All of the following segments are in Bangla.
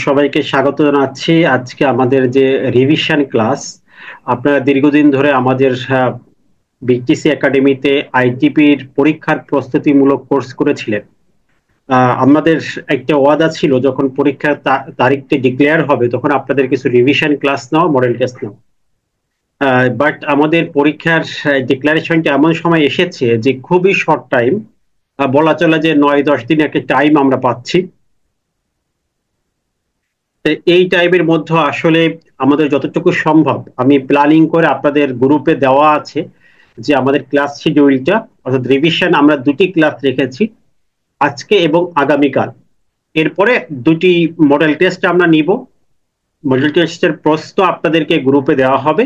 সবাইকে স্বাগত জানাচ্ছি। আজকে আমাদের যে রিভিশন ক্লাস, আপনারা দীর্ঘদিন ধরে আমাদের বিটিসি একাডেমিতে আইটিপির পরীক্ষার প্রস্তুতিমূলক কোর্স করেছিলেন। আমাদের একটা ওয়াদা ছিল যখন পরীক্ষার তারিখটি ডিক্লেয়ার হবে তখন আপনাদের কিছু revision class now, model test now. But আমাদের পরীক্ষার ডিক্লারেশনটা এমন সময় এসেছে যে খুবই শর্ট টাইম, বলা চলে যে 9-10 দিন একটা টাইম আমরা পাচ্ছি। তো এই টাইমের মধ্যে আসলে আমাদের যতটুকু সম্ভব আমি প্ল্যানিং করে আপনাদের গ্রুপে দেওয়া আছে যে আমাদের ক্লাস শিডিউলটা, অর্থাৎ রিভিশন আমরা দুটি ক্লাস রেখেছি, আজকে এবং আগামীকাল। এরপরে দুটি মডেল টেস্ট আমরা নিব। মডেল টেস্টের প্রশ্ন আপনাদেরকে গ্রুপে দেওয়া হবে,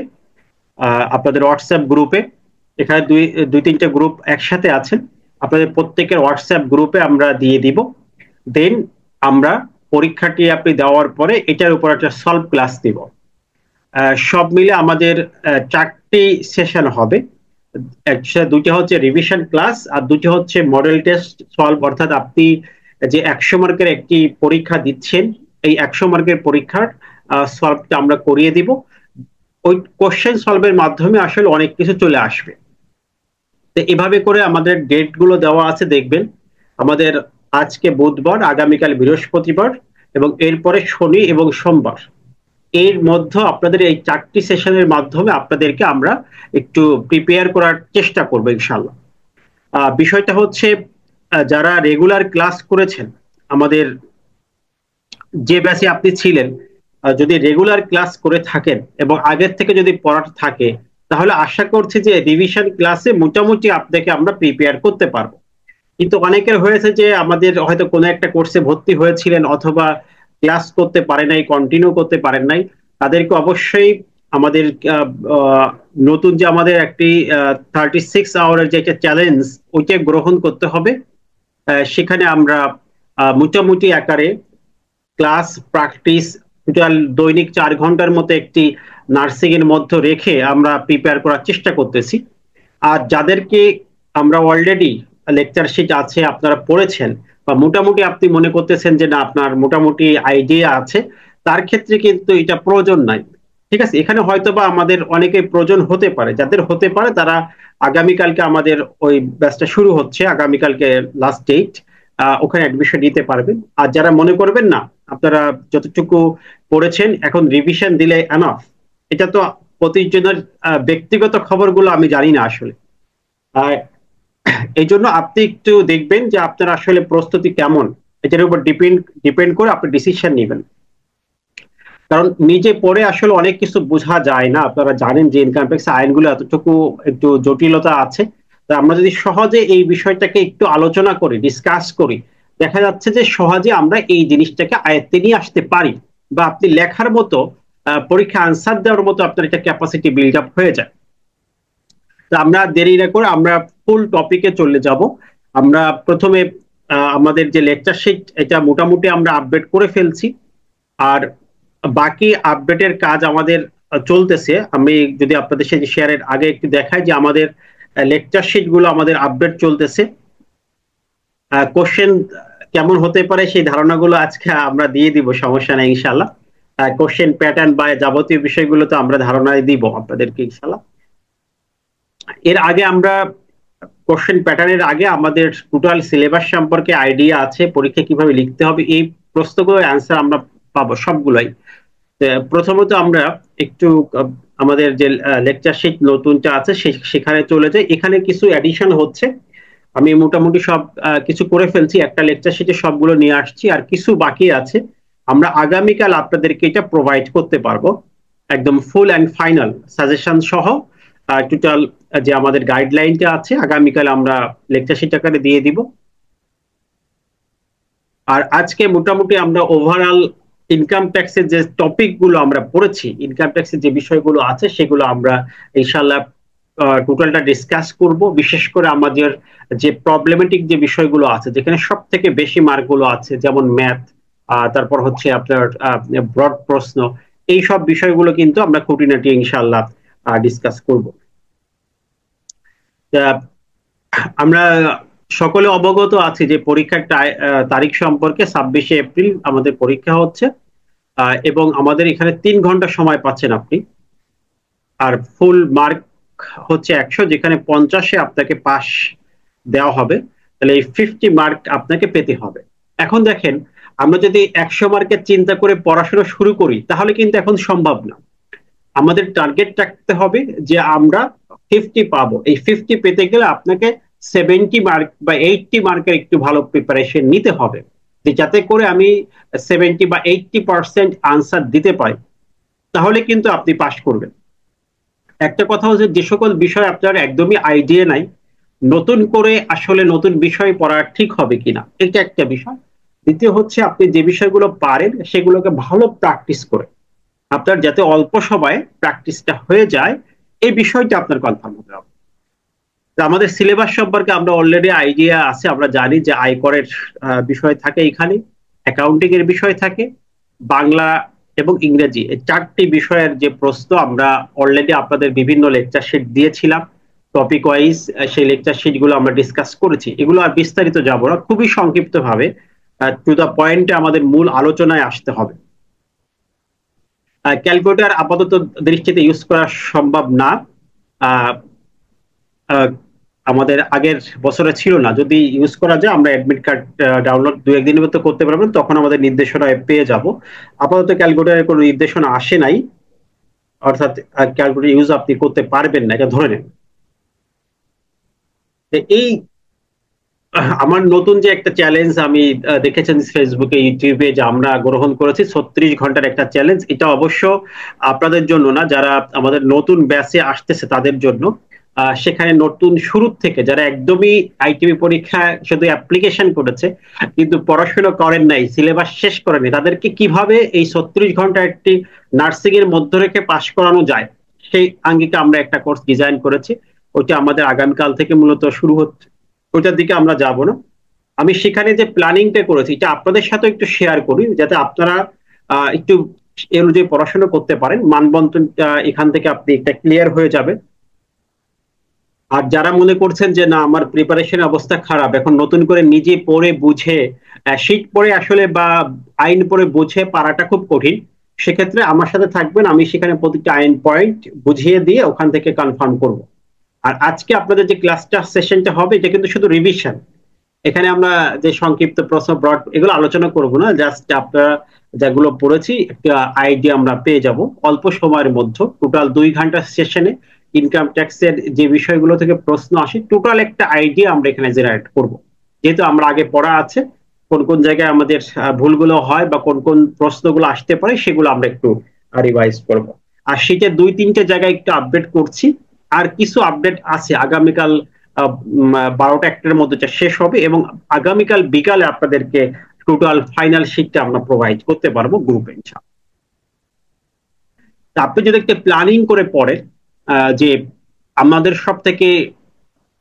আপনাদের হোয়াটসঅ্যাপ গ্রুপে। এখানে দুই দুই তিনটে গ্রুপ একসাথে আছেন, আপনাদের প্রত্যেকের হোয়াটসঅ্যাপ গ্রুপে আমরা দিয়ে দিব। দেন আমরা পরীক্ষাটি আপনি দেওয়ার পরে এটার উপর একটা সলভ ক্লাস দিব। সব মিলে আমাদের চারটি সেশন হবে। দুটি হচ্ছে রিভিশন ক্লাস আর দুটি হচ্ছে মডেল টেস্ট সলভ, অর্থাৎ আপনি যে 100 মার্কের একটি পরীক্ষা দিচ্ছেন, এই 100 মার্কের পরীক্ষার সলভটা আমরা করিয়ে দিব। ওই কোশ্চেন সলভের মাধ্যমে আসলে অনেক কিছু চলে আসবে। তো এভাবে করে আমাদের ডেট গুলো দেওয়া আছে, দেখবেন আমাদের আজকে বুধবার, আগামীকাল বৃহস্পতিবার এবং এরপরে শনি এবং সোমবার। এর মধ্যে আপনাদের এই চারটি সেশনের মাধ্যমে আপনাদেরকে আমরা একটু প্রিপেয়ার করার চেষ্টা করবো ইনশাল্লাহ। বিষয়টা হচ্ছে, যারা রেগুলার ক্লাস করেছেন আমাদের যে ব্যাচে আপনি ছিলেন, যদি রেগুলার ক্লাস করে থাকেন এবং আগের থেকে যদি পড়া থাকে, তাহলে আশা করছি যে রিভিশন ক্লাসে মোটামুটি আপনাকে আমরা প্রিপেয়ার করতে পারবো। কিন্তু অনেকের হয়েছে যে আমাদের হয়তো কোনো একটা কোর্সে ভর্তি হয়েছিলেন অথবা ক্লাস করতে পারে নাই, কন্টিনিউ করতে পারেন নাই, তাদেরকে অবশ্যই আমাদের নতুন যে আমাদের একটি 36 আওয়ারের যে একটা চ্যালেঞ্জ, ওইটা গ্রহণ করতে হবে। সেখানে আমরা মোটামুটি আকারে ক্লাস প্র্যাকটিস টোটাল দৈনিক 4 ঘন্টার মতো একটি নার্সিং এর মধ্যে রেখে আমরা প্রিপেয়ার করার চেষ্টা করতেছি। আর যাদেরকে আমরা অলরেডি লেকচার শিট আছে, আপনারা পড়েছেন বা মোটামুটি আপনি মনে করতেছেন যে না আপনার মোটামুটি আইডিয়া আছে, তার ক্ষেত্রে কিন্তু এটা প্রয়োজন নাই। ঠিক আছে, এখানে হয়তো বা আমাদের অনেকে প্রয়োজন হতে পারে, যাদের হতে পারে তারা আগামীকালকে আমাদের ওই ব্যাচটা শুরু হচ্ছে, আগামীকালকে লাস্ট ডেট, ওখানে অ্যাডমিশন নিতে পারবেন। আর যারা মনে করবেন না আপনারা যতটুকু পড়েছেন এখন রিভিশন দিলে এনাফ, এটা তো প্রতিজনের ব্যক্তিগত খবরগুলো আমি জানি না আসলে। আহ, এই জন্য আপনি একটু দেখবেন যে আপনার আসলে প্রস্তুতি কেমন, এটার উপর ডিপেন্ড ডিপেন্ড করে আপনি ডিসিশন নেবেন। কারণ নিজে পড়ে আসলে অনেক কিছু বোঝা যায় না, আপনারা জানেন যে ইনকাম ট্যাক্স আইনগুলো এতটুকু একটু জটিলতা আছে। তা আমরা যদি সহজে এই বিষয়টাকে একটু আলোচনা করি, ডিসকাস করি, দেখা যাচ্ছে যে সহজে আমরা এই জিনিসটাকে আয়ত্তে নিয়ে আসতে পারি, বা আপনি লেখার মতো পরীক্ষা আনসার দেওয়ার মতো আপনার একটা ক্যাপাসিটি বিল্ড আপ হয়ে যায়। তো আমরা দেরি না করে আমরা ফুল টপিকে চলে যাব। আমরা প্রথমে আমাদের যে লেকচার শিট এটা মোটামুটি আমরা আপডেট করে ফেলছি, আর বাকি আপডেটের কাজ আমাদের চলতেছে। আমি যদি আপনাদের সাথে শেয়ারের আগে একটু দেখাই যে আমাদের লেকচার শিট গুলো আমাদের আপডেট চলতেছে। কোশ্চেন কেমন হতে পারে সেই ধারণাগুলো আজকে আমরা দিয়ে দিব, সমস্যা নেই ইনশাল্লাহ। কোশ্চেন প্যাটার্ন বা যাবতীয় বিষয়গুলো তো আমরা ধারণা দিব আপনাদেরকে ইনশাল্লাহ। এর আগে আমরা কোশ্চেন প্যাটার্নের আগে আমাদের টোটাল সিলেবাস সম্পর্কে আইডিয়া আছে, পরীক্ষা কিভাবে লিখতে হবে এই প্রশ্নগুলোর অ্যান্সার আমরা পাবো সবগুলাই। প্রথমত আমরা একটু আমাদের যে লেকচার শিট নতুনটা আছে সেখানে চলে যাই। এখানে কিছু অ্যাডিশন হচ্ছে, আমি মোটামুটি সব কিছু করে ফেলছি, একটা লেকচার শিটে সবগুলো নিয়ে আসছি, আর কিছু বাকি আছে। আমরা আগামীকাল আপনাদেরকে এটা প্রোভাইড করতে পারবো, একদম ফুল অ্যান্ড ফাইনাল সাজেশন সহ। টোটাল যে আমাদের গাইডলাইনটা আছে আগামীকাল আমরা লেকচার শিট আকারে দিয়ে দিব। আর আজকে মোটামুটি আমরা ওভারঅল ইনকাম ট্যাক্সের যে টপিক গুলো আমরা পড়েছি, ইনকাম ট্যাক্সের যে বিষয়গুলো আছে সেগুলো আমরা ইনশাল্লাহ টোটালটা ডিসকাস করব। বিশেষ করে আমাদের যে প্রবলেমেটিক যে বিষয়গুলো আছে, যেখানে সব থেকে বেশি মার্ক গুলো আছে, যেমন ম্যাথ, তারপর হচ্ছে আপনার ব্রড প্রশ্ন, এই সব বিষয়গুলো কিন্তু আমরা খুঁটিনাটি ইনশাল্লাহ ডিসকাস করব। আমরা সকলে অবগত আছে যে পরীক্ষার তারিখ সম্পর্কে 26শে এপ্রিল আমাদের পরীক্ষা হচ্ছে, এবং আমাদের এখানে 3 ঘন্টা সময় পাচ্ছেন আপনি। আর ফুল মার্ক হচ্ছে 100, যেখানে 50-এ আপনাকে পাস দেওয়া হবে। তাহলে এই 50 মার্ক আপনাকে পেতে হবে। এখন দেখেন, আমরা যদি 100 মার্কের চিন্তা করে পড়াশোনা শুরু করি তাহলে কিন্তু এখন সম্ভব না। আমাদের টার্গেট রাখতে হবে যে আমরা 50 পাবো। এই 50 পেতে গেলে আপনাকে 70 মার্ক বা 80 মার্কের একটু ভালো প্রিপারেশন নিতে হবে, যে যাতে করে আমি 70 বা 80% আনসার দিতে পারি, তাহলে কিন্তু আপনি পাস করবেন। একটা কথা হচ্ছে, যে সকল বিষয় আপনার একদমই আইডিয়া নাই, নতুন করে আসলে নতুন বিষয় পড়া ঠিক হবে কিনা, এটা একটা বিষয়। দ্বিতীয় হচ্ছে, আপনি যে বিষয়গুলো পারেন সেগুলোকে ভালো প্র্যাকটিস করে আপনার যাতে অল্প সময়ে প্র্যাকটিসটা হয়ে যায়, এই বিষয়টা আপনার কনফার্ম হতে হবে। আমাদের সিলেবাস সম্পর্কে আমরা অলরেডি আইডিয়া আছে, আমরা জানি যে আয়করের বিষয় থাকে, এখানে অ্যাকাউন্টিং এর বিষয় থাকে, বাংলা এবং ইংরেজি, এই 4টি বিষয়ের যে প্রশ্ন আমরা অলরেডি আপনাদের বিভিন্ন লেকচার শিট দিয়েছিলাম টপিক ওয়াইজ। সেই লেকচার শিট গুলো আমরা ডিসকাস করেছি, এগুলো আর বিস্তারিত যাব না, খুবই সংক্ষিপ্ত ভাবে টু দা পয়েন্টে আমাদের মূল আলোচনায় আসতে হবে। ক্যালকুলেটর আপাতত দৃষ্টিতে ইউজ করা সম্ভব না, আমাদের আগের বছরে ছিল না। যদি ইউজ করা যায়, আমরা অ্যাডমিট কার্ড ডাউনলোড 2-1 দিনের মধ্যে করতে পারবেন, তখন আমাদের নির্দেশনা পেয়ে যাব। আপাতত ক্যালকুলেটরের কোনো নির্দেশনা আসে নাই, অর্থাৎ ক্যালকুলেটর ইউজ আপনি করতে পারবেন না, এটা ধরে নেন। এই আমার নতুন যে একটা চ্যালেঞ্জ আমি দেখেছেন ফেসবুকে, ইউটিউবে, যে আমরা গ্রহণ করেছি 36 ঘন্টার একটা চ্যালেঞ্জ। এটা অবশ্য আপনাদের জন্য না, যারা আমাদের নতুন ব্যাচে আসতেছে তাদের জন্য। সেখানে নতুন শুরুর থেকে যারা একদমই আইটিবি পরীক্ষা শুধু অ্যাপ্লিকেশন করেছে কিন্তু পড়াশোনা করেন নাই, সিলেবাস শেষ করেনি, তাদেরকে কিভাবে এই 36 ঘন্টা একটি নার্সিং এর মধ্য রেখে পাশ করানো যায়, সেই আঙ্গিকে আমরা একটা কোর্স ডিজাইন করেছি। ওইটা আমাদের আগামীকাল থেকে মূলত শুরু হচ্ছে, ওইটার দিকে আমরা যাব না। আমি সেখানে যে প্ল্যানিংটা করেছি এটা আপনাদের সাথে একটু শেয়ার করি, যাতে আপনারা একটু এর অনুযায়ী পড়াশোনা করতে পারেন। মানবন্টন এখান থেকে আপনি একটা ক্লিয়ার হয়ে যাবে। আর যারা মনে করছেন যে না, আমার প্রিপারেশন অবস্থা খারাপ, এখন নতুন করে নিজে পড়ে বুঝে শীট পড়ে আসলে বা আইন পড়ে বুঝে পারাটা খুব কঠিন, সেক্ষেত্রে আমার সাথে থাকবেন, আমি সেখানে প্রতিটা আইন পয়েন্ট বুঝিয়ে দিয়ে ওখান থেকে কনফার্ম করব। আর আজকে আপনাদের যে ক্লাসটা সেশনটা হবে, এটা কিন্তু শুধু রিভিশন। এখানে আমরা যে সংক্ষিপ্ত প্রশ্ন ব্রড এগুলো আলোচনা করব না, জাস্ট আপনারা যেগুলো পড়েছি একটা আইডিয়া আমরা পেয়ে যাব অল্প সময়ের মধ্যে। টোটাল 2 ঘন্টা সেশনে ইনকাম ট্যাক্সের যে বিষয়গুলো থেকে প্রশ্ন আসে, টোটাল একটা আইডিয়া আমরা এখানে জেনারেট করব। যেহেতু আমরা আগে পড়া আছে, কোন কোন জায়গায় আমাদের ভুলগুলো হয় বা কোন কোন প্রশ্নগুলো আসতে পারে, সেগুলো আমরা একটু রিভাইজ করব। আর সেটা 2-3টে জায়গায় একটু আপডেট করছি, আর কিছু আপডেট আছে আগামীকাল 12টা-1টার মধ্যে শেষ হবে, এবং আগামীকাল বিকালে আপনাদেরকে টোটাল ফাইনাল শিটটা আমরা প্রোভাইড করতে পারবো গ্রুপে। আপনি যদি একটা প্ল্যানিং করে পড়েন যে আমাদের সব থেকে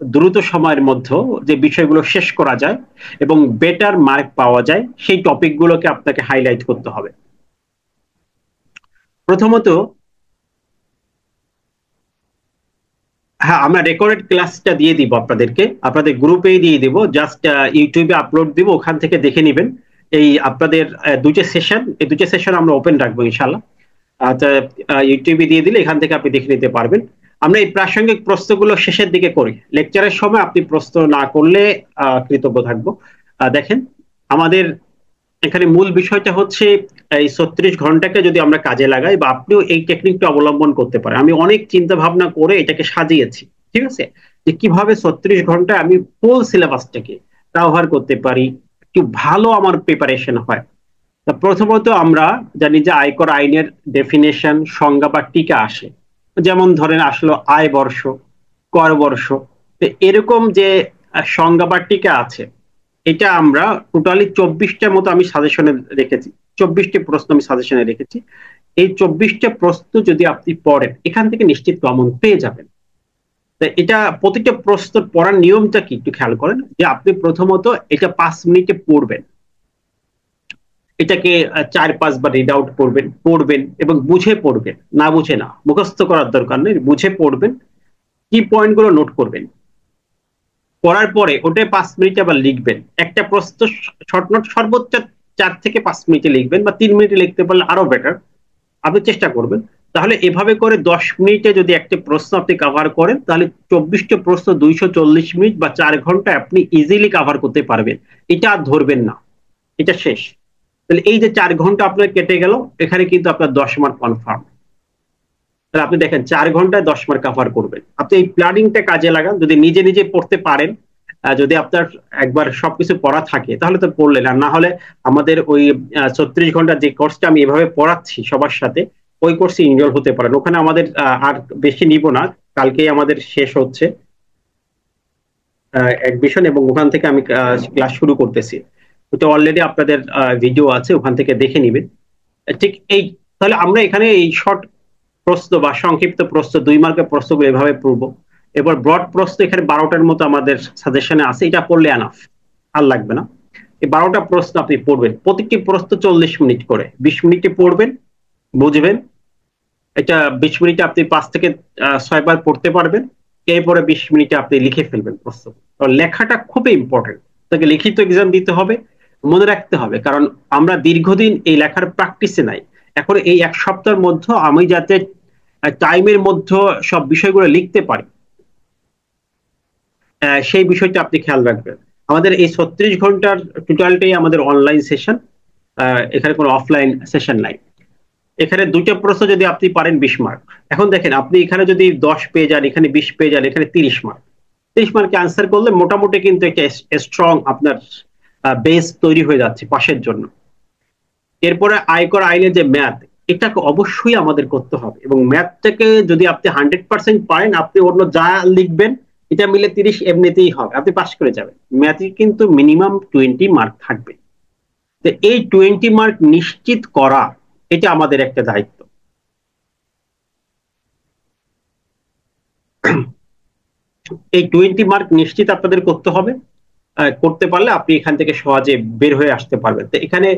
দ্রুত সময়ের মধ্যে যে বিষয়গুলো শেষ করা যায় এবং বেটার মার্ক পাওয়া যায়, সেই টপিকগুলোকে আপনাকে হাইলাইট করতে হবে। প্রথমত, হ্যাঁ, আমরা রেকর্ডেড ক্লাসটা দিয়ে দিব আপনাদেরকে, আপনাদের গ্রুপেই দিয়ে দিব, জাস্ট ইউটিউবে আপলোড দিব, ওখান থেকে দেখে নেবেন। এই আপনাদের 2টে সেশন, এই 2টে সেশন আমরা ওপেন রাখবো ইনশাল্লাহ। আচ্ছা, ইউটিউবে দিয়ে দিলে এখান থেকে আপনি দেখে নিতে পারবেন। আমরা এই প্রাসঙ্গিক প্রশ্নগুলো শেষের দিকে করি, লেকচারের সময় আপনি প্রশ্ন না করলে কৃতজ্ঞ থাকবো। দেখেন, আমাদের এখানে মূল বিষয়টা হচ্ছে এই 36 ঘন্টাকে যদি আমরা কাজে লাগাই, বা আপনিও এই টেকনিকটা অবলম্বন করতে পারেন। আমি অনেক চিন্তা ভাবনা করে এটাকে সাজিয়েছি, ঠিক আছে, যে কিভাবে 36 ঘন্টায় আমি ফুল সিলেবাসটাকে কভার করতে পারি, একটু ভালো আমার প্রিপারেশন হয়। প্রথমত আমরা জানি যে আয়কর আইনের ডেফিনেশন, সংজ্ঞা বা টিকা আসে, যেমন ধরেন আসলো আয় বর্ষ, কর বর্ষ, এরকম যে সংজ্ঞা বা টিকা আছে, এটা আমরা টোটালি 24টার মতো আমি সাজেশনে রেখেছি। 24টি প্রশ্ন আমি সাজেশনে রেখেছি। এই 24টা প্রশ্ন যদি আপনি পড়েন, এখান থেকে নিশ্চিত কমন পেয়ে যাবেন। এটা প্রতিটা প্রশ্ন পড়ার নিয়মটা কি একটু খেয়াল করেন, যে আপনি প্রথমত এটা 5 মিনিটে পড়বেন, এটাকে 4-5 বার রিড আউট করবেন, পড়বেন এবং বুঝে পড়বেন, না বুঝে না, মুখস্থ করার দরকার নেই, বুঝে পড়বেন, কি পয়েন্ট গুলো নোট করবেন। পড়ার পরে ওটা 5 মিনিটে আবার লিখবেন। একটা প্রশ্ন শর্ট নোট সর্বোচ্চ 4 থেকে 5 মিনিটে লিখবেন, বা 3 মিনিটে লিখতে পারলে আরো বেটার, আপনি চেষ্টা করবেন। তাহলে এভাবে করে 10 মিনিটে যদি একটা প্রশ্ন আপনি কভার করেন, তাহলে 24টা প্রশ্ন 240 মিনিট বা 4 ঘন্টা আপনি ইজিলি কভার করতে পারবেন। এটা আর ধরবেন না, এটা শেষ। তাহলে এই যে 4 ঘন্টা আপনার কেটে গেল, এখানে কিন্তু আপনার 10 মার্ক কনফার্ম। তাহলে আপনি দেখেন 4 ঘন্টায় 10 মার্ক কভার করবেন। আপনি এই প্ল্যানিংটা কাজে লাগান, যদি নিজে নিজে পড়তে পারেন, যদি আপনার একবার সবকিছু পড়া থাকে তাহলে তো পড়লেন, আর না হলে আমাদের ওই 36 ঘন্টা যে কোর্সটা আমি এভাবে পড়াচ্ছি সবার সাথে, ওই কোর্সে ইনরোল হতে পারেন। ওখানে আমাদের আর বেশি নিব না, কালকেই আমাদের শেষ হচ্ছে অ্যাডমিশন, এবং ওখান থেকে আমি ক্লাস শুরু করতেছি। ওটা অলরেডি আপনাদের ভিডিও আছে, ওখান থেকে দেখে নিবেন। ঠিক এই, তাহলে আমরা এখানে এই শর্ট প্রশ্ন বা সংক্ষিপ্ত প্রশ্ন 2 মার্কের প্রশ্নগুলো এভাবে পড়বো। এবার ব্রড প্রশ্ন এখানে 12টার মতো আমাদের সাজেশনে আছে, এটা পড়লে এনাফ, আর লাগবে না। এই 12টা প্রশ্ন আপনি পড়বেন, প্রত্যেকটি প্রশ্ন 40 মিনিট করে, 20 মিনিটে পড়বেন, বুঝবেন। এটা 20 মিনিটে আপনি 5 থেকে 6 বার পড়তে পারবেন। এরপরে 20 মিনিটে আপনি লিখে ফেলবেন প্রশ্ন। লেখাটা খুবই ইম্পর্টেন্ট, তাকে লিখিত এক্সাম দিতে হবে, মনে রাখতে হবে, কারণ আমরা দীর্ঘদিন এই লেখার প্র্যাকটিসে নাই। এখন এই 1 সপ্তাহের মধ্যে আমি যাতে টাইমের মধ্যে সব বিষয়গুলো লিখতে পারি, সেই বিষয়টা আপনি খেয়াল রাখবেন। আমাদের এই 36 ঘন্টার টোটালটাই আমাদের অনলাইন সেশন, এখানে কোনো অফলাইন সেশন নাই। এখানে 2টা প্রশ্ন যদি আপনি পারেন 20 মার্ক। এখন দেখেন আপনি এখানে যদি 10 পেয়ে যান, এখানে 20 পেয়ে যান, এখানে 30 মার্ক। 30 মার্কে আনসার করলে মোটামুটি কিন্তু একটা স্ট্রং আপনার বেস তৈরি হয়ে যাচ্ছে পাশের জন্য। এরপরে আয়কর আইনের যে ম্যাথ, এটাকে অবশ্যই আমাদের করতে হবে, এবং ম্যাথটাকে যদি আপনি 100% পারেন, আপনি অন্য যা লিখবেন এটা মিলে 30 এমনিতেই হবে, আপনি পাস করে যাবেন। ম্যাথে কিন্তু মিনিমাম 20 মার্ক থাকবে। তো এই 20 মার্ক নিশ্চিত করা, এটা আমাদের একটা দায়িত্ব। এই 20 মার্ক নিশ্চিত আপনাদের করতে হবে। করতে পারলে আপনি এখান থেকে সহজে বের হয়ে আসতে পারবেন। তো এখানে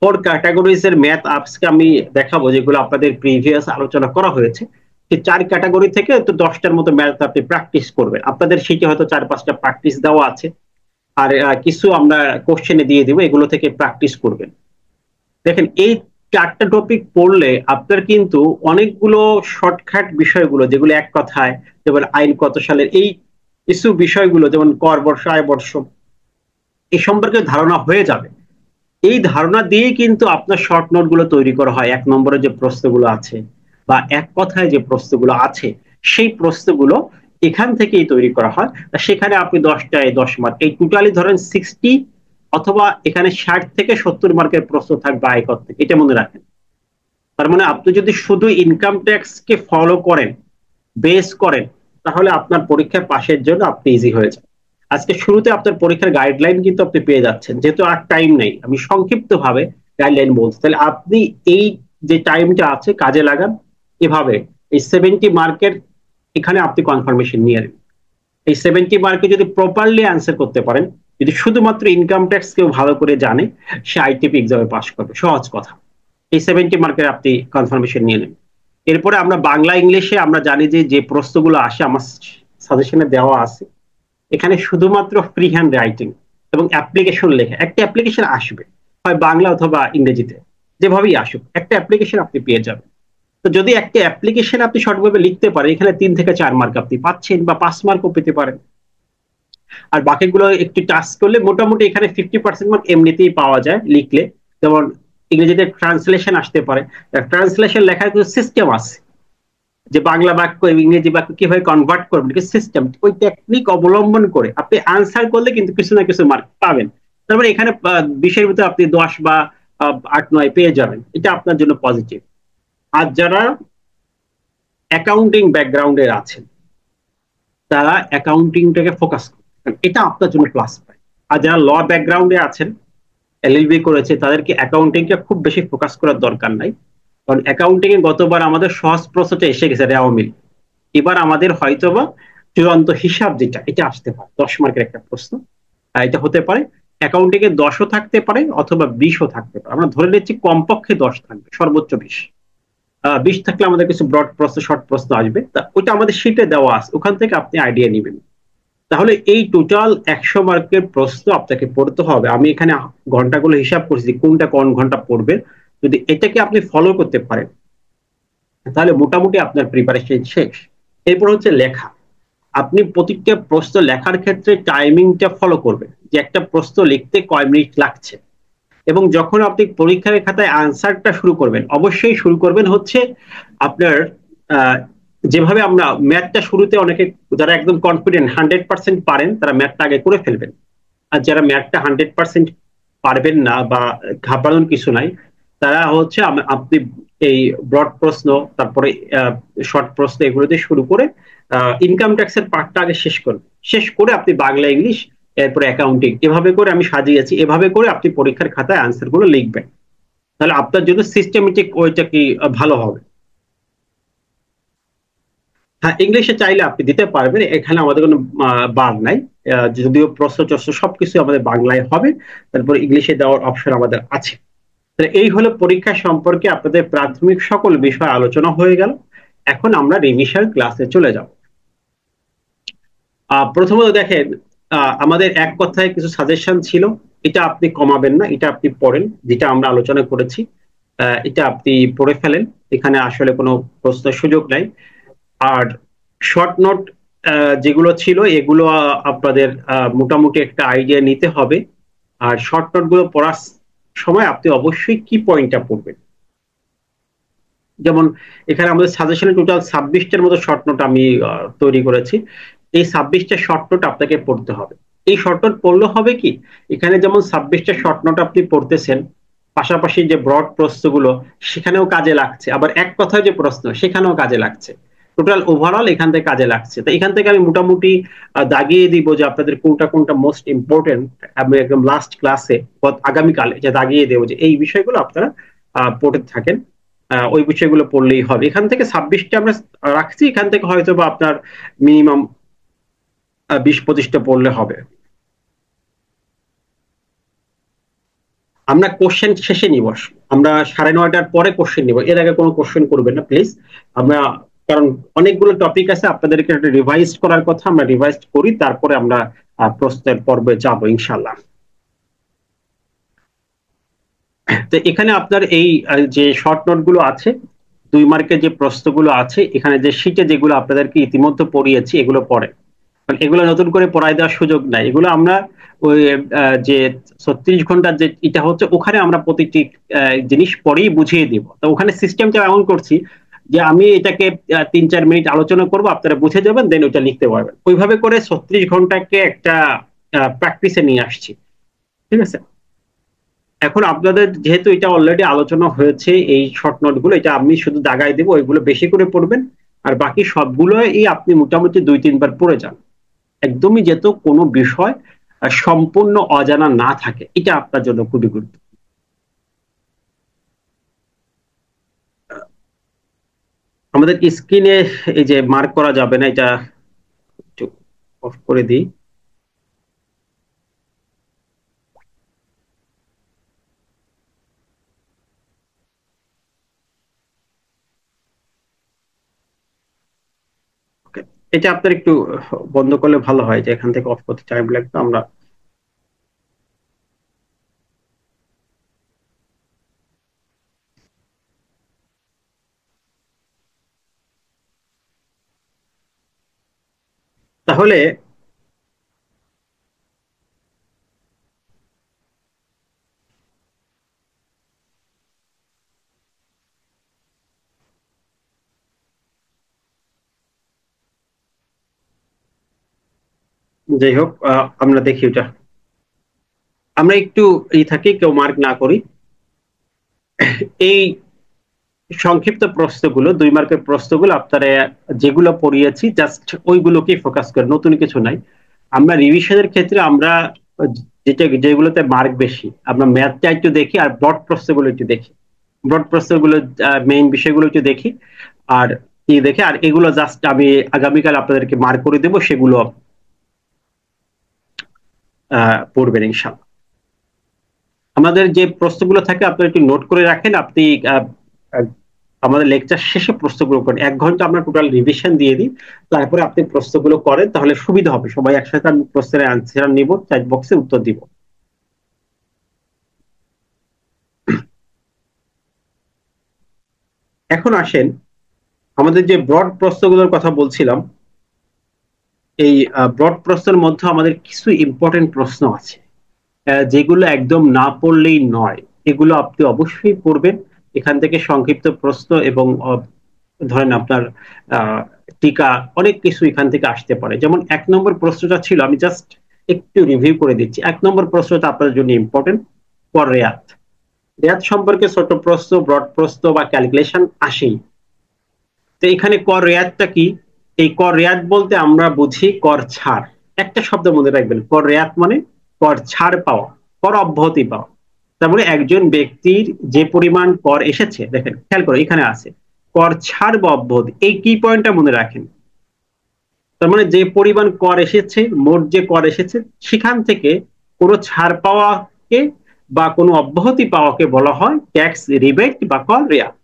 4 ক্যাটাগরিজ এর ম্যাথ আজকে আমি দেখাবো, যেগুলো আপনাদের প্রিভিয়াস আলোচনা করা হয়েছে। 4 ক্যাটাগরি থেকে তো 10টার মতো ম্যাথ আপনি প্র্যাকটিস করবেন। আপনাদের সেটি হয়তো 4-5টা প্র্যাকটিস দেওয়া আছে, আর কিছু আমরা কোশ্চেনে দিয়ে দিব, এগুলো থেকে প্র্যাকটিস করবেন। দেখেন এই 4টা টপিক পড়লে আপনার কিন্তু অনেকগুলো শর্টকাট বিষয়গুলো, যেগুলো এক কথায়, যেমন আইন কত সালের এই কিছু বিষয়গুলো, যেমন কর বর্ষ, আয় বর্ষ, এই সম্পর্কে ধারণা হয়ে যাবে। এই ধারণা দিয়েই কিন্তু আপনার শর্ট নোট গুলো তৈরি করা হয়। 1 নম্বরে যে প্রশ্নগুলো আছে বা এক কথায় যে প্রশ্নগুলো আছে, সেই প্রশ্নগুলো এখান থেকেই তৈরি করা হয়। সেখানে আপনি 10টায় 10 মার্ক, এই টোটালি ধরেন 60, অথবা এখানে 60 থেকে 70 মার্কের প্রশ্ন থাকবে আয়কর থেকে, এটা মনে রাখেন। তার মানে আপনি যদি শুধু ইনকাম ট্যাক্স কে ফলো করেন, বেস করেন, তাহলে আপনার পরীক্ষা পাশের জন্য আপনি ইজি হয়ে যান। আজকে শুরুতে আপনার পরীক্ষার গাইডলাইন কিন্তু আপনি পেয়ে যাচ্ছেন, যেহেতু আর টাইম নেই, আমি সংক্ষিপ্ত ভাবে গাইডলাইন বলছি। তাহলে আপনি এই যে টাইমটা আছে কাজে লাগান। এভাবে এই 70 মার্কের এখানে আপনি কনফার্মেশন নিয়ে নেন। এই 70 মার্কে যদি প্রপারলি অ্যান্সার করতে পারেন, যদি শুধুমাত্র ইনকাম ট্যাক্স কেউ ভালো করে জানে, সে আইটিপি এক্সামে পাস করবে, সহজ কথা। এই 70 মার্কের আপনি কনফার্মেশন নিয়ে নেন। এরপরে আমরা বাংলা ইংলিশে আমরা জানি যে যে প্রশ্নগুলো আসে আমার সাজেশনে দেওয়া আছে, এখানে শুধুমাত্র ফ্রি হ্যান্ড রাইটিং এবং অ্যাপ্লিকেশন লেখা, একটা অ্যাপ্লিকেশন আসবে, হয় বাংলা অথবা ইংরেজিতে, যেভাবেই আসুক একটা অ্যাপ্লিকেশন আপনি পেয়ে যাবেন। তো যদি একটা অ্যাপ্লিকেশন আপনি সঠিকভাবে লিখতে পারেন, এখানে 3 থেকে 4 মার্ক আপনি পাচ্ছেন, বা 5 মার্কও পেতে পারেন। আর বাকিগুলো একটু টাচ করলে মোটামুটি এখানে 50% মার্ক এমনিতেই পাওয়া যায় লিখলে। যেমন ইংরেজিতে ট্রান্সলেশন আসতে পারে, ট্রান্সলেশন লেখার কিছু সিস্টেম আছে, যে বাংলা বাক্য ইংরেজি বাক্য কিভাবে কনভার্ট করবেন, সিস্টেম, ওই টেকনিক অবলম্বন করে আপনি আনসার করলে কিন্তু কিছু না কিছু মার্ক পাবেন। তারপরে এখানে 20-এর ভিতরে আপনি 10 বা 8-9 পেয়ে যাবেন, এটা আপনার জন্য পজিটিভ। আর যারা অ্যাকাউন্টিং ব্যাকগ্রাউন্ডের আছেন, তারা অ্যাকাউন্টিংটাকে ফোকাস করেন, এটা আপনার জন্য প্লাস পায়। আর যারা ল ব্যাকগ্রাউন্ডে আছেন, এলএলবি করেছে, তাদেরকে অ্যাকাউন্টিংকে খুব বেশি ফোকাস করার দরকার নাই, কারণ অ্যাকাউন্টিং এ গতবার আমাদের সহজ প্রশ্নটা এসে গেছে, রেওয়া মিল। এবার আমাদের হয়তোবা চূড়ান্ত হিসাব যেটা, এটা আসতে পারে 10 মার্কের একটা প্রশ্ন। এটা হতে পারে অ্যাকাউন্টিং এ 10ও থাকতে পারে, অথবা 20ও থাকতে পারে। আমরা ধরে নিচ্ছি কমপক্ষে 10 থাকবে, সর্বোচ্চ 20। 20 থাকলে আমাদের কিছু ব্রড প্রশ্ন, শর্ট প্রশ্ন আসবে, তা ওইটা আমাদের শীটে দেওয়া আছে, ওখান থেকে আপনি আইডিয়া নেবেন। তাহলে এই টোটাল 100 মার্কের প্রশ্ন আপনাকে পড়তে হবে। আমি এখানে ঘন্টাগুলো হিসাব করছি কোনটা কোন ঘন্টা পড়বে। যদি এটাকে আপনি ফলো করতে পারেন তাহলে মোটামুটি আপনার প্রিপারেশন শেষ। এরপর হচ্ছে লেখা। আপনি প্রতিটা প্রশ্ন লেখার ক্ষেত্রে টাইমিংটা ফলো করবেন, যে একটা প্রশ্ন লিখতে কয় মিনিট লাগছে। এবং যখন আপনি পরীক্ষার খাতায় আনসারটা শুরু করবেন, অবশ্যই শুরু করবেন হচ্ছে আপনার আহ, যেভাবে আমরা ম্যাথটা শুরুতে অনেকে যারা একদম কনফিডেন্ট 100% পারেন তারা ম্যাথটা আগে করে ফেলবেন। আর যারা ম্যাথটা 100% পারবেন না বা ঘাবড়ানোর কিছু নাই, তারা হচ্ছে আপনি এই ব্রড প্রশ্ন, তারপরে শর্ট প্রশ্ন এগুলো দিয়ে শুরু করে ইনকাম ট্যাক্সের পার্টটা আগে শেষ করবেন। শেষ করে আপনি বাংলা ইংলিশ, এরপরে অ্যাকাউন্টিং, এভাবে করে আমি সাজিয়েছি, এভাবে করে আপনি পরীক্ষার খাতায় আনসার গুলো লিখবেন। তাহলে আপনার জন্য সিস্টেমেটিক ওইটা কি ভালো হবে। হ্যাঁ, ইংলিশে চাইলে আপনি দিতে পারবেন, এখানে আমাদের কোনো বাদ নাই। যদিও প্রশ্ন টশ্ন সবকিছু আমাদের বাংলায় হবে, তারপর ইংলিশে দেওয়ার অপশন আমাদের আছে। এই হলো পরীক্ষা সম্পর্কে আপনাদের প্রাথমিক সকল বিষয় আলোচনা হয়ে গেল। এখন আমরা রিভিশন ক্লাসে চলে যাব। প্রথমত দেখেন, আমাদের এক কথায় কিছু সাজেশন ছিল, এটা আপনি কমাবেন না, এটা আপনি পড়েন, যেটা আমরা আলোচনা করেছি এটা আপনি পড়ে ফেলেন। এখানে আসলে কোনো প্রশ্নের সুযোগ নাই। আর শর্ট নোট যেগুলো ছিল এগুলো আপনাদের মোটামুটি একটা আইডিয়া নিতে হবে। আর শর্ট নোট গুলো পড়ার সময় আপনি অবশ্যই কি পয়েন্টটা পড়বেন। যেমন এখানে আমাদের সাজেশনে টোটাল 26টার মতো শর্ট নোট আমি তৈরি করেছি। এই 26টা শর্ট নোট আপনাকে পড়তে হবে। এই শর্ট নোট পড়লে হবে কি, এখানে যেমন 26টা শর্ট নোট আপনি পড়তেছেন, পাশাপাশি যে ব্রড প্রশ্নগুলো সেখানেও কাজে লাগছে, আবার এক কথায় যে প্রশ্ন সেখানেও কাজে লাগছে। টোটাল ওভারঅল এখান থেকে কাজে লাগছে। তো এখান থেকে আমি মোটামুটি দাগিয়ে দিব যে আপনাদের কোনটা কোনটা মোস্ট ইম্পর্টেন্ট। আমি একদম লাস্ট ক্লাসে আগামীকাল এটা দাগিয়ে দেবো যে এই বিষয়গুলো আপনারা পড়ে থাকেন। ওই বিষয়গুলো পড়লেই হবে। এখান থেকে 26টা আমরা রাখছি, এখান থেকে হয়তো বা আপনার মিনিমাম 20-25টা পড়লে হবে। আমরা কোশ্চেন শেষে নিব, আমরা 9:30টার পরে কোশ্চেন নিব, এর আগে কোনো কোশ্চেন করবেন না প্লিজ। আমরা, কারণ অনেকগুলো টপিক আছে আপনাদেরকে রিভাইজ করার কথা, আমরা রিভাইজ করি তারপরে আমরা প্রশ্নের পর্বে যাব ইনশাল্লাহ। তো এখানে আপনার এই যে শর্ট নোট গুলো আছে, 2 মার্কের যে প্রশ্নগুলো আছে, এখানে যে শীটে যেগুলো আপনাদেরকে ইতিমধ্যে পড়িয়েছি এগুলো পড়ে, মানে এগুলো নতুন করে পড়াই দেওয়ার সুযোগ নাই। এগুলো আমরা ওই যে 36 ঘন্টার যে এটা হচ্ছে ওখানে আমরা প্রতিটি জিনিস পরেই বুঝিয়ে দিব। তো ওখানে সিস্টেমটা এমন করছি যে আমি এটাকে 3-4 মিনিট আলোচনা করব, আপনারা বুঝে যাবেন, দেন ওইটা লিখতে পারবেন। ওইভাবে করে 36 ঘন্টাকে একটা প্র্যাকটিসে নিয়ে আসছি। ঠিক আছে। এখন আপনাদের যেহেতু এটা অলরেডি আলোচনা হয়েছে, এই শর্ট নোট গুলো এটা আমি শুধু দাগাই দেবো, ওইগুলো বেশি করে পড়বেন। আর বাকি সবগুলোই আপনি মোটামুটি 2-3 বার পড়ে যান, একদমই যেহেতু কোনো বিষয় সম্পূর্ণ অজানা না থাকে, এটা আপনার জন্য খুবই গুরুত্ব। আমাদের স্ক্রিনে এই যে মার্ক করা যাবে না, এটা একটু অফ করে দিই। ওকে, এটা আপনার একটু বন্ধ করলে ভালো হয়, যে এখান থেকে অফ করতে টাইম লাগবে আমরা। তাহলে যাই হোক, আমরা দেখি ওটা, আমরা একটু থাকি, কেউ মার্ক না করি। এই সংক্ষিপ্ত প্রশ্নগুলো, 2 মার্কের প্রশ্নগুলো আপনারা যেগুলো পড়িয়েছি জাস্ট ওইগুলোকেই ফোকাস করে, নতুন কিছু নাই। আমরা রিভিশনের ক্ষেত্রে আমরা যেগুলোতে মার্ক বেশি, আমরা ম্যাথটা একটু দেখি আর ব্রড প্রশ্নগুলো একটু দেখি। ব্রড প্রশ্নগুলো মেইন বিষয়গুলো একটু দেখি আর দেখে, আর এগুলো জাস্ট আমি আগামীকাল আপনাদেরকে মার্ক করে দেবো, সেগুলো পড়বেন ইনশাল্লাহ। আমাদের যে প্রশ্নগুলো থাকে আপনারা একটু নোট করে রাখেন। আপনি আমাদের লেকচার শেষে প্রশ্নগুলো করেন। 1 ঘন্টা আমরা টোটাল রিভিশন দিয়ে দিই, তারপরে আপনি প্রশ্নগুলো করেন, তাহলে সুবিধা হবে। সবাই একসাথে আমি প্রশ্নের অ্যান্সার নিব, চ্যাট বক্সে উত্তর দিব। এখন আসেন আমাদের যে ব্রড প্রশ্নগুলোর কথা বলছিলাম, এই ব্রড প্রশ্নের মধ্যে আমাদের কিছু ইম্পর্টেন্ট প্রশ্ন আছে যেগুলো একদম না পড়লেই নয়, এগুলো আপনি অবশ্যই পড়বেন। এখান থেকে সংক্ষিপ্ত প্রশ্ন এবং ধরেন আপনার টিকা অনেক কিছু এখান থেকে আসতে পারে। যেমন 1 নম্বর প্রশ্নটা ছিল, আমি জাস্ট একটু রিভিউ করে দিচ্ছি। 1 নম্বর প্রশ্নটা আপনার জন্য ইম্পর্টেন্ট, কর রেয়াত। রেয়াত সম্পর্কে ছোট প্রশ্ন, ব্রড প্রশ্ন বা ক্যালকুলেশন আসেই। তো এখানে কর রেয়াতটা কি? এই কর রেয়াত বলতে আমরা বুঝি কর ছাড়। একটা শব্দ মনে রাখবেন, কর রেয়াত মানে কর ছাড় পাওয়া, কর অব্যাহতি পাওয়া। তার মানে একজন ব্যক্তির যে পরিমাণ কর এসেছে, দেখেন খেয়াল করে এখানে আছে কর ছাড় বা অব্যাহতি, এই কি পয়েন্টটা মনে রাখেন। তার মানে যে পরিমাণ কর এসেছে, মোট যে কর এসেছে, সেখান থেকে কোনো ছাড় পাওয়াকে বা কোনো অব্যাহতি পাওয়াকে বলা হয় ট্যাক্স রিবেট বা কর রেয়াত।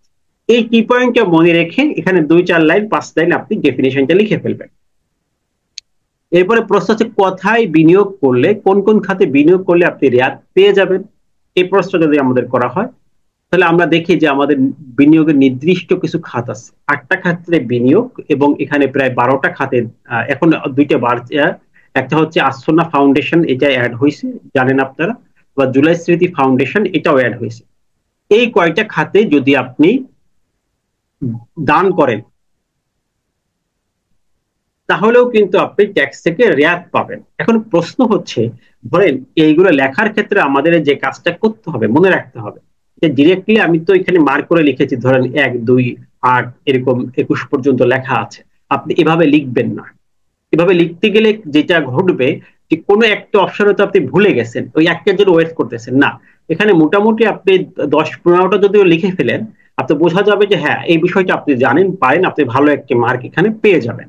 এই কি পয়েন্টটা মনে রেখে এখানে 2-4 লাইন 5 লাইন আপনি ডেফিনেশনটা লিখে ফেলবেন। এরপরে প্রশ্ন হচ্ছে কোথায় বিনিয়োগ করলে, কোন কোন খাতে বিনিয়োগ করলে আপনি রেয়াত পেয়ে যাবেন। এই প্রশ্ন যদি আমাদের করা হয়, তাহলে আমরা দেখি যে আমাদের বিনিয়োগের নির্দিষ্ট কিছু খাত আছে, 8টা খাতে বিনিয়োগ, এবং এখানে প্রায় 12টা খাতে এখন 2টা বাড়ছে। একটা হচ্ছে আসন্না ফাউন্ডেশন, এটা অ্যাড হয়েছে জানেন আপনারা, বা জুলাই স্মৃতি ফাউন্ডেশন, এটাও অ্যাড হয়েছে। এই কয়টা খাতে যদি আপনি দান করেন, তাহলেও কিন্তু আপনি ট্যাক্স থেকে রেয়াত পাবেন। এখন প্রশ্ন হচ্ছে, ধরেন এইগুলো লেখার ক্ষেত্রে আমাদের যে কাজটা করতে হবে, মনে রাখতে হবে যে ডিরেক্টলি আমি তো এখানে মার্ক করে লিখেছি, ধরেন 1, 2, 8 এরকম 21 পর্যন্ত লেখা আছে, আপনি এভাবে লিখবেন না। এভাবে লিখতে গেলে যেটা ঘটবে, যে কোনো একটা অপশন তো আপনি ভুলে গেছেন, ওই একটার জন্য ওয়েট করতেছেন না। এখানে মোটামুটি আপনি 10-15টা যদিও লিখে ফেলেন, আপনি বোঝা যাবে যে হ্যাঁ এই বিষয়টা আপনি জানেন, পারেন, আপনি ভালো একটি মার্ক এখানে পেয়ে যাবেন।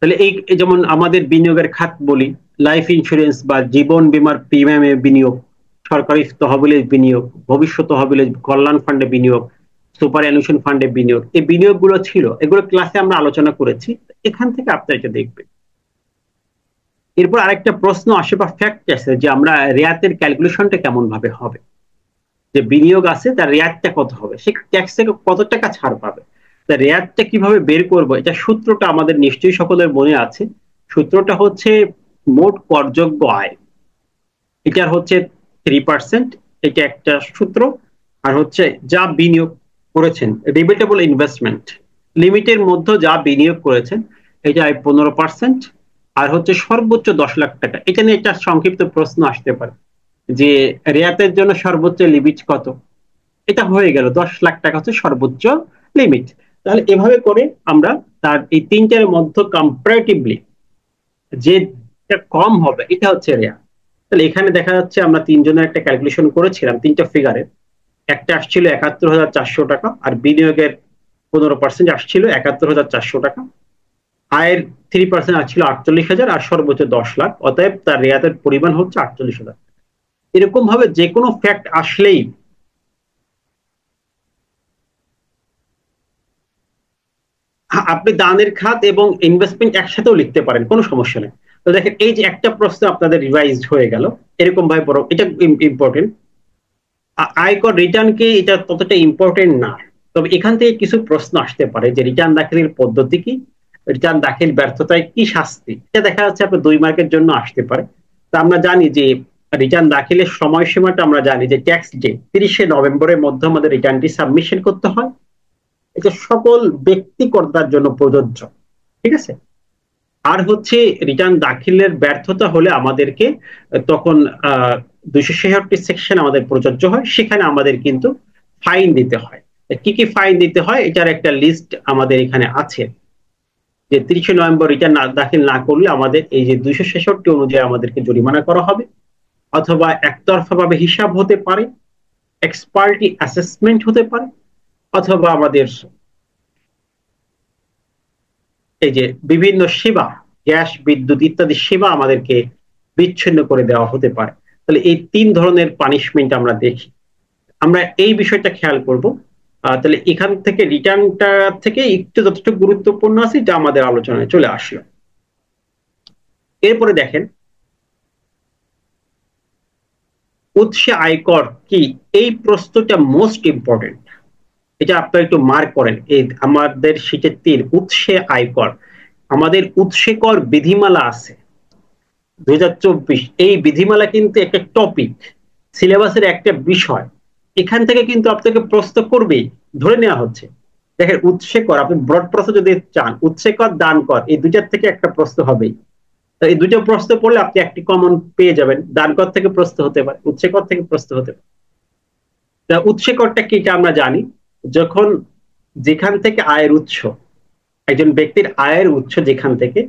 তাহলে এই যেমন আমাদের বিনিয়োগের খাত বলি, লাইফ ইন্স্যুরেন্স বা জীবন বীমার প্রিমিয়ামে বিনিয়োগ, সরকারি তহবিলে বিনিয়োগ, ভবিষ্যৎ তহবিলে কল্যাণ ফান্ডে বিনিয়োগ, সুপার অ্যানুশন ফান্ডে বিনিয়োগ, এই বিনিয়োগগুলো ছিল, এগুলো ক্লাসে আমরা আলোচনা করেছি। এখান থেকে আপনারা এটা দেখবেন। এরপর আরেকটা প্রশ্ন আসে বা ফ্যাক্ট আছে যে আমরা রেয়াতের ক্যালকুলেশনটা কেমন ভাবে হবে, যে বিনিয়োগ আছে তার রেয়াতটা কত হবে, সে ট্যাক্স থেকে কত টাকা ছাড় পাবে। রেয়াতটা কিভাবে বের করব, এটা সূত্রটা আমাদের নিশ্চয়ই সকলের মনে আছে। সূত্রটা হচ্ছে মোট করযোগ্য আয়, এটার হচ্ছে 3%, এটা একটা সূত্র। আর হচ্ছে যা বিনিয়োগ করেছেন, রিবেটেবল ইনভেস্টমেন্ট লিমিটের মধ্যে যা বিনিয়োগ করেছেন, এটা 15%। আর হচ্ছে সর্বোচ্চ 10 লাখ টাকা। এটা নিয়ে একটা সংক্ষিপ্ত প্রশ্ন আসতে পারে যে রেয়াতের জন্য সর্বোচ্চ লিমিট কত। এটা হয়ে গেল 10 লাখ টাকা হচ্ছে সর্বোচ্চ লিমিট। তাহলে এভাবে করে আমরা তার এই 3টার মধ্যে কম্পারেটিভলি যেটা কম হবে এটা হচ্ছে রেয়াত। তাহলে এখানে দেখা যাচ্ছে আমরা 3 জনের একটা ক্যালকুলেশন করেছিলাম, 3টা ফিগারের। একটা আসছিল 71,400 টাকা, আর বিনিয়োগের 15% আসছিল 71,400 টাকা, আয়ের 3% আসছিল 48,000, আর সর্বোচ্চ 10 লাখ। অতএব তার রেয়াতের পরিমাণ হচ্ছে 48,000। এরকম ভাবে যে কোনো ফ্যাক্ট আসলেই আপনি দানের খাত এবং ইনভেস্টমেন্ট একসাথেও লিখতে পারেন, কোনো সমস্যা নেই। তো দেখেন এই যে একটা প্রশ্ন আপনাদের রিভাইজড হয়ে গেল, এরকম ভাবে বড়, এটা ইম্পর্টেন্ট। আয়কর রিটার্ন কি, এটা ততটা ইম্পর্টেন্ট না। তবে এখান থেকে কিছু প্রশ্ন আসতে পারে যে রিটার্ন দাখিলের পদ্ধতি কি, রিটার্ন দাখিল ব্যর্থতায় কি শাস্তি, এটা দেখা যাচ্ছে আপনার 2 মার্কের জন্য আসতে পারে। তা আমরা জানি যে রিটার্ন দাখিলের সময়সীমাটা আমরা জানি যে ট্যাক্স ডে 30শে নভেম্বরের মধ্যে আমাদের রিটার্নটি সাবমিশন করতে হয়। এটা সকল ব্যক্তিকর্তার জন্য প্রযোজ্য, ঠিক আছে। আর হচ্ছে রিটার্ন দাখিলের ব্যর্থতা হলে আমাদেরকে তখন 266 সেকশন আমাদের প্রযোজ্য হয়, সেখানে আমাদের কিন্তু ফাইন দিতে হয়। কি কি ফাইন দিতে হয় এটার একটা লিস্ট আমাদের এখানে আছে, যে 30শে নভেম্বর রিটার্ন দাখিল না করলে আমাদের এই যে 266 অনুযায়ী আমাদেরকে জরিমানা করা হবে, অথবা একতরফা ভাবে হিসাব হতে পারে, এক্সপার্টি অ্যাসেসমেন্ট হতে পারে, অথবা আমাদের এই যে বিভিন্ন সেবা, গ্যাস, বিদ্যুৎ ইত্যাদি সেবা আমাদেরকে বিচ্ছিন্ন করে দেওয়া হতে পারে। তাহলে এই 3 ধরনের পানিশমেন্ট আমরা দেখি। আমরা এই বিষয়টা খেয়াল করব তাহলে এখান থেকে রিটার্নটা থেকে একটু যথেষ্ট গুরুত্বপূর্ণ আছে, এটা আমাদের আলোচনায় চলে আসলো। এরপরে দেখেন উৎসে আয়কর কি, এই প্রশ্নটা মোস্ট ইম্পর্টেন্ট, এটা আপনারা একটু মার্ক করেন। এই আমাদের শীটের 3 উৎসে আয়কর, আমাদের উৎসে কর বিধিমালা আছে 2024, এই বিধিমালা কিন্তু একটা টপিক, সিলেবাসের একটা বিষয়, এখান থেকে কিন্তু আপনাকে প্রশ্ন করবেই, ধরে নেওয়া হচ্ছে। দেখেন উৎসে কর, আপনি ব্রড প্রশ্ন যদি চান, উৎসে কর দান কর, এই দুইটার থেকে একটা প্রশ্ন হবেই। তো এই দুটো প্রশ্ন পড়লে আপনি একটি কমন পেয়ে যাবেন, দান কর থেকে প্রশ্ন হতে পারে, উৎসে কর থেকে প্রশ্ন হতে পারে। উৎসে করটা কি এটা আমরা জানি, যখন যেখান থেকে আয়ের উৎস, একজন ব্যক্তির আয়ের উৎস যেখান থেকে,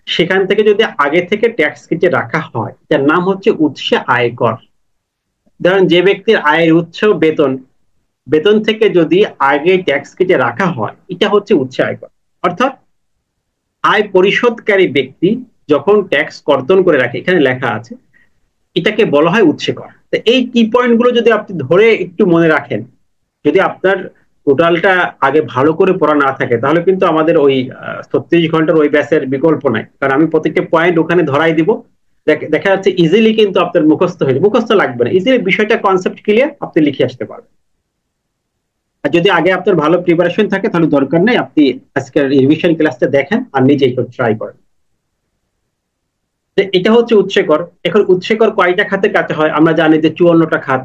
সেখান থেকে যদি আগে থেকে ট্যাক্স কেটে রাখা হয়, যার নাম হচ্ছে উৎসে আয়কর। ধরেন যে ব্যক্তির আয়ের উৎস বেতন, বেতন থেকে যদি আগে ট্যাক্স কেটে রাখা হয়, এটা হচ্ছে উৎসে আয়কর। অর্থাৎ আয় পরিশোধকারী ব্যক্তি যখন ট্যাক্স কর্তন করে রাখে, এখানে লেখা আছে, এটাকে বলা হয় উৎসে কর। তো এই কি পয়েন্ট গুলো যদি আপনি ধরে একটু মনে রাখেন, যদি আপনার টোটালটা আগে ভালো করে পড়া না থাকে, তাহলে কিন্তু আমাদের ওই 36 ঘন্টার ওই ব্যাচের বিকল্প নাই, কারণ আমি প্রত্যেকটা পয়েন্ট ওখানে ধরাই দিব। দেখা যাচ্ছে ইজিলি কিন্তু আপনার মুখস্থ হয়ে যাবে, মুখস্থ লাগবে না, ইজিলি বিষয়টা কনসেপ্ট ক্লিয়ার আপনি লিখে আসতে পারবেন। আর যদি আগে আপনার ভালো প্রিপারেশন থাকে, তাহলে দরকার নেই, আপনি আজকের রিভিশন ক্লাসটা দেখেন আর নিজেই ট্রাই করেন। এটা হচ্ছে উৎসে কর। এখন উৎসে কর কয়টা খাতে কাটা হয় আমরা জানি, যে 54টা খাত।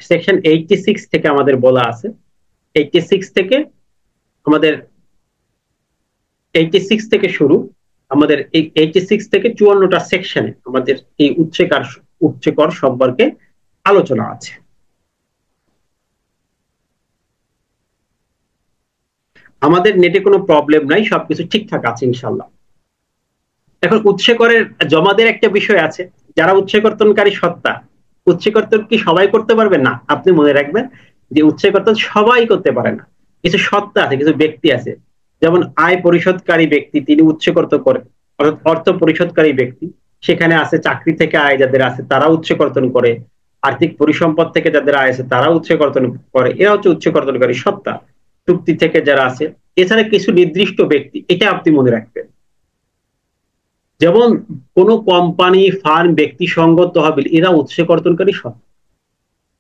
সেকশন 86 থেকে আমাদের বলা আছে, 86 থেকে আমাদের 86 থেকে শুরু, আমাদের এই 86 থেকে 54টা সেকশনে আমাদের এই উৎসে কর সম্পর্কে আলোচনা আছে। আমাদের নেটে কোনো প্রবলেম নাই, সবকিছু ঠিকঠাক আছে ইনশাল্লাহ। এখন উৎসে করের জমাদের একটা বিষয় আছে, যারা উৎসে কর্তনকারী সত্তা, উৎসে কর্তন কি সবাই করতে পারবে না? আপনি মনে রাখবেন যে উৎসে কর্তন সবাই করতে পারে না, কিছু সত্তা আছে, কিছু ব্যক্তি আছে। যেমন আয় পরিশোধকারী ব্যক্তি, তিনি উৎসে কর্তন করে, অর্থাৎ অর্থ পরিশোধকারী ব্যক্তি। সেখানে আছে চাকরি থেকে আয় যাদের আছে, তারা উৎসে কর্তন করে। আর্থিক পরিসম্পদ থেকে যাদের আয় আছে, তারা উৎসে কর্তন করে, এরা হচ্ছে উৎসে কর্তনকারী সত্তা। চুক্তি থেকে যারা আছে, এছাড়া কিছু নির্দিষ্ট ব্যক্তি, এটা আপনি মনে রাখবেন। যেমন কোন কোম্পানি, ফার্ম, ব্যক্তি সংঘ, তহবিল, এরা উৎসে কর্তনকারী সত্তা।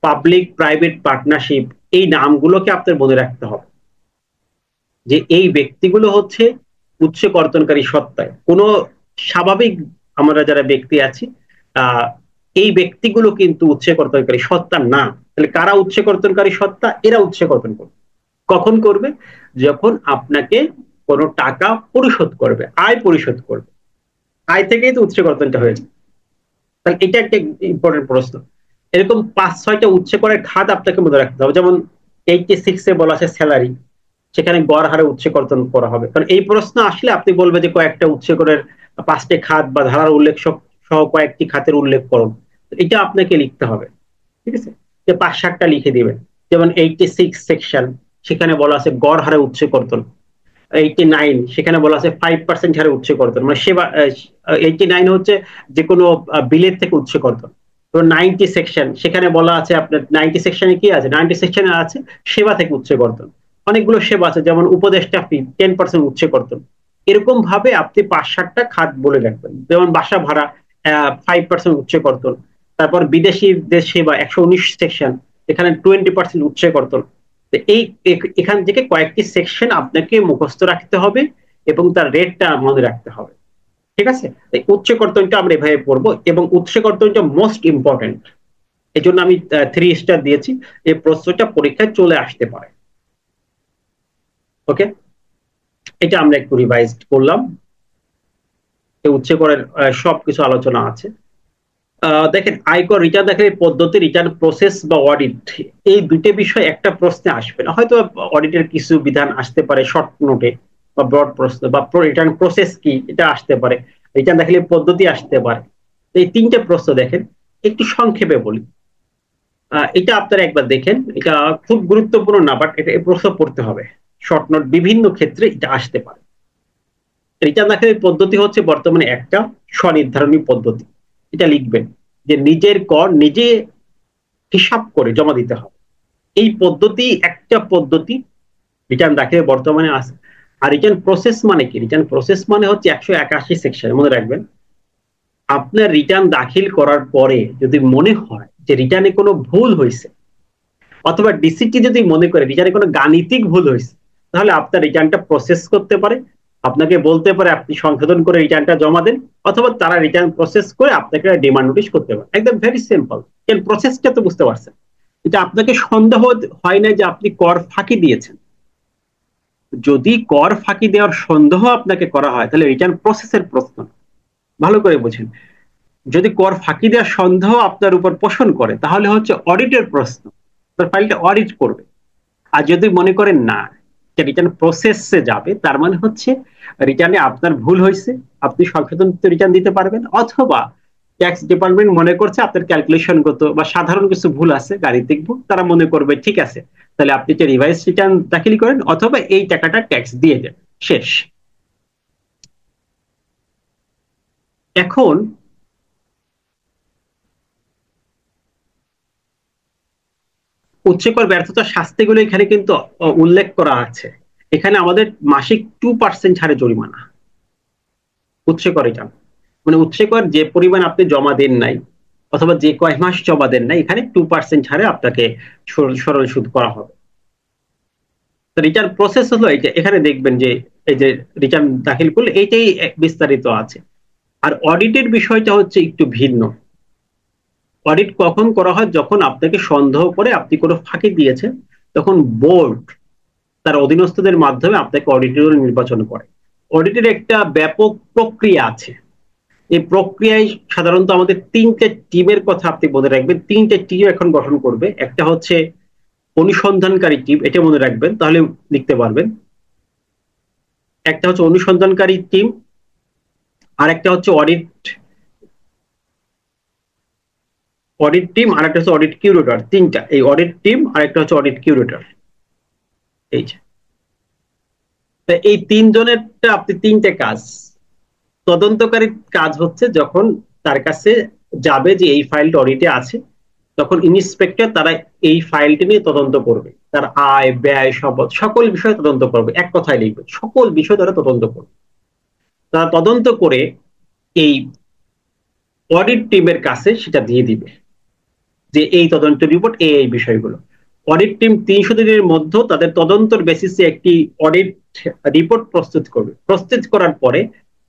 পাবলিক প্রাইভেট পার্টনারশিপ, এই নামগুলোকে আপনার মনে রাখতে হবে, যে এই ব্যক্তিগুলো হচ্ছে উৎসে কর্তনকারী সত্তায়। কোন স্বাভাবিক আমরা যারা ব্যক্তি আছি, এই ব্যক্তিগুলো কিন্তু উৎসে কর্তনকারী সত্তা না। তাহলে কারা উৎসে কর্তনকারী সত্তা? এরা উৎসে কর্তন করবে। কখন করবে? যখন আপনাকে কোনো টাকা পরিশোধ করবে, আয় পরিশোধ করবে, আয় থেকেই তো উৎসে কর্তনটা হয়েছে। তাহলে এটা একটা ইম্পর্টেন্ট প্রশ্ন। এরকম 5-6টা উৎসে করের খাত আপনাকে মনে রাখতে হবে। যেমন 86 বলা আছে স্যালারি, সেখানে গড় হারে উৎসে কর্তন করা হবে। কারণ এই প্রশ্ন আসলে আপনি বলবে যে কয়েকটা উৎসে করের 5টি খাত বা ধারার উল্লেখ সহ কয়েকটি খাতের উল্লেখ করুন, এটা আপনাকে লিখতে হবে। ঠিক আছে, যে 5-7টা লিখে দিবেন। যেমন 86 সেকশন, সেখানে বলা আছে গড় হারে উৎসে কর্তন। 89 সেখানে বলা আছে 5% হারে উৎসে কর্তন, মানে সেবা। 89 হচ্ছে যে কোনো বিলের থেকে উৎসে কর্তন। তো 90 সেকশন, সেখানে বলা আছে আপনার 90 সেকশনে কি আছে, 90 সেকশনে আছে সেবা থেকে উৎসে কর্তন। অনেকগুলো সেবা আছে, যেমন উপদেষ্টা ফি 10% উৎসে কর্তন। এরকম ভাবে আপনি 5-7টা খাত বলে রাখবেন। যেমন বাসা ভাড়া 5% উৎসে কর্তন। তারপর বিদেশি দেশ সেবা 119 সেকশন, এখানে 20% উৎসে কর্তন। এই এখান থেকে কয়েকটি সেকশন আপনাকে মুখস্থ রাখতে হবে এবং তার রেটটা মনে রাখতে হবে। ঠিক আছে, উৎস কর্তনটা আমরা এভাবে পড়বো, এবং উৎস কর্তনটা মোস্ট ইম্পর্টেন্ট। এই জন্য আমি 3 স্টার দিয়েছি, এই প্রশ্নটা পরীক্ষায় চলে আসতে পারে। ওকে, এটা আমরা একটু রিভাইজ করলাম। উৎস করের সবকিছু আলোচনা আছে। দেখেন আয়কর রিটার্ন দাখিলের পদ্ধতি, রিটার্ন প্রসেস বা অডিট, এই দুটো বিষয় একটা প্রশ্নে আসবে না। হয়তো অডিটের কিছু বিধান আসতে পারে শর্ট নোটে বা ব্রড প্রশ্ন, বা রিটার্ন প্রসেস কি এটা আসতে পারে, রিটার্ন দাখিলের পদ্ধতি আসতে পারে। এই 3টে প্রশ্ন দেখেন, একটু সংক্ষেপে বলি। এটা আপনারা একবার দেখেন, এটা খুব গুরুত্বপূর্ণ না, বাট এটা প্রশ্ন পড়তে হবে, শর্ট নোট বিভিন্ন ক্ষেত্রে এটা আসতে পারে। রিটার্ন দাখিলের পদ্ধতি হচ্ছে বর্তমানে একটা স্বনির্ধারণী পদ্ধতি। এটা লিখবেন যে নিজের কর নিজে হিসাব করে জমা দিতে হবে। এই পদ্ধতি একটা পদ্ধতি রিটার্ন দাখিলে বর্তমানে আছে। আর রিটার্ন প্রসেস মানে কি? রিটার্ন প্রসেস মানে হচ্ছে 181 সেকশন, মনে রাখবেন। আপনার রিটার্ন দাখিল করার পরে যদি মনে হয় যে রিটার্নে কোনো ভুল হয়েছে, অথবা ডিসিটি যদি মনে করে রিটার্নে কোনো গাণিতিক ভুল হয়েছে, তাহলে আপনার রিটার্নটা প্রসেস করতে পারে, আপনাকে বলতে পারে আপনি সংশোধন করে রিটার্নটা জমা দেন, অথবা তারা রিটার্ন প্রসেস করে আপনাকে ডিমান্ড নোটিশ করতে পারে। একদম ভেরি সিম্পল। এর প্রসেসটা তো বুঝতে পারছেন। এটা আপনাকে সন্দেহ হয় না যে আপনি কর ফাঁকি দিয়েছেন। যদি কর ফাঁকি দেওয়ার সন্দেহ আপনাকে করা হয়, তাহলে রিটার্ন প্রসেসের প্রশ্ন। ভালো করে বুঝেন। যদি কর ফাঁকি দেওয়ার সন্দেহ আপনার উপর পোষণ করে, তাহলে হচ্ছে অডিটের প্রশ্ন, ফাইলটা অডিট করবে। আর যদি মনে করেন না, রিটার্ন প্রসেসে যাবে, তার মানে হচ্ছে রিটার্নে আপনার ভুল হয়েছে, আপনি সংশোধন রিটার্ন দিতে পারবেন, অথবা ট্যাক্স ডিপার্টমেন্ট মনে করছে আপনার ক্যালকুলেশনগত বা সাধারণ কিছু ভুল আছে, গাণিতিক ভুল, তারা মনে করবে ঠিক আছে, তাহলে আপনি যে রিভাইজ রিটার্ন দাখিল করেন, অথবা এই টাকাটা ট্যাক্স দিয়ে দেন, শেষ। এখন উচ্চকর ব্যর্থতার শাস্তিগুলো এখানে কিন্তু উল্লেখ করা আছে। এখানে আমাদের মাসিক 2% হারে জরিমানা উচ্চকর রিটার্ন, মানে উচ্চকর যে পরিমাণ আপনি জমা দেন নাই, অথবা যে কয় মাস জমা দেন নাই, এখানে 2% হারে আপনাকে সরল সুদ করা হবে। রিটার্ন প্রসেস হলো এইটা, এখানে দেখবেন যে এই যে রিটার্ন দাখিল করলে এইটাই বিস্তারিত আছে। আর অডিটের বিষয়টা হচ্ছে একটু ভিন্ন। অডিট কখন করা হয়? যখন আপনাকে সন্দেহ করে আপনি কোনো ফাঁকি দিয়েছেন, তখন বোর্ড তার অধীনস্থদের মাধ্যমে আপনাকে অডিটর নির্বাচন করে। অডিটের একটা ব্যাপক প্রক্রিয়া আছে। এই প্রক্রিয়ায় সাধারণত আমাদের তিনটে টিমের কথা আপনি মনে রাখবেন। তিনটে টিম এখন গঠন করবে। একটা হচ্ছে অনুসন্ধানকারী টিম, এটা মনে রাখবেন, তাহলে লিখতে পারবেন। একটা হচ্ছে অনুসন্ধানকারী টিম, আর একটা হচ্ছে অডিট অডিট টিম, আর একটা হচ্ছে অডিট কিউরেটর। তিনটা, এই অডিট টিম, আর একটা হচ্ছে অডিট কিউরেটর। এই যে এই তিনজনের আপনি তিনটে কাজ। তদন্তকারীর কাজ হচ্ছে যখন তার কাছে যাবে যে এই ফাইলটা অডিটে আছে, তখন ইন্সপেক্টর তারা এই ফাইলটি নিয়ে তদন্ত করবে, তার আয় ব্যয় সম্পদ সকল বিষয় তদন্ত করবে। এক কথায় লিখবে, সকল বিষয় তারা তদন্ত করবে। তারা তদন্ত করে এই অডিট টিমের কাছে সেটা দিয়ে দিবে যে এই তদন্ত রিপোর্ট এই বিষয়গুলো। অডিট টিম 300 দিনের মধ্যে তাদের তদন্তর বেসিসে একটি অডিট রিপোর্ট প্রস্তুত করবে। প্রস্তুত করার পরে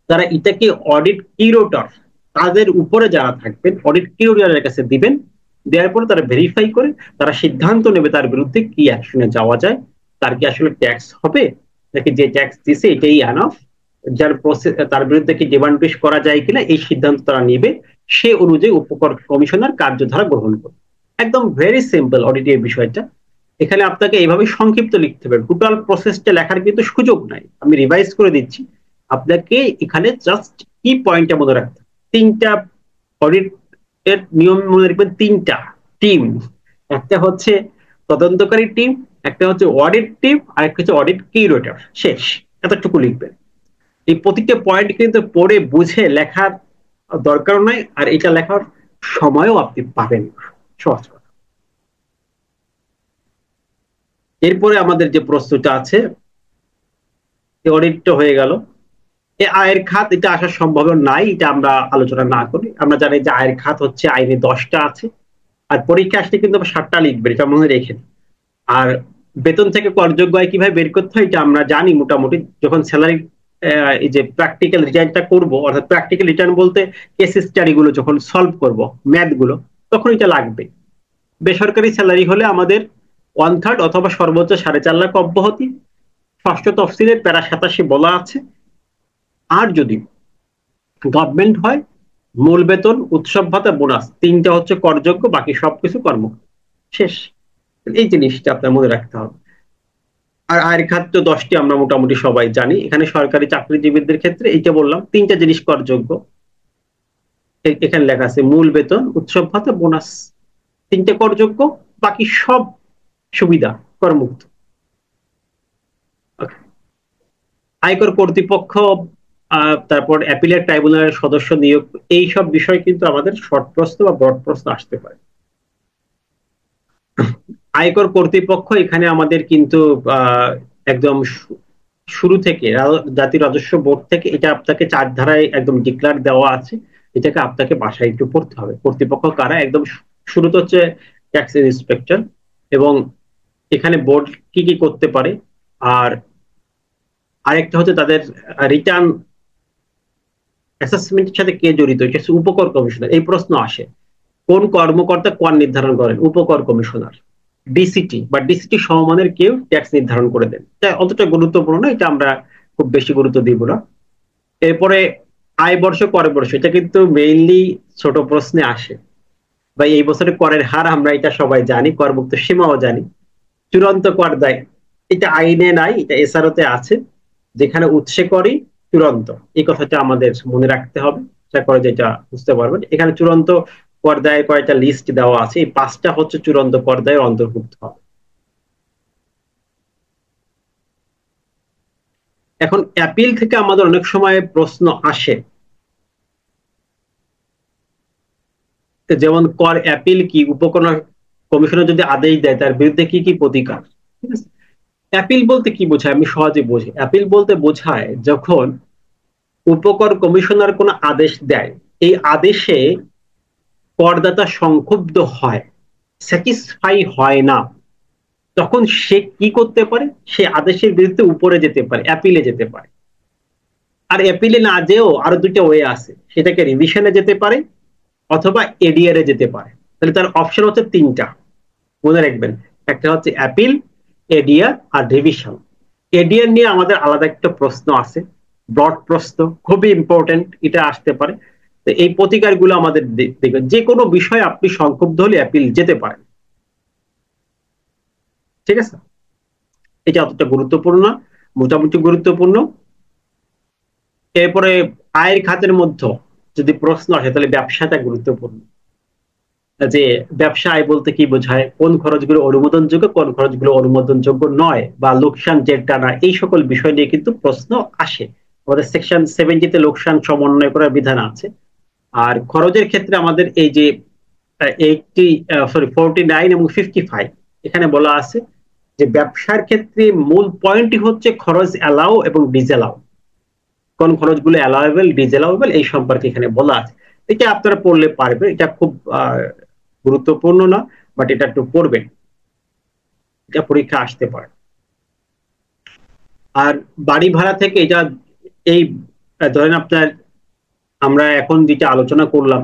তারা এটাকে অডিট কিউরেটর, তাদের উপরে যারা থাকবেন, অডিট কিউরেটরের কাছে দিবেন। দেওয়ার পরে তারা ভেরিফাই করে তারা সিদ্ধান্ত নেবে তার বিরুদ্ধে কি অ্যাকশনে যাওয়া যায়। তার কি আসলে ট্যাক্স হবে, নাকি যে ট্যাক্স দিছে এটাই আনাফ, যার প্রসেস তার বিরুদ্ধে কি ডিমান্ড পেশ করা যায় কিনা, এই সিদ্ধান্ত তারা নিবে। সে অনুযায়ী উপকর কমিশনার কার্যধারা গ্রহণ করবে। একদম ভেরি সিম্পল অডিটের বিষয়টা। এখানে আপনাকে এইভাবে সংক্ষিপ্ত লিখতে হবে, টোটাল প্রসেসটা লেখার কিন্তু সুযোগ নাই। আমি রিভাইজ করে দিচ্ছি আপনাকে, এখানে জাস্ট কি পয়েন্টটা মনে রাখতে। তিনটা অডিট এর নিয়ম মনে রাখবেন। তিনটা টিম, একটা হচ্ছে তদন্তকারী টিম, একটা হচ্ছে অডিট টিম, আর একটা হচ্ছে অডিট কিউরেটর। শেষ, এতটুকু লিখবেন। এই প্রতিটা পয়েন্ট কিন্তু পড়ে বুঝে লেখার দরকার নাই, আর এটা লেখার সময়ও আপনি পাবেন না। সহজ কথা। এরপরে আমাদের যে প্রশ্নটা আছে, অডিটটা হয়ে গেল। এই আয়ের খাত, এটা আসার সম্ভাবনা নাই, এটা আমরা আলোচনা না করি। আমরা জানি যে আয়ের খাত হচ্ছে আইনে 10টা আছে, আর পরীক্ষা আসলে কিন্তু 7টা লিখবে, এটা মনে রেখে। আর বেতন থেকে করযোগ্য আয় কিভাবে বের করতে হয় এটা আমরা জানি মোটামুটি। যখন স্যালারি এই যে প্র্যাকটিক্যাল রিটার্নটা করব, অর্থাৎ প্র্যাকটিক্যাল রিটার্ন বলতে কেস স্টাডি গুলো যখন সলভ করব, ম্যাথ গুলো, তখন এটা লাগবে। বেসরকারি স্যালারি হলে আমাদের 1/3 অথবা সর্বোচ্চ 4.5 লাখ অব্যাহতি, ষষ্ঠ তফসিলের প্যারা 87 বলা আছে। আর যদি গভর্নমেন্ট হয়, মূল বেতন, উৎসব ভাতা, বোনাস, তিনটা হচ্ছে করযোগ্য, বাকি সবকিছু কর্মকর্তা। শেষ। এই জিনিসটা আপনার মনে রাখতে হবে। আর আয়ের খাত তো 10টি আমরা মোটামুটি সবাই জানি। এখানে সরকারি চাকরিজীবীদের ক্ষেত্রে এইটা বললাম, তিনটা জিনিস করযোগ্য। এখানে লেখা আছে মূল বেতন, উৎসব ভাতা, বোনাস, তিনটে করযোগ্য, বাকি সব সুবিধা করমুক্ত। আয়কর কর্তৃপক্ষ, তারপর অ্যাপিলেট ট্রাইব্যুনালের সদস্য নিয়োগ, এই সব বিষয় কিন্তু আমাদের শর্ট প্রশ্ন বা ব্রড প্রশ্ন আসতে পারে। আয়কর কর্তৃপক্ষ এখানে আমাদের কিন্তু একদম শুরু থেকে জাতীয় রাজস্ব বোর্ড থেকে এটা আপনাকে 4 ধারায় একদম ডিক্লার দেওয়া আছে। এটাকে আপনাকে বাসায় একটু পড়তে হবে। কর্তৃপক্ষ কারা, একদম শুরুতে হচ্ছে ট্যাক্স ইন্সপেক্টর, এবং এখানে বোর্ড কি কি করতে পারে, আর আরেকটা হচ্ছে তাদের রিটার্ন অ্যাসেসমেন্টের সাথে কে জড়িত, এটা হচ্ছে উপকর কমিশনার। এই প্রশ্ন আসে, কোন কর্মকর্তা কর নির্ধারণ করেন? উপকর কমিশনার। ডিসিটি বা ডিসিটি সমমানের কেউ ট্যাক্স নির্ধারণ করে দেন। এটা অতটা গুরুত্বপূর্ণ না, এটা আমরা খুব বেশি গুরুত্ব দিব না। এরপরে আয় বর্ষ করে বর্ষ, এটা কিন্তু মেইনলি ছোট প্রশ্নে আসে। বা এই বছরে করের হার আমরা এটা সবাই জানি, করমুক্ত সীমাও জানি। চূড়ান্ত কর দায়, এটা আইনে নাই, এটা এসআরওতে আছে, যেখানে উৎসে করি চূড়ান্ত, এই কথাটা আমাদের মনে রাখতে হবে। আশা করে যেটা বুঝতে পারবেন, এখানে চূড়ান্ত কর দায়ের কয়েকটা লিস্ট দেওয়া আছে, এই 5টা হচ্ছে চূড়ান্ত কর দায়ের অন্তর্ভুক্ত হবে। এখন অ্যাপিল থেকে আমাদের অনেক সময় প্রশ্ন আসে, যেমন কর অ্যাপিল কি, উপকরণ কমিশনার যদি আদেশ দেয় তার বিরুদ্ধে কি কি প্রতিকার। ঠিক আছে, অ্যাপিল বলতে কি বোঝায় আমি সহজে বুঝি। অ্যাপিল বলতে বোঝায় যখন উপকর কমিশনার কোন আদেশ দেয়, এই আদেশে করদাতা সংক্ষুব্ধ হয়, স্যাটিসফাই হয় না, তখন সে কি করতে পারে, সে আদেশের বিরুদ্ধে উপরে যেতে পারে, অ্যাপিলে যেতে পারে। আর অ্যাপিলে না যেও আরো দুইটা ওয়ে আছে, সেটাকে রিভিশনে যেতে পারে অথবা এডিআর এ যেতে পারে। তাহলে তার অপশন হচ্ছে 3টা, মনে রাখবেন। একটা হচ্ছে অ্যাপিল, এডিআর আর রিভিশন। এডিআর নিয়ে আমাদের আলাদা একটা প্রশ্ন আছে, ব্রড প্রশ্ন, খুবই ইম্পর্টেন্ট, এটা আসতে পারে। তো এই প্রতিকারগুলো আমাদের দেখবেন, যে কোনো বিষয়ে আপনি সংক্ষুব্ধ হলে অ্যাপিল যেতে পারেন। ঠিক আছে, এটা অতটা গুরুত্বপূর্ণ না, মোটামুটি গুরুত্বপূর্ণ। এরপরে আয়ের খাতের মধ্যে যদি প্রশ্ন আসে তাহলে ব্যবসাটা গুরুত্বপূর্ণ। যে ব্যবসা আয় বলতে কি বোঝায়, কোন খরচগুলো অনুমোদনযোগ্য, কোন খরচগুলো অনুমোদনযোগ্য নয়, বা লোকসান জের টানা, এই সকল বিষয় নিয়ে কিন্তু প্রশ্ন আসে। আমাদের সেকশন 70-তে লোকসান সমন্বয় করার বিধান আছে। আর খরচের ক্ষেত্রে আমাদের এই যে 49 এবং 55, এখানে বলা আছে যে ব্যবসার ক্ষেত্রে মূল পয়েন্টই হচ্ছে খরচ অ্যালাউ এবং ডিসঅ্যালাউ, কোন খরচগুলো অ্যালাউয়েবল ডিসঅ্যালাউয়েবল এই সম্পর্কে এখানে বলা আছে। এটা আপনারা পড়লে পারবেন, এটা খুব গুরুত্বপূর্ণ না, বাট এটা একটু পড়বেন, এটা পরীক্ষা আসতে পারে। আর বাড়ি ভাড়া থেকে এটা এই ধরেন আপনার, আমরা এখন যেটা আলোচনা করলাম,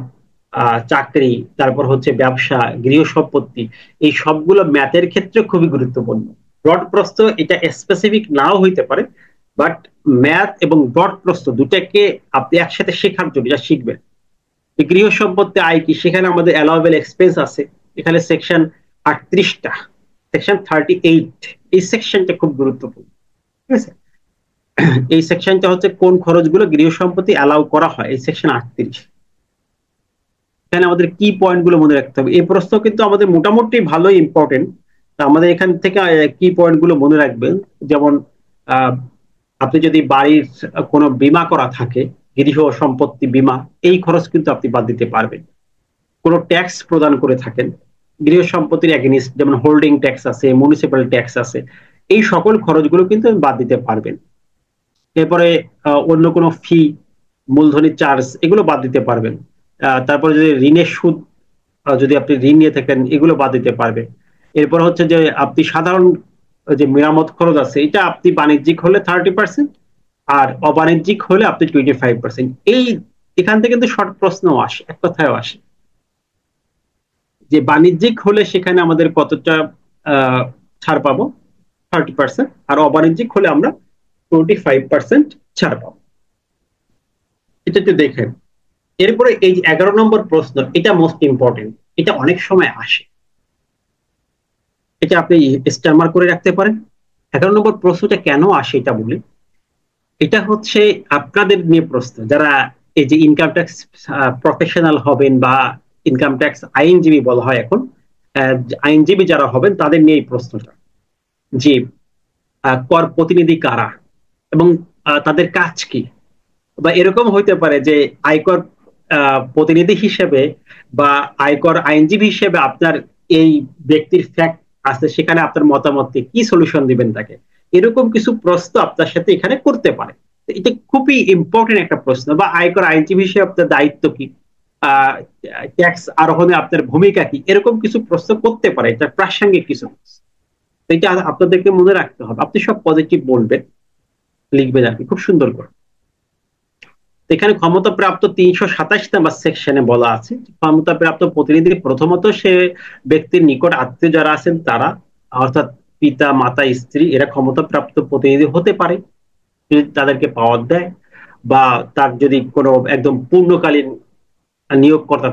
চাকরি, তারপর হচ্ছে ব্যবসা, গৃহ সম্পত্তি, এই সবগুলো ম্যাথের ক্ষেত্রে খুবই গুরুত্বপূর্ণ। ব্রড প্রস্থ এটা স্পেসিফিক নাও হইতে পারে, বাট ম্যাথ এবং ব্রড প্রস্থ দুটাকে আপনি একসাথে শেখার জন্য যা শিখবেন। গৃহ সম্পত্তি আয় কি, সেখানে আমাদের অ্যালাওয়েবল এক্সপেন্স আছে, এখানে সেকশন 38টা, সেকশন 38, এই সেকশনটা খুব গুরুত্বপূর্ণ। ঠিক আছে, এই সেকশনটা হচ্ছে কোন খরচগুলো গৃহ সম্পত্তি অ্যালাউ করা হয়, এই সেকশন 38। এখানে আমাদের কি পয়েন্ট গুলো মনে রাখতে হবে, এই প্রশ্ন কিন্তু আমাদের মোটামুটি ভালোই ইম্পর্টেন্ট। আমাদের এখান থেকে কি পয়েন্ট গুলো মনে রাখবেন, যেমন আহ আপনি যদি বাড়ির কোনো বীমা করা থাকে, গৃহ সম্পত্তি বীমা, এই খরচ কিন্তু আপনি বাদ দিতে পারবেন। কোনো ট্যাক্স প্রদান করে থাকেন গৃহ সম্পত্তির এগেনিস্ট, যেমন হোল্ডিং ট্যাক্স আছে, মিউনিসিপ্যাল ট্যাক্স আছে, এই সকল খরচগুলো কিন্তু বাদ দিতে পারবেন। এরপরে অন্য কোনো ফি, মূলধনী চার্জ, এগুলো বাদ দিতে পারবেন। তারপরে যদি ঋণের সুদ, যদি আপনি ঋণ নিয়ে থাকেন, এগুলো বাদ দিতে পারবেন। এরপর হচ্ছে যে আপনি সাধারণ যে মেরামত খরচ আছে, এটা আপনি বাণিজ্যিক হলে 30%, আর অবাণিজ্যিক হলে আপনি 25%। এই এখান থেকে কিন্তু শর্ট প্রশ্ন আসে, এক কথায় আসে যে বাণিজ্যিক হলে সেখানে আমাদের কতটা ছাড় পাবো, 30%, আর অবাণিজ্যিক হলে আমরা 25% ছাড় পাবো। এটা একটু দেখেন। এরপরে এই 11 নম্বর প্রশ্ন, এটা মোস্ট ইম্পর্টেন্ট, এটা অনেক সময় আসে, এটা আপনি স্টারমার করে রাখতে পারেন। 11 নম্বর প্রশ্নটা কেন আসে এটা বলি। এটা হচ্ছে আপনাদের নিয়ে প্রশ্ন, যারা এই যে ইনকাম ট্যাক্স প্রফেশনাল হবেন বা ইনকাম ট্যাক্স আইনজীবী বলা হয় এখন, আইনজীবী যারা হবেন তাদের নিয়ে এই প্রশ্নটা, যে কর প্রতিনিধি কারা এবং তাদের কাজ কি। বা এরকম হইতে পারে যে আয়কর প্রতিনিধি হিসেবে বা আয়কর আইনজীবী হিসেবে আপনার এই ব্যক্তির ফ্যাক্ট আসলে সেখানে আপনার মতামত কি সলিউশন দিবেন তাকে, এরকম কিছু প্রশ্ন আপনার সাথে এখানে করতে পারে। এটা খুবই ইম্পর্টেন্ট একটা প্রশ্ন। বা আয়কর আইনজীবী হিসেবে আপনার দায়িত্ব কি, ট্যাক্স আরোহণে আপনার ভূমিকা কি, এরকম কিছু প্রশ্ন করতে পারে। এটা প্রাসঙ্গিক কিছু। এটা আপনাদেরকে মনে রাখতে হবে। আপনি সব পজিটিভ বলবেন, লিখবেন আর কি খুব সুন্দর করে। এখানে ক্ষমতাপ্রাপ্ত ৩২৭ নাম্বার সেকশনে বলা আছে, ক্ষমতাপ্রাপ্ত প্রতিনিধি প্রথমত সে ব্যক্তির নিকট আত্মীয় যারা আছেন তারা, অর্থাৎ পিতা মাতা স্ত্রী, এরা ক্ষমতাপ্রাপ্ত প্রতিনিধি হতে পারে যদি তাদেরকে পাওয়ার দেয়, বা তার যদি কোনো একদম পূর্ণকালীন নিয়োগকর্তা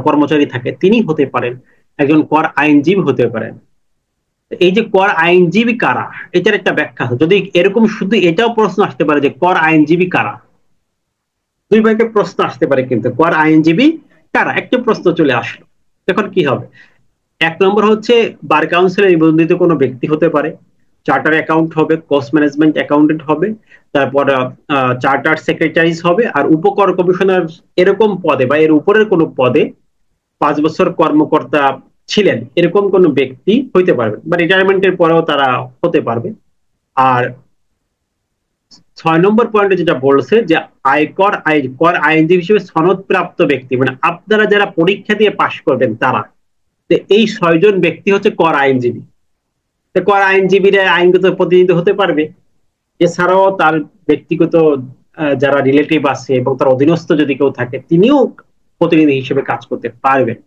কর্মচারী থাকে তিনি হতে পারেন, একজন কর আইনজীবী হতে পারেন। এই যে কর আইনজীবী কারা, এটার একটা ব্যাখ্যা। যদি এরকম শুধু এটাও প্রশ্ন আসতে পারে যে কর আইনজীবী কারা, দুই ভাগে প্রশ্ন আসতে পারে, কিন্তু কর আইনজীবী কারা একটা প্রশ্ন চলে আসলো, তখন কি হবে? এক নম্বর হচ্ছে বার কাউন্সিলে নিবন্ধিত কোনো ব্যক্তি হতে পারে, চার্টার অ্যাকাউন্ট হবে, কস্ট ম্যানেজমেন্ট অ্যাকাউন্টেন্ট হবে, তারপর চার্টার সেক্রেটারিজ হবে, আর উপকর কমিশনার এরকম পদে বা এর উপরের কোনো পদে 5 বছর কর্মকর্তা ছিলেন এরকম কোন ব্যক্তি হইতে পারবে, বা রিটায়ারমেন্টের পরেও তারা হতে পারবে। আর 6 নম্বর পয়েন্টে যেটা বলছে যে কর আইনজীবী হিসেবে সনদপ্রাপ্ত ব্যক্তি, মানে আপনারা যারা পরীক্ষা দিয়ে পাশ করবেন তারা, এই 6 জন ব্যক্তি হচ্ছে কর আইনজীবী। কর আইনজীবীরা আইনগত প্রতিনিধি হতে পারবে। এছাড়াও তার ব্যক্তিগত যারা রিলেটিভ আছে এবং তার অধীনস্থ যদি কেউ থাকে তিনিও প্রতিনিধি হিসেবে কাজ করতে পারবেন।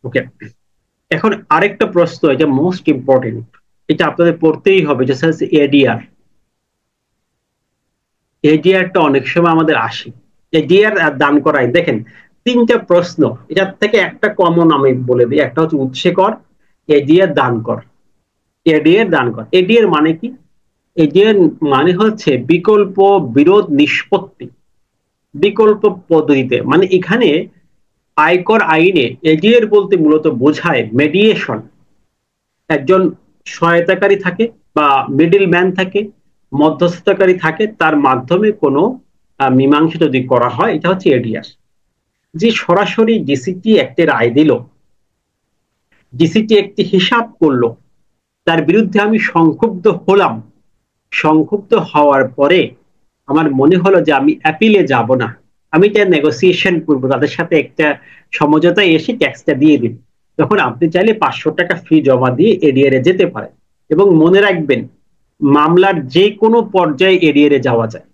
ওকে, এখন আরেকটা প্রশ্ন, এটা মোস্ট ইম্পর্টেন্ট, এটা আপনাদের পড়তেই হবে, যেটা হচ্ছে এডিআর। এডিআরটা অনেক সময় আমাদের আসে, এডিআর দান করাই দেখেন 3টা প্রশ্ন, এটার থেকে একটা কমন আমি বলে দিই, একটা হচ্ছে উৎসে কর, এডিআর দান কর। এডিআর দান কর, এডিআর মানে কি? এডিআর মানে হচ্ছে বিকল্প বিরোধ নিষ্পত্তি, বিকল্প পদ্ধতিতে। মানে এখানে আয়কর আইনে এডিআর বলতে মূলত বোঝায় মেডিয়েশন। একজন সহায়তাকারী থাকে বা মিডল ম্যান থাকে, মধ্যস্থতাকারী থাকে, তার মাধ্যমে কোনো মীমাংসা যদি করা হয়, এটা হচ্ছে এডিআর। যে সরাসরি ডিসিটি একটি রায় দিল, ডিসিটি একটি হিসাব করলো, তার বিরুদ্ধে আমি সংক্ষুব্ধ হলাম, সংক্ষুব্ধ হওয়ার পরে আমার মনে হলো যে আমি অ্যাপিলে যাব না, আমি এটা নেগোসিয়েশন করবো, তাদের সাথে একটা সমঝোতায় এসে ট্যাক্সটা দিয়ে দিন, তখন আপনি চাইলে 500 টাকা ফি জমা দিয়ে এডিআর এ যেতে পারেন। এবং মনে রাখবেন, মামলার যে কোনো পর্যায়ে এডিআর এ যাওয়া যায়।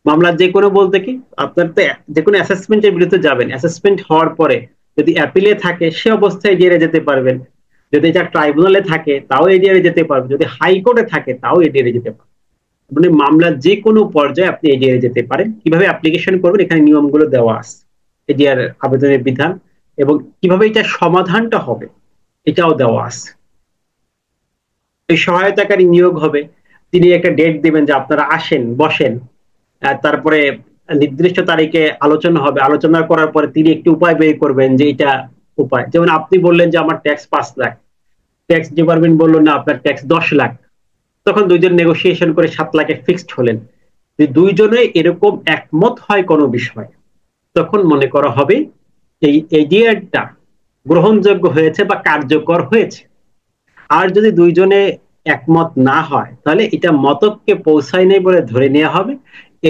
মামলার যে কোনো বলতে কি, আপনার তো যে কোনো অ্যাসেসমেন্টের বিরুদ্ধে যাবেন, অ্যাসেসমেন্ট হওয়ার পরে যদি অ্যাপিলে থাকে সে অবস্থায় এডিআর এ যেতে পারবেন, যদি এটা ট্রাইব্যুনালে থাকে তাও এডিআর এ যেতে পারবেন, যদি হাইকোর্টে থাকে তাও এডিআর এ যেতে পারবেন। মানে মামলার যে কোনো পর্যায়ে আপনি এডিআর এ যেতে পারেন। কিভাবে অ্যাপ্লিকেশন করবেন এখানে নিয়মগুলো দেওয়া আছে, এডিআর আবেদনের বিধান, এবং কিভাবে এটা সমাধানটা হবে এটাও দেওয়া আছে। এই সহায়তাকারী নিয়োগ হবে, তিনি একটা ডেট দিবেন যে আপনারা আসেন বসেন, তারপরে নির্দিষ্ট তারিখে আলোচনা হবে, আলোচনা করার পরে তিনি একটি উপায় বের করবেন যে এটা উপায়। যেমন আপনি বললেন যে আমার ট্যাক্স 5 লাখ, ট্যাক্স ডিপার্টমেন্ট বললো না আপনার ট্যাক্স 10 লাখ, তখন দুইজন নেগোসিয়েশন করে 7 লাখে ফিক্সড হলেন। যদি দুইজনে এরকম একমত হয় কোনো বিষয়, তখন মনে করা হবে এই এডিআরটা গ্রহণযোগ্য হয়েছে বা কার্যকর হয়েছে। আর যদি দুইজনে একমত না হয় তাহলে এটা মতককে পৌঁছায় নাই বলে ধরে নেওয়া হবে,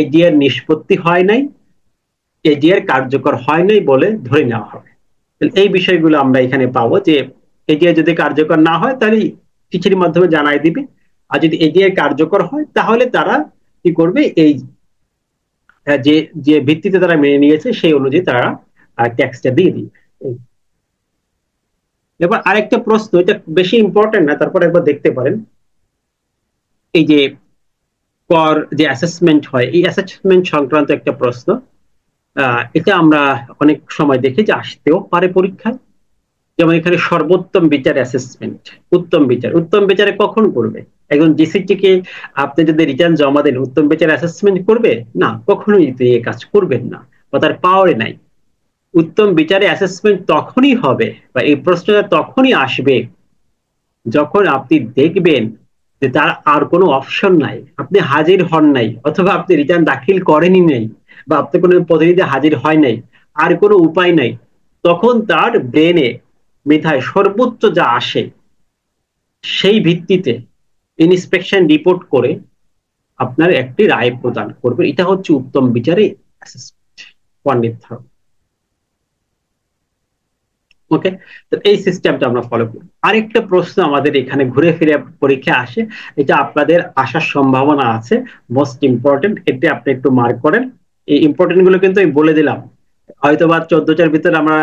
এডিআর নিষ্পত্তি হয় নাই, এডিআর কার্যকর হয় নাই বলে ধরে নেওয়া হবে। এই বিষয়গুলো আমরা এখানে পাবো যে এডিআর যদি কার্যকর না হয় তাহলে চিঠির মাধ্যমে জানাই দিবে, আর যদি এডিআর কার্যকর হয় তাহলে তারা কি করবে, এই যে যে ভিত্তিতে তারা মেনে নিয়েছে সেই অনুযায়ী তারা ট্যাক্সটা দিয়ে দিবে। এবার আরেকটা প্রশ্ন, এটা বেশি ইম্পর্টেন্ট না, তারপর একবার দেখতে পারেন। এই যে কর যে অ্যাসেসমেন্ট হয়, এই অ্যাসেসমেন্ট সংক্রান্ত একটা প্রশ্ন, এটা আমরা অনেক সময় দেখি যে আসতেও পারে পরীক্ষায়। যেমন এখানে সর্বোত্তম বিচার অ্যাসেসমেন্ট, উত্তম বিচার, উত্তম বিচারে কখন করবে? একজন ডিসিটি কে আপনি যদি রিটার্ন জমা দেন উত্তম বিচার অ্যাসেসমেন্ট করবে না, কখনোই এই কাজ করবেন না, বা তার পাওয়ারে নাই। উত্তম বিচারে অ্যাসেসমেন্ট তখনই হবে বা এই প্রশ্নটা তখনই আসবে যখন আপনি দেখবেন যে তার আর কোনো অপশন নাই, আপনি হাজির হন নাই, অথবা আপনি রিটার্ন দাখিল করেনই নাই, বা আপনি কোনো প্রতিনিধি হাজির হয় নাই, আর কোনো উপায় নাই, তখন তার ব্রেনে মেধায় সর্বোচ্চ যা আসে সেই ভিত্তিতে ইন্সপেকশন রিপোর্ট করে আপনার একটি রায় প্রদান করবে। এটা হচ্ছে উত্তম বিচারে নির্ধারণ। ওকে, তো এই সিস্টেমটা আমরা ফলো করি। আরেকটা প্রশ্ন আমাদের এখানে ঘুরে ফিরে পরীক্ষা আসে, এটা আপনাদের আসার সম্ভাবনা আছে, মোস্ট ইম্পর্টেন্ট, এটা আপনি একটু মার্ক করেন। এই ইম্পর্টেন্ট গুলো কিন্তু আমি বলে দিলাম, হয়তোবা 14টার ভিতরে আমরা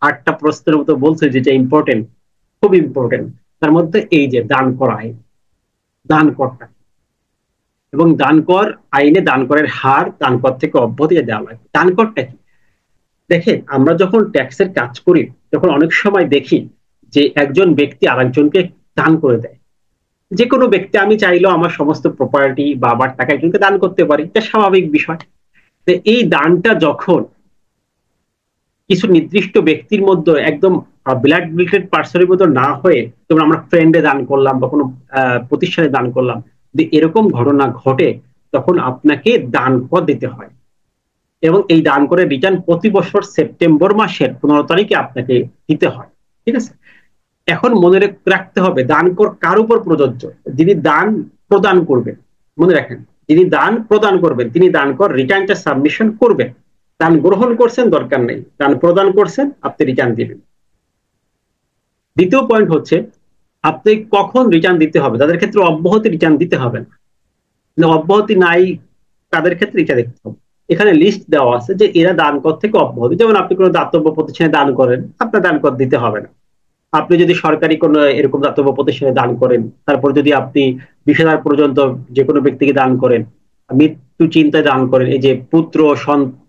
8টা প্রশ্নের মতো বলছি যেটা ইম্পর্টেন্ট, খুব ইম্পর্টেন্ট। তার মধ্যে এই যে দান করা আইন, দান করটা এবং দান কর আইনে দান করের হার, দান কর থেকে অব্যাহতি দেওয়া লাগে। দান করটা কি? দেখেন, আমরা যখন ট্যাক্সের কাজ করি তখন অনেক সময় দেখি যে একজন ব্যক্তি আরেকজনকে দান করে দেয়। যে কোনো ব্যক্তি, আমি চাইলেও আমার সমস্ত প্রপার্টি বা আমার টাকা একজনকে দান করতে পারি, এটা স্বাভাবিক বিষয়। তো এই দানটা যখন কিছু নির্দিষ্ট ব্যক্তির মধ্যে একদম ব্লাড রিলেটেড পার্সনের মতো না হয়ে, যেমন আমরা ফ্রেন্ডে দান করলাম বা কোনো প্রতিষ্ঠানে দান করলাম, যদি এরকম ঘটনা ঘটে তখন আপনাকে দান কর দিতে হয়। এবং এই দান করে রিটার্ন প্রতি বছর সেপ্টেম্বর মাসের 15 তারিখে আপনাকে দিতে হয়। ঠিক আছে, এখন মনে রাখতে হবে দান কর কার উপর প্রযোজ্য? যিনি দান প্রদান করবেন। মনে রাখেন, যিনি দান প্রদান করবেন তিনি দান কর রিটার্নটা সাবমিশন করবেন। দান গ্রহণ করছেন দরকার নেই, দান প্রদান করছেন আপনি রিটার্ন দিবেন। দ্বিতীয় পয়েন্ট হচ্ছে আপনি কখন রিটার্ন দিতে হবে। তাদের ক্ষেত্রে অব্যাহতি রিটার্ন দিতে হবে না, অব্যাহতি নাই তাদের ক্ষেত্রে এটা দেখতে হবে। এখানে লিস্ট দেওয়া আছে যে এরা দান কর থেকে অব্যাহতি, যেমন আপনি কোনো দাতব্য প্রতিষ্ঠানে দান করেন, আপনার দান কর দিতে হবে না। আপনি যদি সরকারি কোনো এরকম দাতব্য প্রতিষ্ঠানে দান করেন, তারপর যদি আপনি 20,000 পর্যন্ত যে কোনো ব্যক্তিকে দান করেন, মৃত্যু চিন্তায় দান করেন, এই যে পুত্র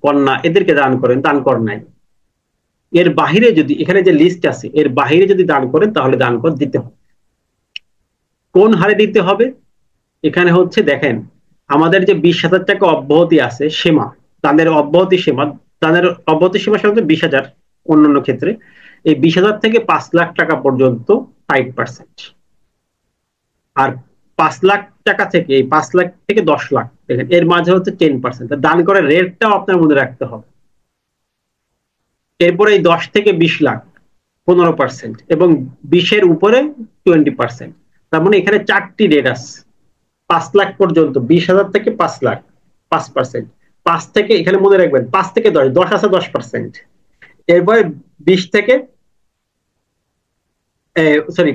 কন্যা এদেরকে দান করেন, দান কর নাই। এর বাহিরে যদি এখানে যে লিস্ট আছে এর বাহিরে যদি দান করেন তাহলে দান কর দিতে হবে। কোন হারে দিতে হবে? এখানে হচ্ছে দেখেন, আমাদের যে 20,000 টাকা অব্যাহতি আছে সীমা, তাদের অব্যাহতি সীমা, তাদের অব্যাহতি সীমা সাধারণত 20,000, অন্যান্য ক্ষেত্রে এই 20,000 থেকে 5 লাখ টাকা পর্যন্ত 5%। আর 5 লাখ টাকা থেকে, এই 5 লাখ থেকে 10 লাখ, দেখেন এর মাঝে হচ্ছে 10%। দান করার রেটটাও আপনার মনে রাখতে হবে। এরপরে এই 10 থেকে 20 লাখ 15%, এবং 20-এর উপরে 20%। তার মানে এখানে 4টি রেট আছে। 5 লাখ পর্যন্ত, 20,000 থেকে 5 লাখ 5%। 5 থেকে, এখানে মনে রাখবেন 5 থেকে 10, 10 আছে 10%। এরপরে 20 থেকে, সরি,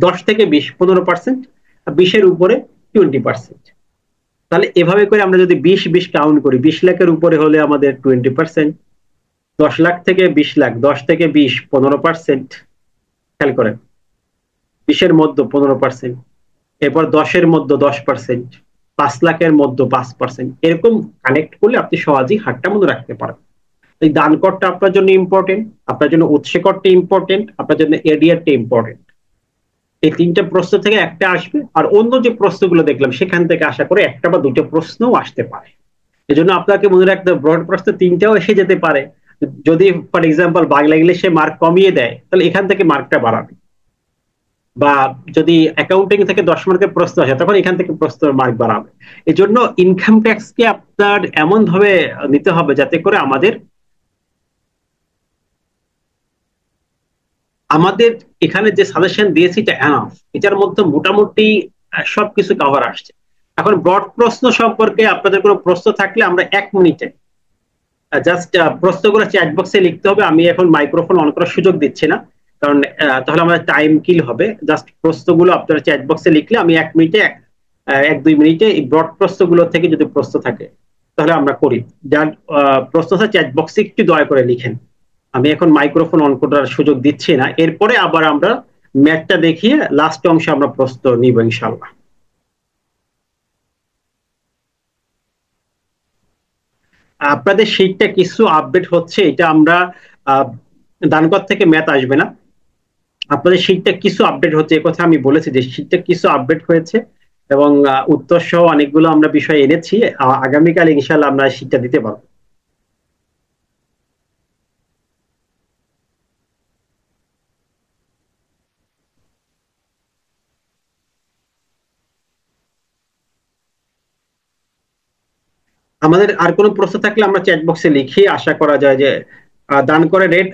10 থেকে 20 15%, 20-এর উপরে 20%। তাহলে এভাবে করে আমরা যদি 20-20 কাউন্ট করি, 20 লাখের উপরে হলে আমাদের 20%, 10 লাখ থেকে 20 লাখ, 10 থেকে 20 15%। খেয়াল করেন, 20-এর মধ্যে 15%, এরপর 10-এর মধ্যে 10%, 5 লাখের মধ্যে 5%। এরকম কানেক্ট করলে আপনি সহজেই হারটা মনে রাখতে পারেন। এই দান করটা আপনার জন্য ইম্পর্টেন্ট, আপনার জন্য উৎসে করটা ইম্পর্টেন্ট, আপনার জন্য এডিআরটা ইম্পর্টেন্ট। এই 3টে প্রশ্ন থেকে একটা আসবে, আর অন্য যে প্রশ্নগুলো দেখলাম সেখান থেকে আশা করে 1টা বা 2টা প্রশ্নও আসতে পারে। এজন্য আপনাকে মনে রাখতে হবে ব্রড প্রশ্ন 3টাও এসে যেতে পারে। যদি ফর এক্সাম্পল বাংলা ইংলিশে মার্ক কমিয়ে দেয় তাহলে এখান থেকে মার্কটা বাড়াবে, বা যদি অ্যাকাউন্টিং থেকে 10 মার্কের প্রশ্ন আসে তখন এখান থেকে প্রশ্ন মার্ক বাড়াবে। এই জন্য ইনকাম ট্যাক্সকে আপনার এমন ভাবে নিতে হবে যাতে করে আমাদের আমাদের এখানে যে সাজেশন দিয়েছি এটা এনাফ, এটার মধ্যে মোটামুটি সবকিছু কভার আসছে। এখন ব্রড প্রশ্ন সম্পর্কে আপনাদের কোনো প্রশ্ন থাকলে আমরা 1 মিনিটে জাস্ট প্রশ্নগুলো চ্যাট বক্সে লিখতে হবে। আমি এখন মাইক্রোফোন অন করার সুযোগ দিচ্ছি না, কারণ তাহলে আমাদের টাইম কিল হবে। জাস্ট প্রশ্নগুলো আপনারা চ্যাট বক্সে লিখলে আমি 1 মিনিটে, 1-2 মিনিটে এই ব্রড প্রশ্নগুলো থেকে যদি প্রশ্ন থাকে তাহলে আমরা করি। যার প্রশ্নটা চ্যাট বক্সে একটু দয়া করে লিখেন। আমি এখন মাইক্রোফোন অন করার সুযোগ দিচ্ছি না, এরপরে আবার আমরা ম্যাথটা দেখিয়ে লাস্ট অংশে আমরা প্রশ্ন নিব ইনশাল্লাহ। আপনাদের শীটটা কিছু আপডেট হচ্ছে, এটা আমরা দানকর থেকে ম্যাথ আসবে না, আপনাদের শীটটা কিছু আপডেট হচ্ছে, এ কথা আমি বলেছি যে শীটটা কিছু আপডেট হয়েছে, এবং উত্তর সহ অনেকগুলো আমরা বিষয় এনেছি। আগামীকাল ইনশাল্লাহ আমরা শীটটা দিতে পারবো। আমাদের আর কোনো প্রশ্ন থাকলে আমরা চ্যাট বক্সে লিখি, আশা করা যায় যে দান করে রেট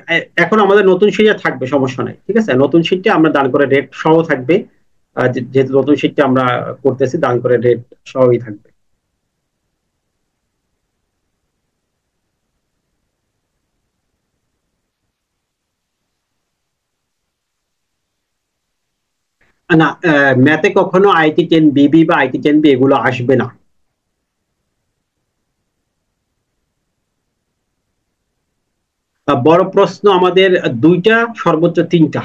এখন আমাদের নতুন সিটে থাকবে, সমস্যা নাই, ঠিক আছে, নতুন সিটে আমরা দান করে রেট সহ থাকবে। যেহেতু নতুন সিটটা আমরা করতেছি, দান করে রেট সহই থাকবে। না, ম্যাথে কখনো IT10BB বা IT10B এগুলো আসবে না। বড় প্রশ্ন আমাদের দুইটা, সর্বোচ্চ তিনটা।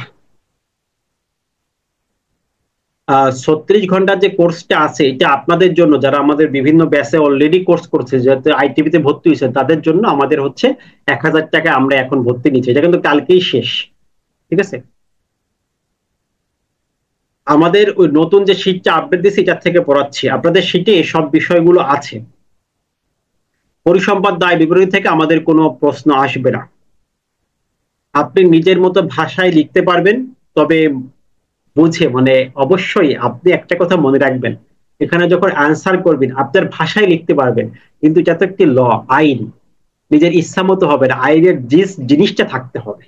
36 ঘন্টার যে কোর্সটা আছে এটা আপনাদের জন্য, যারা আমাদের বিভিন্ন ব্যাচে অলরেডি কোর্স করছে, যাতে ITB তে ভর্তি হয়েছে তাদের জন্য আমাদের হচ্ছে 1,000 টাকা আমরা এখন ভর্তি নিচ্ছি, এটা কিন্তু কালকেই শেষ, ঠিক আছে। আমাদের ওই নতুন যে শীটটা আপডেট দিয়েছে এটার থেকে পড়াচ্ছি, আপনাদের শীটে সব বিষয়গুলো আছে। পরিসম্পাদ দায় বিবরণী থেকে আমাদের কোনো প্রশ্ন আসবে না। আপনি নিজের মতো ভাষায় লিখতে পারবেন, তবে বুঝে, মানে অবশ্যই আপনি একটা কথা মনে রাখবেন, এখানে যখন অ্যান্সার করবেন আপনার ভাষায় লিখতে পারবেন, কিন্তু এটা তো একটি আইন, নিজের ইচ্ছা মতো হবে না, আইনের জিনিসটা থাকতে হবে।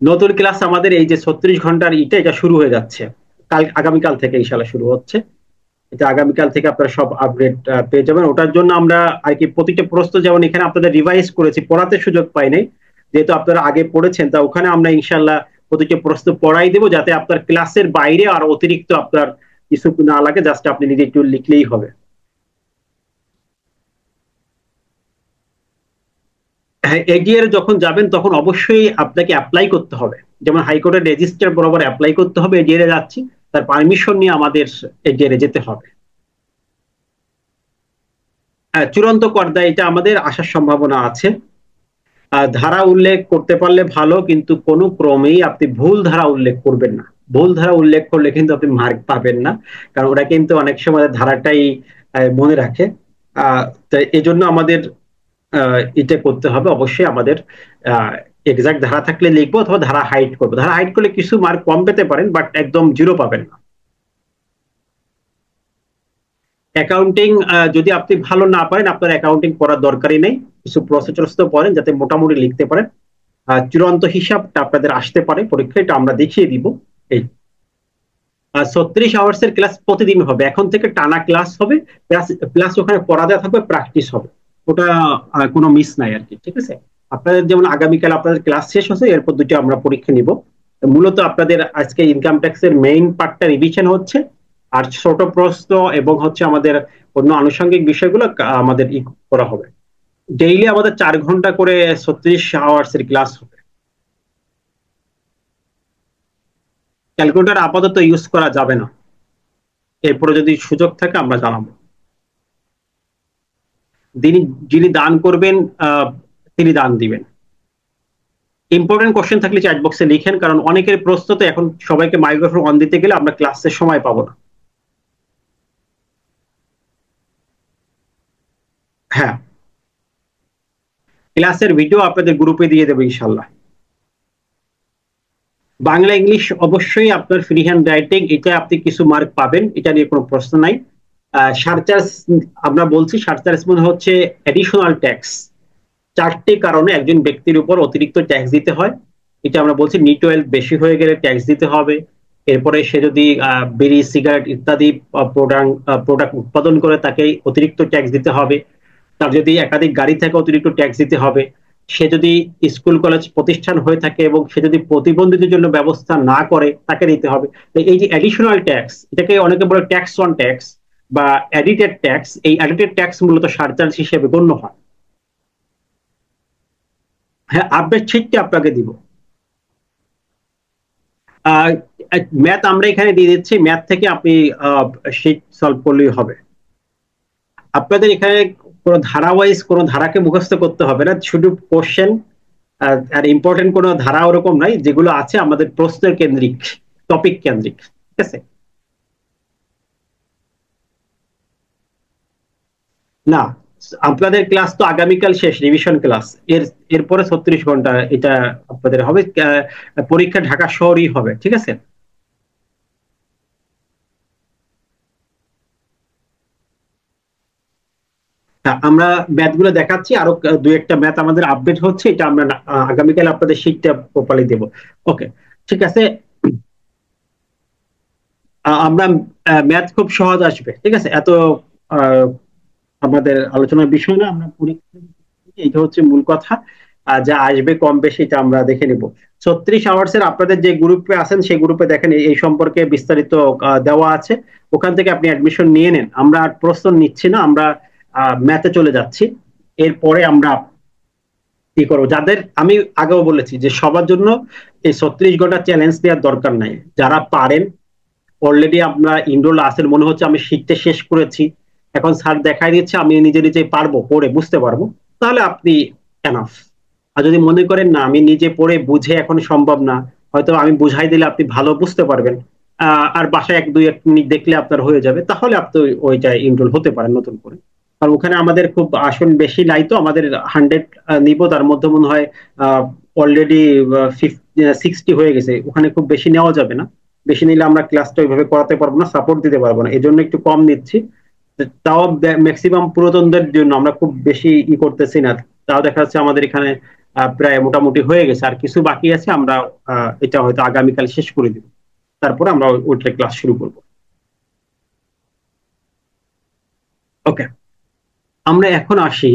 নতুন ক্লাস আমাদের এই যে 36 ঘন্টার এটা শুরু হয়ে যাচ্ছে, আগামীকাল থেকে ইনশাল্লাহ শুরু হচ্ছে। এটা আগামীকাল থেকে আপনারা সব আপডেট পেয়ে যাবেন। ওটার জন্য আমরা আর কি প্রতিটা প্রশ্ন, যেমন এখানে আপনাদের রিভাইজ করেছি, পড়াতে সুযোগ পাই নাই, যেহেতু আপনারা আগে পড়েছেন, তা ওখানে আমরা ইনশাল্লাহ প্রতিটা প্রশ্ন পড়াই দেবো, যাতে আপনার ক্লাসের বাইরে আর অতিরিক্ত আপনার কিছু না লাগে, জাস্ট আপনি নিজে একটু লিখলেই হবে। হ্যাঁ, এডিআর যখন যাবেন তখন অবশ্যই আপনাকে অ্যাপ্লাই করতে হবে, যেমন হাইকোর্টের রেজিস্টার বরাবর অ্যাপ্লাই করতে হবে, এডিআর এ যাচ্ছি, তার পারমিশন নিয়ে আমাদের এডিআর এ যেতে হবে। চূড়ান্ত পর্দায় এটা আমাদের আসার সম্ভাবনা আছে। ধারা উল্লেখ করতে পারলে ভালো, কিন্তু কোনো ক্রমেই আপনি ভুল ধারা উল্লেখ করবেন না। ভুল ধারা উল্লেখ করলে কিন্তু আপনি মার্ক পাবেন না, কারণ ওরা কিন্তু অনেক সময় ধারাটাই মনে রাখে। তো এই জন্য আমাদের এটা করতে হবে অবশ্যই, আমাদের এক্সাক্ট ধারা থাকলে লিখবো, অথবা ধারা হাইড করবো। ধারা হাইড করলে কিছু মার্ক কম পেতে পারেন, বাট একদম জিরো পাবেন না। অ্যাকাউন্টিং যদি আপনি ভালো না পারেন, আপনার অ্যাকাউন্টিং পড়ার দরকারই নেই, কিছু প্রসিজার্স তো পড়েন যাতে মোটামুটি লিখতে পারেন। চূড়ান্ত হিসাবটা আপনাদের আসতে পারে পরীক্ষা, এটা আমরা দেখিয়ে দিব। এই 36 আওয়ার্স এর ক্লাস প্রতিদিন হবে, এখন থেকে টানা ক্লাস হবে, প্লাস প্লাস ওখানে পড়া দেওয়া থাকবে, প্র্যাকটিস হবে। ওটা কোনো মিস নাই আর কি, ঠিক আছে। আপনাদের যেমন আগামীকাল আপনাদের ক্লাস শেষ হচ্ছে, এরপর দুটো আমরা পরীক্ষা নিব। মূলত আপনাদের আজকে ইনকাম ট্যাক্সের মেইন পার্টটা রিভিশন হচ্ছে, আর ছোট প্রশ্ন এবং হচ্ছে আমাদের অন্য আনুষঙ্গিক বিষয়গুলো আমাদের করা হবে। ডেইলি আমাদের 4 ঘন্টা করে 36 আওয়ার্স এর ক্লাস হবে। ক্যালকুলেটর আপাতত ইউজ করা যাবে না, এরপরে যদি সুযোগ থাকে আমরা জানাবো। যিনি যিনি দান করবেন তিনি দান দিবেন। ইম্পর্টেন্ট কোশ্চেন থাকলে চ্যাট বক্সে লিখেন, কারণ অনেকের প্রশ্ন তো এখন সবাইকে মাইক্রোফোন অন দিতে গেলে আমরা ক্লাসের সময় পাবো না। হ্যাঁ, ক্লাসের ভিডিও আপনাদের গ্রুপে দিয়ে দেবো ইনশাল্লাহ। বাংলা ইংলিশ অবশ্যই আপনার ফ্রি হ্যান্ড রাইটিং, এটা আপনি কিছু মার্ক পাবেন, এটা নিয়ে কোনো প্রশ্ন নাই। সারচার্জ আমরা বলছি, সারচার্জ মনে হচ্ছে অ্যাডিশনাল ট্যাক্স। 4টি কারণে একজন ব্যক্তির উপর অতিরিক্ত ট্যাক্স দিতে হয়, এটা আমরা বলছি নিট অয়েল বেশি হয়ে গেলে ট্যাক্স দিতে হবে। এরপরে সে যদি বিড়ি সিগারেট ইত্যাদি প্রোডাক্ট উৎপাদন করে তাকে অতিরিক্ত ট্যাক্স দিতে হবে। তার যদি একাধিক গাড়ি থাকে অতিরিক্ত ট্যাক্স দিতে হবে। সে যদি স্কুল কলেজ প্রতিষ্ঠান হয়ে থাকে এবং সে যদি প্রতিবন্ধীদের জন্য ব্যবস্থা না করে তাকে দিতে হবে। তো এই যে অ্যাডিশনাল ট্যাক্স, এটাকে অনেকে বলে ট্যাক্স অন ট্যাক্স বা অ্যাডিটেড ট্যাক্স, এই অ্যাডিটেড ট্যাক্স মূলত সারচার্জ হিসেবে গণ্য হয়। হ্যাঁ, আপডেট শিটটি আপনাকে দিব। ম্যাথ আমরা এখানে দিয়ে দিচ্ছি, ম্যাথ থেকে আপনি শিট সলভ করলেই হবে। আপনাদের এখানে কোনো ধারা ওয়াইজ কোনো ধারাকে মুখস্থ করতে হবে না, শুধু কোশ্চেন। আর ইম্পর্টেন্ট কোনো ধারা ওরকম নাই, যেগুলো আছে আমাদের প্রশ্নের কেন্দ্রিক, টপিক কেন্দ্রিক, ঠিক আছে। না, আপনাদের ক্লাস তো আগামীকাল শেষ, রিভিশন ক্লাস। এর এরপরে 36 ঘন্টা এটা আপনাদের হবে। পরীক্ষা ঢাকা শহরেই হবে, ঠিক আছে। আমরা ম্যাথ গুলো দেখাচ্ছি, আরো দু একটা ম্যাথ আমাদের আপডেট হচ্ছে, এটা আমরা আগামীকাল আপনাদের শীটটা প্রপারলি দেবো। ওকে, ঠিক আছে। আমরা ম্যাথ খুব সহজ আসবে, ঠিক আছে, এত আহ, আমাদের আলোচনার বিষয় না, আমরা পরীক্ষা, এটা হচ্ছে মূল কথা। যা আসবে কম বেশি এটা আমরা দেখে নিব। 36 আওয়ার্স এর আপনাদের যে গ্রুপে আছেন সেই গ্রুপে দেখেন এই সম্পর্কে বিস্তারিত দেওয়া আছে, ওখান থেকে আপনি অ্যাডমিশন নিয়ে নেন। আমরা আর প্রশ্ন নিচ্ছি না, আমরা ম্যাথে চলে যাচ্ছি। এরপরে আমরা কি করবো, যাদের আমি আগেও বলেছি যে সবার জন্য এই 36 ঘন্টা চ্যালেঞ্জ দেওয়ার দরকার নাই। যারা পারেন, অলরেডি আমরা ইনরোল আছেন, মনে হচ্ছে আমি শিখতে শেষ করেছি, এখন স্যার দেখাই দিচ্ছে, আমি নিজে নিজে পারবো, পড়ে বুঝতে পারবো, তাহলে আপনি এনাফ। আর যদি মনে করেন না আমি নিজে পড়ে বুঝে এখন সম্ভব না, হয়তো আমি বুঝাই দিলে আপনি ভালো বুঝতে পারবেন, আর বাসায় এক মিনিট দেখলে আপনার হয়ে যাবে, তাহলে আপনি ওইটাই ইনরোল হতে পারেন নতুন করে। আর ওখানে আমাদের খুব আসন বেশি নাই তো, আমাদের 100 নিব, তার মধ্যে মনে হয় অলরেডি 60 হয়ে গেছে, ওখানে খুব বেশি নেওয়া যাবে না। বেশি নিলে আমরা ক্লাসটা ওইভাবে করাতে পারবো না, সাপোর্ট দিতে পারবো না, এই জন্য একটু কম নিচ্ছি। তাও ম্যাক্সিমাম পুরাতনদের জন্য আমরা খুব বেশি করতেছি না। তাও দেখা যাচ্ছে আমাদের এখানে প্রায় মোটামুটি হয়ে গেছে, আর কিছু বাকি আছে, আমরা এটা হয়তো আগামীকাল শেষ করে দিব, তারপরে আমরা ওইটা ক্লাস শুরু করব। ওকে, আমরা এখন আসি।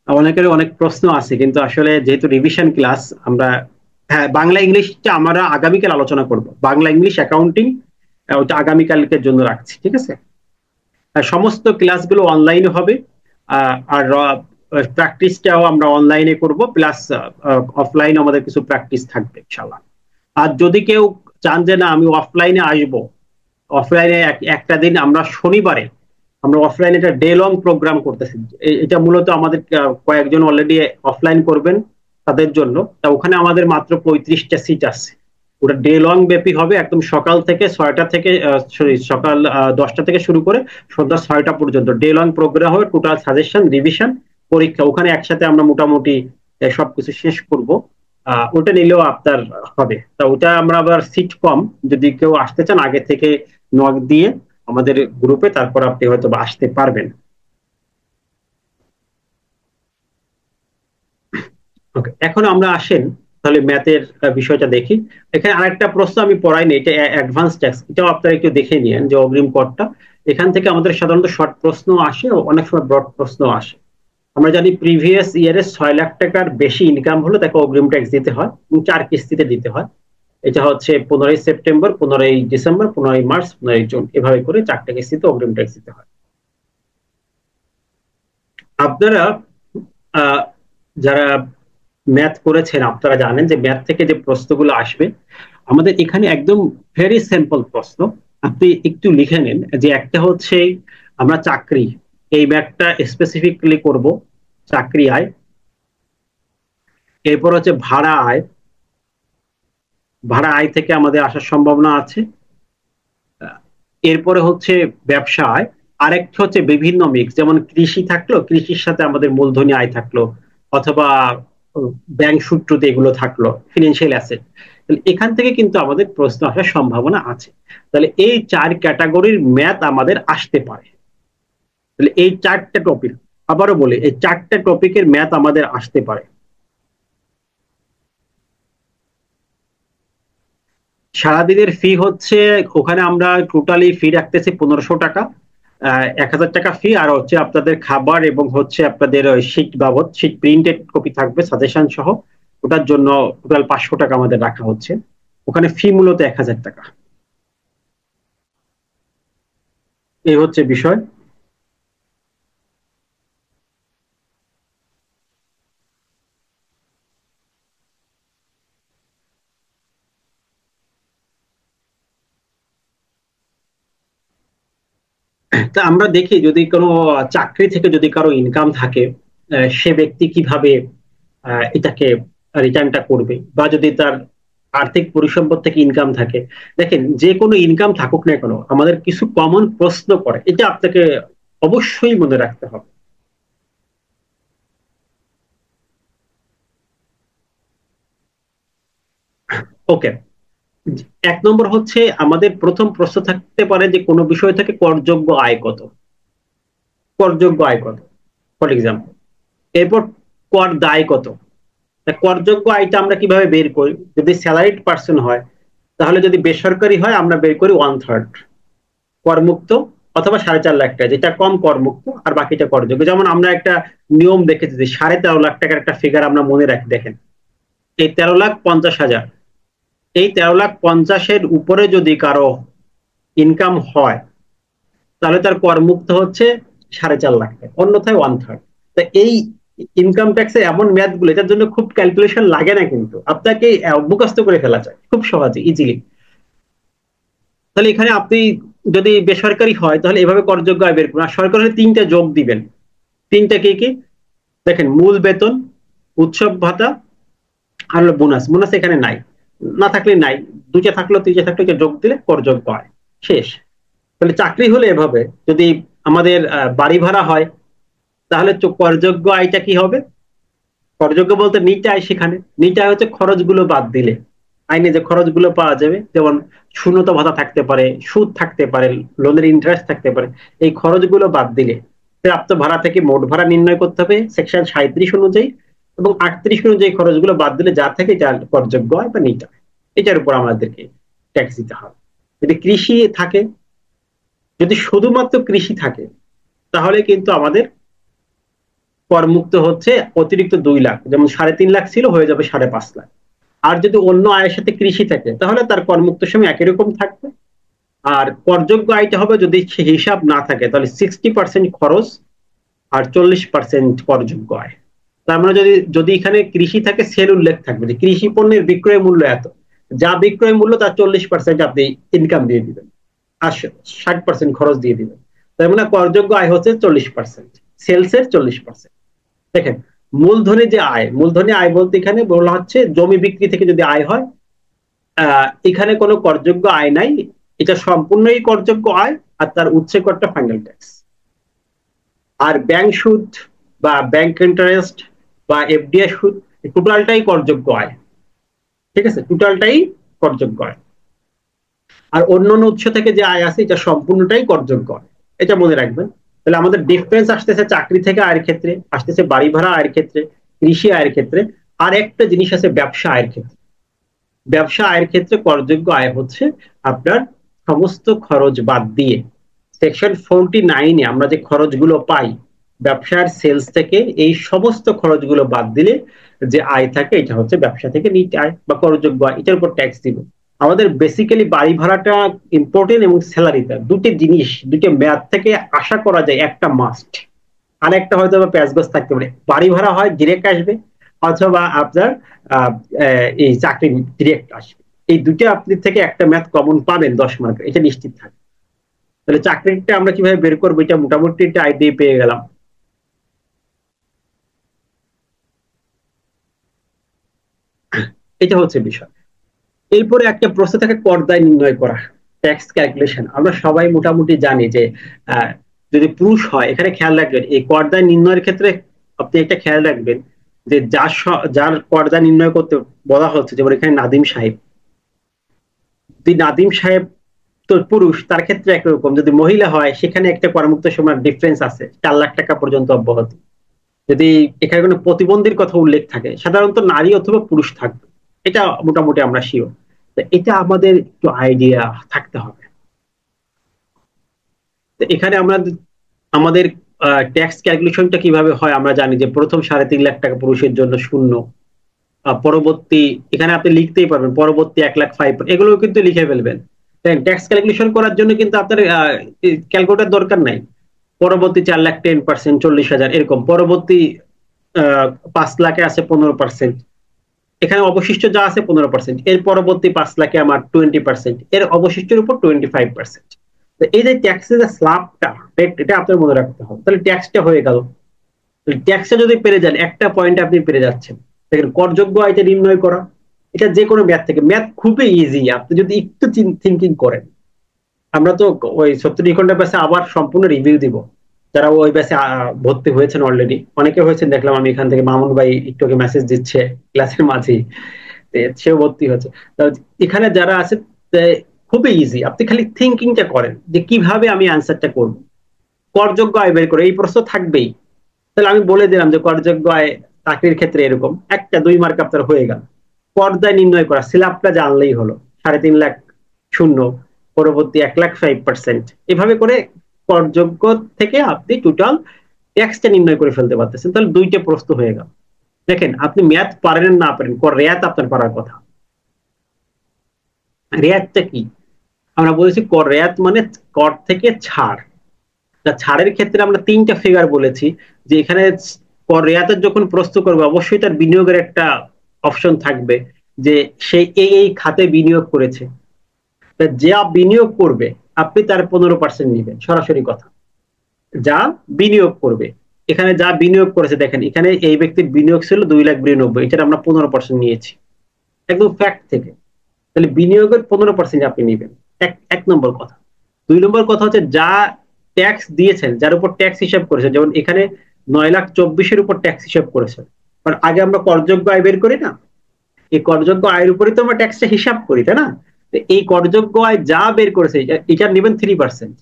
অনেকের অনেক প্রশ্ন আছে, কিন্তু আসলে যেহেতু রিভিশন ক্লাস, আমরা, হ্যাঁ, বাংলা ইংলিশটা আমরা আগামীকাল আলোচনা করব, বাংলা ইংলিশ অ্যাকাউন্টিং ওটা আগামীকালকের জন্য রাখছি, ঠিক আছে। সমস্ত ক্লাসগুলো অনলাইনে হবে, আর প্র্যাকটিসটাও আমরা অনলাইনে করব, প্লাস অফলাইনে আমাদের কিছু প্র্যাকটিস থাকবে ইনশাল্লাহ। আর যদি কেউ চান যে না আমি অফলাইনে আসবো, অফলাইনে একটা দিন আমরা শনিবারে আমরা অফলাইনে একটা ডে লং প্রোগ্রাম করতেছি। এটা মূলত আমাদের কয়েকজন অলরেডি অফলাইন করবেন তাদের জন্য। তা ওখানে আমাদের মাত্র 35টা সিট আছে। ওটা ডে লং ব্যাপী হবে, একদম সকাল থেকে 6টা থেকে, সরি, সকাল 10টা থেকে শুরু করে সন্ধ্যা 6টা পর্যন্ত ডে লং প্রোগ্রাম হবে, টোটাল সাজেশন, রিভিশন, পরীক্ষা, ওখানে একসাথে আমরা মোটামুটি সবকিছু শেষ করব। ওটা নিলেও আপনার হবে। তা ওটা আমরা আবার সিট কম, যদি কেউ আসতে চান আগে থেকে নক দিয়ে আমাদের গ্রুপে, তারপর আপনি হয়তো বা আসতে পারবেন। ওকে, এখন আমরা আসেন তাহলে ম্যাথের বিষয়টা দেখি। এখানে আরেকটা প্রশ্ন আমি পড়াইনি, এটা অ্যাডভান্স ট্যাক্স, এটাও আপনারা একটু দেখে নিন যে অগ্রিম করটা। এখান থেকে আমাদের সাধারণত শর্ট প্রশ্ন আসে, অনেক সময় ব্রড প্রশ্ন আসে। আমরা জানি প্রিভিয়াস ইয়ারে 6 লাখ টাকার বেশি ইনকাম হলে তাকে অগ্রিম ট্যাক্স দিতে হয়, এবং 4 কিস্তিতে দিতে হয়। এটা হচ্ছে 15ই সেপ্টেম্বর, 15ই ডিসেম্বর, 15ই মার্চ, 15ই জুন, এভাবে করে 4টা কিস্তিতে অগ্রিম ট্যাক্স দিতে হয়। আপনারা আহ, যারা ম্যাথ করেছেন আপনারা জানেন যে ম্যাথ থেকে যে প্রশ্নগুলো আসবে আমাদের এখানে একদম ভেরি সিম্পল প্রশ্ন। আপনি একটু লিখে নিন যে একটা হচ্ছে আমরা চাকরি, এই ম্যাথটা স্পেসিফিকলি করব, চাকরি আয়। এরপর হচ্ছে ভাড়া আয়, ভাড়া আয় থেকে আমাদের আসার সম্ভাবনা আছে। এরপরে হচ্ছে ব্যবসা আয়। আরেকটা হচ্ছে বিভিন্ন মিক্স, যেমন কৃষি থাকলো, কৃষির সাথে আমাদের মূলধনী আয় থাকলো, অথবা ব্যাংক সূত্রতে এগুলো থাকলো, ফিনান্সিয়াল অ্যাসেট। এখান থেকে কিন্তু আমাদের প্রশ্ন আসার সম্ভাবনা আছে। তাহলে এই 4 ক্যাটাগরির ম্যাথ আমাদের আসতে পারে। তাহলে এই 4টা টপিক, আবারও বলি, এই 4টা টপিকের ম্যাথ আমাদের আসতে পারে। সারাদিনের ফি হচ্ছে, ওখানে আমরা টোটালি ফি রাখতেছি 1500 টাকা। 1000 টাকা ফি, আর হচ্ছে আপনাদের খাবার এবং হচ্ছে আপনাদের শীট বাবদ, শীট প্রিন্টেড কপি থাকবে সাজেশন সহ, ওটার জন্য টোটাল 500 টাকা আমাদের রাখা হচ্ছে। ওখানে ফি মূলত 1000 টাকা। এই হচ্ছে বিষয়। তা আমরা দেখি যদি কোনো চাকরি থেকে যদি কারো ইনকাম থাকে, সে ব্যক্তি কিভাবে এটাকে রিটার্নটা করবে, বা যদি তার আর্থিক পরিসম্পদ থেকে ইনকাম থাকে। দেখেন, যে কোনো ইনকাম থাকুক না কেন আমাদের কিছু কমন প্রশ্ন করে, এটা আপনাকে অবশ্যই মনে রাখতে হবে। ওকে, 1 নম্বর হচ্ছে আমাদের প্রথম প্রশ্ন থাকতে পারে যে কোনো বিষয় থেকে করযোগ্য আয় কত, করযোগ্য আয় কত। For example. এরপর কর দায় কত, করযোগ্য আয়টা আমরা কিভাবে বের করি? যদি স্যালারিড পার্সন হয়, তাহলে যদি বেসরকারি হয় আমরা বের করি 1/3 করমুক্ত, অথবা 4.5 লাখ টাকা, যেটা কম করমুক্ত আর বাকিটা করযোগ্য। যেমন আমরা একটা নিয়ম দেখেছি যে 13.5 লাখ টাকার একটা ফিগার আমরা মনে রাখি, দেখেন এই 13,50,000, এই 13,50,000-এর উপরে যদি কারো ইনকাম হয়, তাহলে তার করমুক্ত হচ্ছে 4.5 লাখ টাকা, অন্যথায় 1/3। তা এই ইনকাম ট্যাক্সের এমন ম্যাথ গুলো, এটার জন্য খুব ক্যালকুলেশন লাগে না, কিন্তু আপনাকে মুখস্থ করে ফেলা যায় খুব সহজে, ইজিলি। তাহলে এখানে আপনি যদি বেসরকারি হয় তাহলে এভাবে করযোগ্য আয় বের করুন। আর সরকারি হলে 3টা যোগ দিবেন। 3টা কি কি দেখেন, মূল বেতন, উৎসব ভাতা, আর হলো বোনাস। বোনাস এখানে নাই, না থাকলে নাই, 2টা থাকলো 3টা থাকলো, যোগ দিলে করযোগ্য আয় শেষ। তাহলে চাকরি হলে এভাবে, যদি আমাদের বাড়ি ভাড়া হয় তাহলে করযোগ্য আয়টা কি হবে? করযোগ্য বলতে নিট আয়, সেখানে নিট আয় হচ্ছে খরচগুলো বাদ দিলে আইনে যে খরচগুলো পাওয়া যাবে, যেমন শূন্যতা ভাতা থাকতে পারে, সুদ থাকতে পারে, লোনের ইন্টারেস্ট থাকতে পারে, এই খরচগুলো বাদ দিলে প্রাপ্ত ভাড়া থেকে মোট ভাড়া নির্ণয় করতে হবে সেকশন 37 অনুযায়ী, এবং 38 অনুযায়ী খরচগুলো বাদ দিলে যা থাকে এটা করযোগ্য হয় বা নিট আয়, এটার উপর আমাদেরকে ট্যাক্স দিতে হবে। যদি কৃষি থাকে, যদি শুধুমাত্র কৃষি থাকে, তাহলে কিন্তু আমাদের করমুক্ত হচ্ছে অতিরিক্ত 2 লাখ, যেমন 3.5 লাখ ছিল হয়ে যাবে 5.5 লাখ। আর যদি অন্য আয়ের সাথে কৃষি থাকে তাহলে তার করমুক্ত সময় একই রকম থাকবে। আর করযোগ্য আয়টা হবে যদি সে হিসাব না থাকে, তাহলে 60% খরচ আর 40% করযোগ্য আয়। তার মানে যদি যদি এখানে কৃষি থাকে, সেল উল্লেখ থাকবে যে কৃষি পণ্যের বিক্রয় মূল্য এত, যা বিক্রয় মূল্য তার 40% আপনি ইনকাম দিয়ে দিবেন, আর 60% খরচ দিয়ে দিবেন। তার মানে করযোগ্য আয় হচ্ছে 40%, সেলস এর 40%। দেখেন, মূলধনে যে আয়, মূলধনে আয় বলতে এখানে বলা হচ্ছে জমি বিক্রি থেকে যদি আয় হয়, এখানে কোনো করযোগ্য আয় নাই, এটা সম্পূর্ণই করযোগ্য আয়, আর তার উৎসে করটা ফাইনাল ট্যাক্স। আর ব্যাংক সুদ বা ব্যাংক ইন্টারেস্ট বা এফডিআই সুদ, টোটালটাই করযোগ্য আয়। ঠিক আছে, টোটালটাই করযোগ্য আয়। আর অন্যান্য উৎস থেকে যে আয় আছে এটা সম্পূর্ণটাই করযোগ্য আয়, এটা মনে রাখবেন। তাহলে আমাদের ডিফারেন্স আসতেছে চাকরি থেকে আয়ের ক্ষেত্রে, আসতেছে বাড়ি ভাড়া আয়ের ক্ষেত্রে, কৃষি আয়ের ক্ষেত্রে। আর একটা জিনিস আছে ব্যবসা আয়ের ক্ষেত্রে। ব্যবসা আয়ের ক্ষেত্রে করযোগ্য আয় হচ্ছে আপনার সমস্ত খরচ বাদ দিয়ে, সেকশন 49-এ আমরা যে খরচগুলো পাই ব্যবসার সেলস থেকে, এই সমস্ত খরচগুলো বাদ দিলে যে আয় থাকে এটা হচ্ছে ব্যবসা থেকে নিট আয় বা করযোগ্য আয়, এটার উপর ট্যাক্স দিব। আমাদের বেসিক্যালি বাড়ি ভাড়াটা ইম্পর্টেন্ট, এবং স্যালারিটা, দুটি জিনিস, দুটি মেয়াদ থেকে আশা করা যায় একটা মাস্ট, আর একটা হয়তো বা প্যাচগোছ থাকতে পারে। বাড়ি ভাড়া হয় ডিরেক্ট আসবে, অথবা আপনার এই চাকরি ডিরেক্ট আসবে, এই দুটো আপনি থেকে একটা ম্যাথ কমন পাবেন 10 মার্ক, এটা নিশ্চিত থাকে। তাহলে চাকরিটা আমরা কিভাবে বের করবো, এটা মোটামুটি একটা আইডিয়া পেয়ে গেলাম। এটা হচ্ছে বিষয়। এরপরে একটা প্রশ্ন থাকে কর দায় নির্ণয় করা, ট্যাক্স ক্যালকুলেশন। আমরা সবাই মোটামুটি জানি যে আহ, যদি পুরুষ হয়, এখানে খেয়াল রাখবেন এই কর দায় নির্ণয়ের ক্ষেত্রে আপনি একটা খেয়াল রাখবেন যে যার যার কর দায় নির্ণয় করতে বলা হচ্ছে, যেমন এখানে নাদিম সাহেব, যদি নাদিম সাহেব তো পুরুষ, তার ক্ষেত্রে একরকম, যদি মহিলা হয় সেখানে একটা করমুক্ত সময়ের ডিফারেন্স আছে, 4 লাখ টাকা পর্যন্ত অব্যাহতি। যদি এখানে কোনো প্রতিবন্ধীর কথা উল্লেখ থাকে, সাধারণত নারী অথবা পুরুষ থাকবে, এটা মোটামুটি আমরা শিওর। এটা আমাদের একটু আইডিয়া থাকতে হবে। তো এখানে আমরা আমাদের ট্যাক্স ক্যালকুলেশনটা কিভাবে হয় আমরা জানি যে প্রথম 3.5 লাখ টাকা পুরুষের জন্য শূন্য, পরবর্তী এখানে আপনি লিখতেই পারবেন পরবর্তী 1,05,000, এগুলো কিন্তু লিখে ফেলবেন। ট্যাক্স ক্যালকুলেশন করার জন্য কিন্তু আপনার ক্যালকুলেটর দরকার নাই। পরবর্তী 4,10,000, 40,000 এরকম, পরবর্তী 5 লাখে আছে 15%, এখানে অবশিষ্ট যা আছে 15%, এর পরবর্তী 5 লাখে আমার 20%, এর অবশিষ্টের উপর 25%। এই যে ট্যাক্সের যে স্ল্যাবটা, এটা আপনার মনে রাখতে হবে। তাহলে ট্যাক্সটা হয়ে গেল। ট্যাক্সটা যদি পেরে যান, একটা পয়েন্ট আপনি পেরে যাচ্ছেন। দেখেন, করযোগ্য আয়টা নির্ণয় করা, এটা যে কোনো ম্যাথ থেকে, ম্যাথ খুবই ইজি আপনি যদি একটু থিঙ্কিং করেন। আমরা তো ওই 70 ঘন্টা ব্যাচে আবার সম্পূর্ণ রিভিউ দিব, যারা ওই ব্যাচে ভর্তি হয়েছেন অলরেডি, অনেকে হয়েছেন দেখলাম, আমি এখান থেকে মামুন ভাই একটু মেসেজ দিচ্ছে ক্লাসের মাঝেই, সেও ভর্তি হচ্ছে। এখানে যারা আছে খুবই ইজি, আপনি খালি থিঙ্কিংটা করেন যে কিভাবে আমি অ্যান্সারটা করব, করযোগ্য আয় বের করে, এই প্রশ্ন থাকবেই। তাহলে আমি বলে দিলাম যে করযোগ্য আয় চাকরির ক্ষেত্রে এরকম, একটা 2 মার্ক আপনার হয়ে গেল। পর্দায় নির্ণয় করা স্ল্যাবটা জানলেই হলো, 3.5 লাখ শূন্য, পরবর্তী 1,05%, এভাবে করে করযোগ্য থেকে আপনি টোটাল ট্যাক্সটা নির্ণয় করে ফেলতে পারতেছেন। তাহলে 2টে প্রশ্ন হয়ে গেল। দেখেন আপনি ম্যাথ পারেন না পারেন, কর রেয়াত আপনার পারার কথা। রেয়াতটা কি? আমরা বলেছি কর রেয়াত মানে কর থেকে ছাড়। ছাড়ের ক্ষেত্রে আমরা 3টা ফিগার বলেছি, যে এখানে কর রেয়াতের যখন প্রশ্ন করবে অবশ্যই তার বিনিয়োগের একটা অপশন থাকবে, যে সে এই খাতে বিনিয়োগ করেছে। যা বিনিয়োগ করবে আপনি তার 15% নিবেন, সরাসরি কথা। যা বিনিয়োগ করবে, এখানে যা বিনিয়োগ করেছে, দেখেন এখানে এই ব্যক্তির বিনিয়োগ ছিল 2,92,000, এটার আমরা 15% নিয়েছি, একদম ফ্যাক্ট থেকে। তাহলে বিনিয়োগের 15% আপনি নিবেন, এক নম্বর কথা। 2 নম্বর কথা হচ্ছে যা ট্যাক্স দিয়েছেন, যার উপর ট্যাক্স হিসাব করেছেন, যেমন এখানে 9,24,000 উপর ট্যাক্স হিসাব করেছেন। কারণ আগে আমরা করযোগ্য আয় বের করি না, এই করযোগ্য আয়ের উপরে তো আমরা ট্যাক্সটা হিসাব করি, তাই না? এই করযোগ্য আয় যা বের করেছে এটা নেবেন 3%।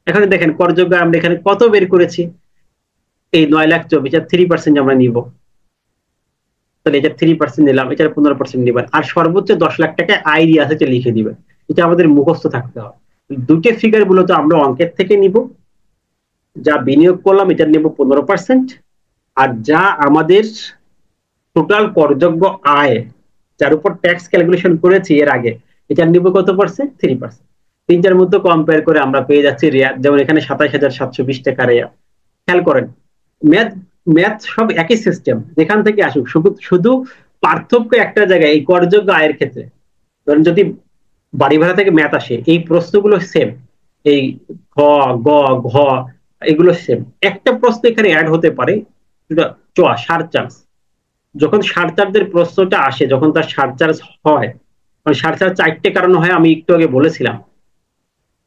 এখানে দেখেন করযোগ্য আয় আমরা এখানে কত বের করেছি, এই 9,24,000, 3% আমরা নিব। তাহলে এটা 3% নিলাম, এটার 15% নিবেন, আর সর্বোচ্চ 10 লাখ টাকা আয় দিয়ে আছে লিখে দিবেন। এটা আমাদের মুখস্থ থাকতে হবে। দুটো ফিগার মূলত আমরা অঙ্কের থেকে নিব। যা বিনিয়োগ করলাম এটা নেব 15%, আর যা আমাদের টোটাল করযোগ্য আয়, যার উপর ট্যাক্স ক্যালকুলেশন করেছি এর আগে, এটা নিব কত পার্সেন্ট? 3%। তিনটার মধ্যে কম্পেয়ার করে আমরা পেয়ে যাচ্ছি রেয়াত, যেমন এখানে 27,720 টাকা রেয়াত। খেয়াল করেন, ম্যাথ ম্যাথ সব একই সিস্টেম, যেখান থেকে আসুক, শুধু পার্থক্য একটা জায়গায়, এই করযোগ্য আয়ের ক্ষেত্রে। ধরেন যদি বাড়ি ভাড়া থেকে ম্যাথ আসে, এই প্রশ্নগুলো সেম, এই খ, গ, ঘ, এগুলো সেম। একটা প্রশ্ন এখানে অ্যাড হতে পারে, সারচার্জ। যখন সারচার্জের প্রশ্নটা আসে, যখন তার সারচার্জ হয়, মানে সারচার্জ 4টে কারণ হয়, আমি একটু আগে বলেছিলাম,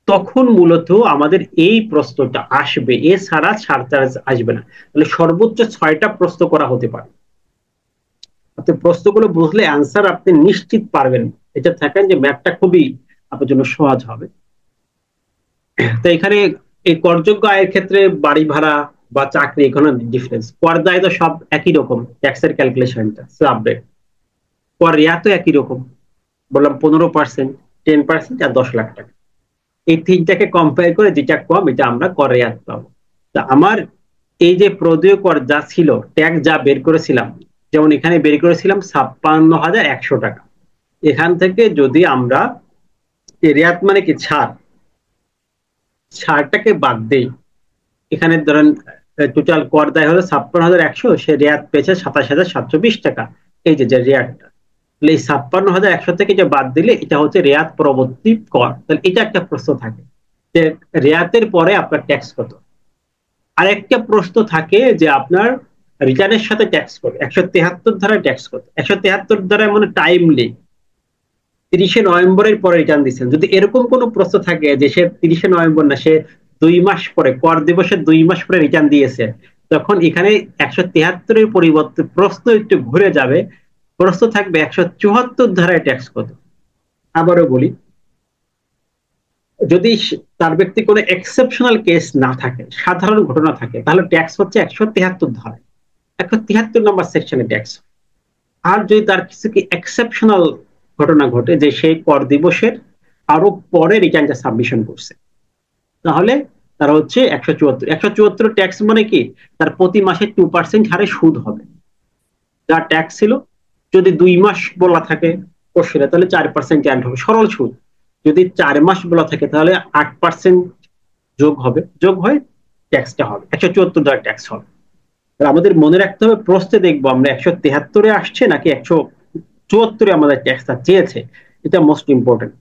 তখন মূলত আমাদের এই প্রশ্নটা আসবে, এছাড়া সারচার্জ আসবে না। তাহলে সর্বোচ্চ 6টা প্রশ্ন করা হতে পারে। আপনি প্রশ্নগুলো বুঝলে অ্যান্সার আপনি নিশ্চিত পারবেন, এটা থাকেন যে ম্যাথটা খুবই আপনার জন্য সহজ হবে। তো এখানে এই করযোগ্য আয়ের ক্ষেত্রে বাড়ি ভাড়া বা চাকরি, এখানে ডিফারেন্স। কর দায় তো সব একই রকম, ট্যাক্সের ক্যালকুলেশনটা স্ল্যাব রেট। কর রেয়াত তো একই রকম, বললাম 15%, 10% আর 10 লাখ টাকা। এই তিনটাকে কম্পেয়ার করে যেটা কম, এটা আমরা কর রেয়াত পাবো। তা আমার এই যে প্রদেয় কর যা ছিল, ট্যাক্স যা বের করেছিলাম, যেমন এখানে বের করেছিলাম 56,100 টাকা। এখান থেকে যদি আমরা রেয়াত মানে কি ছাড়, ছাড়টাকে বাদ দেই, এখানে ধরেন টোটাল কর দায় হলো 56,100, সে রেয়াত পেয়েছে 27,720 টাকা। এই যে রেয়াতটা, তাহলে এই 56,100 থেকে যে বাদ দিলে এটা হচ্ছে রেয়াত পরবর্তী কর। তাহলে এটা একটা প্রশ্ন থাকে যে রেয়াতের পরে আপনার ট্যাক্স কত। আর একটা প্রশ্ন থাকে যে আপনার রিটার্নের সাথে ট্যাক্স কত, 173 ধারায় ট্যাক্স কত। 173 ধারায় মানে টাইমলি 30শে নভেম্বরের পরে রিটার্ন দিচ্ছেন। যদি এরকম কোনো প্রশ্ন থাকে যে সে 30শে নভেম্বর না, সে 2 মাস পরে, কর দিবসের 2 মাস পরে রিটার্ন দিয়েছে, তখন এখানে 173-এর পরিবর্তে প্রশ্ন একটু ঘুরে যাবে, প্রশ্ন থাকবে 174 ধারায় ট্যাক্স কত। আবারও বলি, যদি তার ব্যক্তি কোনো এক্সেপশনাল কেস না থাকে, সাধারণ ঘটনা থাকে, তাহলে ট্যাক্স হচ্ছে 173 ধারায়, 173 নম্বর সেকশনে ট্যাক্স। আর যদি তার কিছু কি এক্সেপশনাল ঘটনা ঘটে, যে সেই কর দিবসের আরো পরে রিটার্নটা সাবমিশন করছে, তাহলে তার হচ্ছে 174। 174 ট্যাক্স মানে কি, তার প্রতি মাসে 2% হারে সুদ হবে, যা ট্যাক্স ছিল। যদি 2 মাস বলা থাকে কোশ্চেনে, তাহলে 4% অ্যাড হবে, সরল সুদ। যদি 4 মাস বলা থাকে, তাহলে 8% যোগ হবে, যোগ হয়ে ট্যাক্সটা হবে 174 দ্বারা ট্যাক্স হবে। আমাদের মনে রাখতে হবে, প্রশ্নে দেখবো আমরা 173-এ আসছে নাকি 174-এ আমাদের ট্যাক্সটা চেয়েছে, এটা মোস্ট ইম্পর্টেন্ট।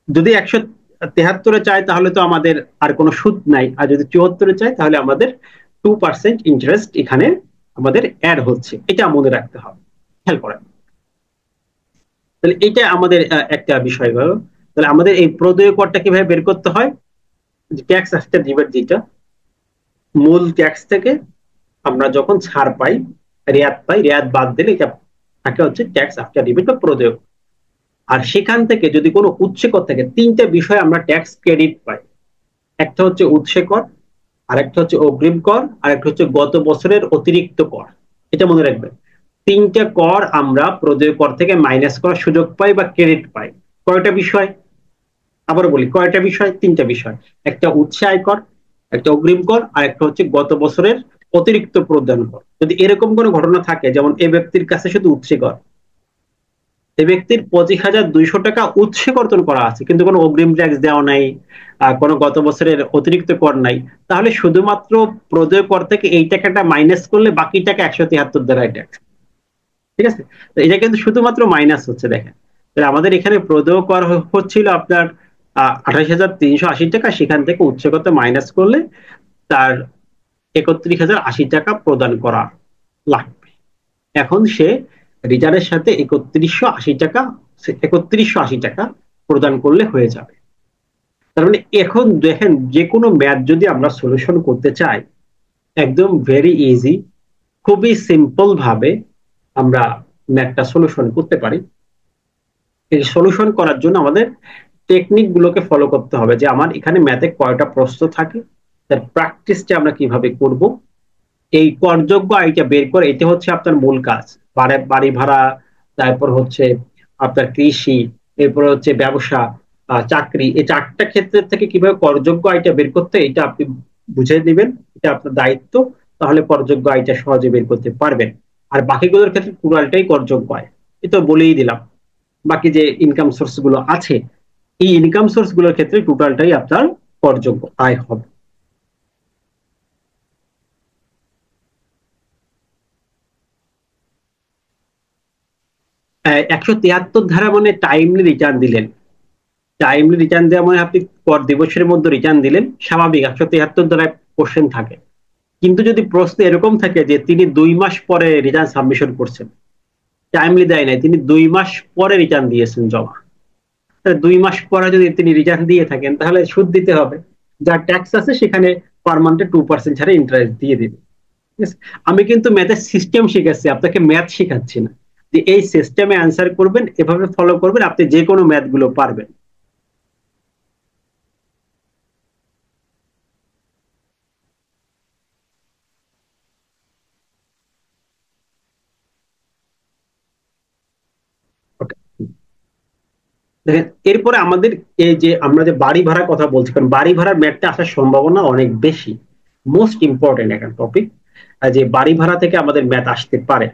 যদি 173-এ চাই, তাহলে তো আমাদের আর কোনো সুদ নাই, আর যদি 74-এ চাই, তাহলে আমাদের 2% ইন্টারেস্ট এখানে আমাদের অ্যাড হচ্ছে, এটা মনে রাখতে হবে, খেয়াল করেন। তাহলে এটা আমাদের একটা বিষয় গেল। তাহলে আমাদের এই প্রদেয় করটা কিভাবে বের করতে হয়, ট্যাক্স আফটার রিবেট, যেটা মূল ট্যাক্স থেকে আমরা যখন ছাড় পাই, রেয়াত পাই, রেয়াত বাদ দিলে এটা থাকে হচ্ছে ট্যাক্স আফটার রিবেট বা প্রদেয়। আর সেখান থেকে যদি কোনো উৎসে কর থাকে, 3টে বিষয় আমরা ট্যাক্স ক্রেডিট পাই। একটা হচ্ছে উৎসে কর, আরেকটা হচ্ছে অগ্রিম কর, আরেকটা হচ্ছে গত বছরের অতিরিক্ত কর। এটা মনে রাখবেন, তিনটা কর আমরা প্রদেয় কর থেকে মাইনাস করার সুযোগ পাই বা ক্রেডিট পাই। কয়টা বিষয়? আবার বলি, কয়টা বিষয়? তিনটা বিষয়। একটা উৎসে আয়কর, একটা অগ্রিম কর, আর একটা হচ্ছে গত বছরের অতিরিক্ত প্রদান কর। যদি এরকম কোনো ঘটনা থাকে, যেমন এই ব্যক্তির কাছে শুধু উৎসে কর, এই ব্যক্তির 25,200 টাকা উৎসে কর্তন করা আছে কিন্তু কোনো অগ্রিম ট্যাক্স দেওয়া নাই, কোনো গত বছরের অতিরিক্ত কর নাই, তাহলে শুধুমাত্র প্রদেয় কর থেকে এই টাকাটা মাইনাস করলে বাকি টাকা 173 দ্বারা ট্যাক্স। ঠিক আছে? তো এটা কিন্তু শুধুমাত্র মাইনাস হচ্ছে, দেখেন। তাহলে আমাদের এখানে প্রদেয় কর হচ্ছিল আপনার 28,380 টাকা, সেখান থেকে উৎসে করতে মাইনাস করলে তার 31,080 টাকা প্রদান করা লাগবে। এখন সে রিটার্নের সাথে 3180 টাকা, 3180 টাকা প্রদান করলে হয়ে যাবে। তার মানে এখন দেখেন, যে কোনো ম্যাথ যদি আমরা সলিউশন করতে চাই, একদম ভেরি ইজি, খুবই সিম্পল ভাবে আমরা ম্যাথটা সলিউশন করতে পারি। এই সলিউশন করার জন্য আমাদের টেকনিক গুলোকে ফলো করতে হবে, যে আমার এখানে ম্যাথে কয়টা প্রশ্ন থাকে, তার প্র্যাকটিসটা আমরা কিভাবে করব, এই করযোগ্য আয়টা বের করে, এটা হচ্ছে আপনার মূল কাজ। বাড়ি ভাড়া, তারপর হচ্ছে আপনার কৃষি, এরপর হচ্ছে ব্যবসা, চাকরি, এই চারটা ক্ষেত্রের থেকে কিভাবে করযোগ্য আয়টা বের করতে, এটা আপনি বুঝে দিবেন, এটা আপনার দায়িত্ব। তাহলে করযোগ্য আয়টা সহজে বের করতে পারবেন। আর বাকিগুলোর ক্ষেত্রে পুরাটাই করযোগ্য আয়, এটা বলেই দিলাম। বাকি যে ইনকাম সোর্স গুলো আছে, এই ইনকাম সোর্স গুলোর ক্ষেত্রে টোটালটাই আপনার করযোগ্য আয় হবে। 173 ধারা মানে টাইমলি রিটার্ন দিলেন। টাইমলি রিটার্ন দেওয়া মানে আপনি কর দিবসের মধ্যে রিটার্ন দিলেন, স্বাভাবিক 173 ধারায় কোশ্চেন থাকে। কিন্তু যদি প্রশ্ন এরকম থাকে যে তিনি 2 মাস পরে রিটার্ন সাবমিশন করছেন, টাইমলি দেয় নাই, তিনি 2 মাস পরে রিটার্ন দিয়েছেন জমা, 2 মাস পরে যদি তিনি রিটার্ন দিয়ে থাকেন, তাহলে সুদ দিতে হবে। যা ট্যাক্স আছে সেখানে পার মান্থে 2% ছাড়া ইন্টারেস্ট দিয়ে দিবে। ঠিক আছে? আমি কিন্তু ম্যাথের সিস্টেম শিখাচ্ছি, আপনাকে ম্যাথ শিখাচ্ছি না। যে এই সিস্টেমে অ্যান্সার করবেন, এভাবে ফলো করবেন, আপনি যে কোনো ম্যাথ গুলো পারবেন। 'ওকে'। দেখেন, এরপরে আমাদের এই যে আমরা যে বাড়ি ভাড়ার কথা বলছি, কারণ বাড়ি ভাড়ার ম্যাথটা আসার সম্ভাবনা অনেক বেশি, মোস্ট ইম্পর্টেন্ট একটা টপিক, যে বাড়ি ভাড়া থেকে আমাদের ম্যাথ আসতে পারে।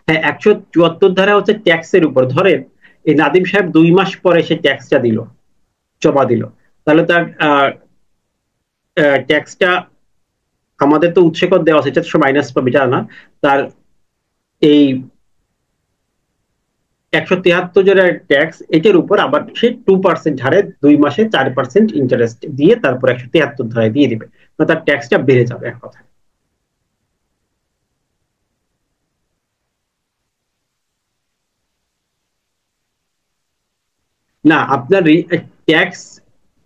হ্যাঁ, 174 ধারা হচ্ছে ট্যাক্সের উপর। ধরেন এই নাদিম সাহেব 2 মাস পরে সে ট্যাক্সটা দিল, জমা দিল, তাহলে তার ট্যাক্সটা, আমাদের তো উৎসেকর দেওয়া আছে, এটা মাইনাস পাবে, এটা না। তার এই 173 জনের ট্যাক্স, এটার উপর আবার সে 2% হারে 2 মাসে 4% ইন্টারেস্ট দিয়ে তারপর 173 ধারায় দিয়ে দিবে, তার ট্যাক্সটা বেড়ে যাবে এক কথা। না, আপনার ট্যাক্স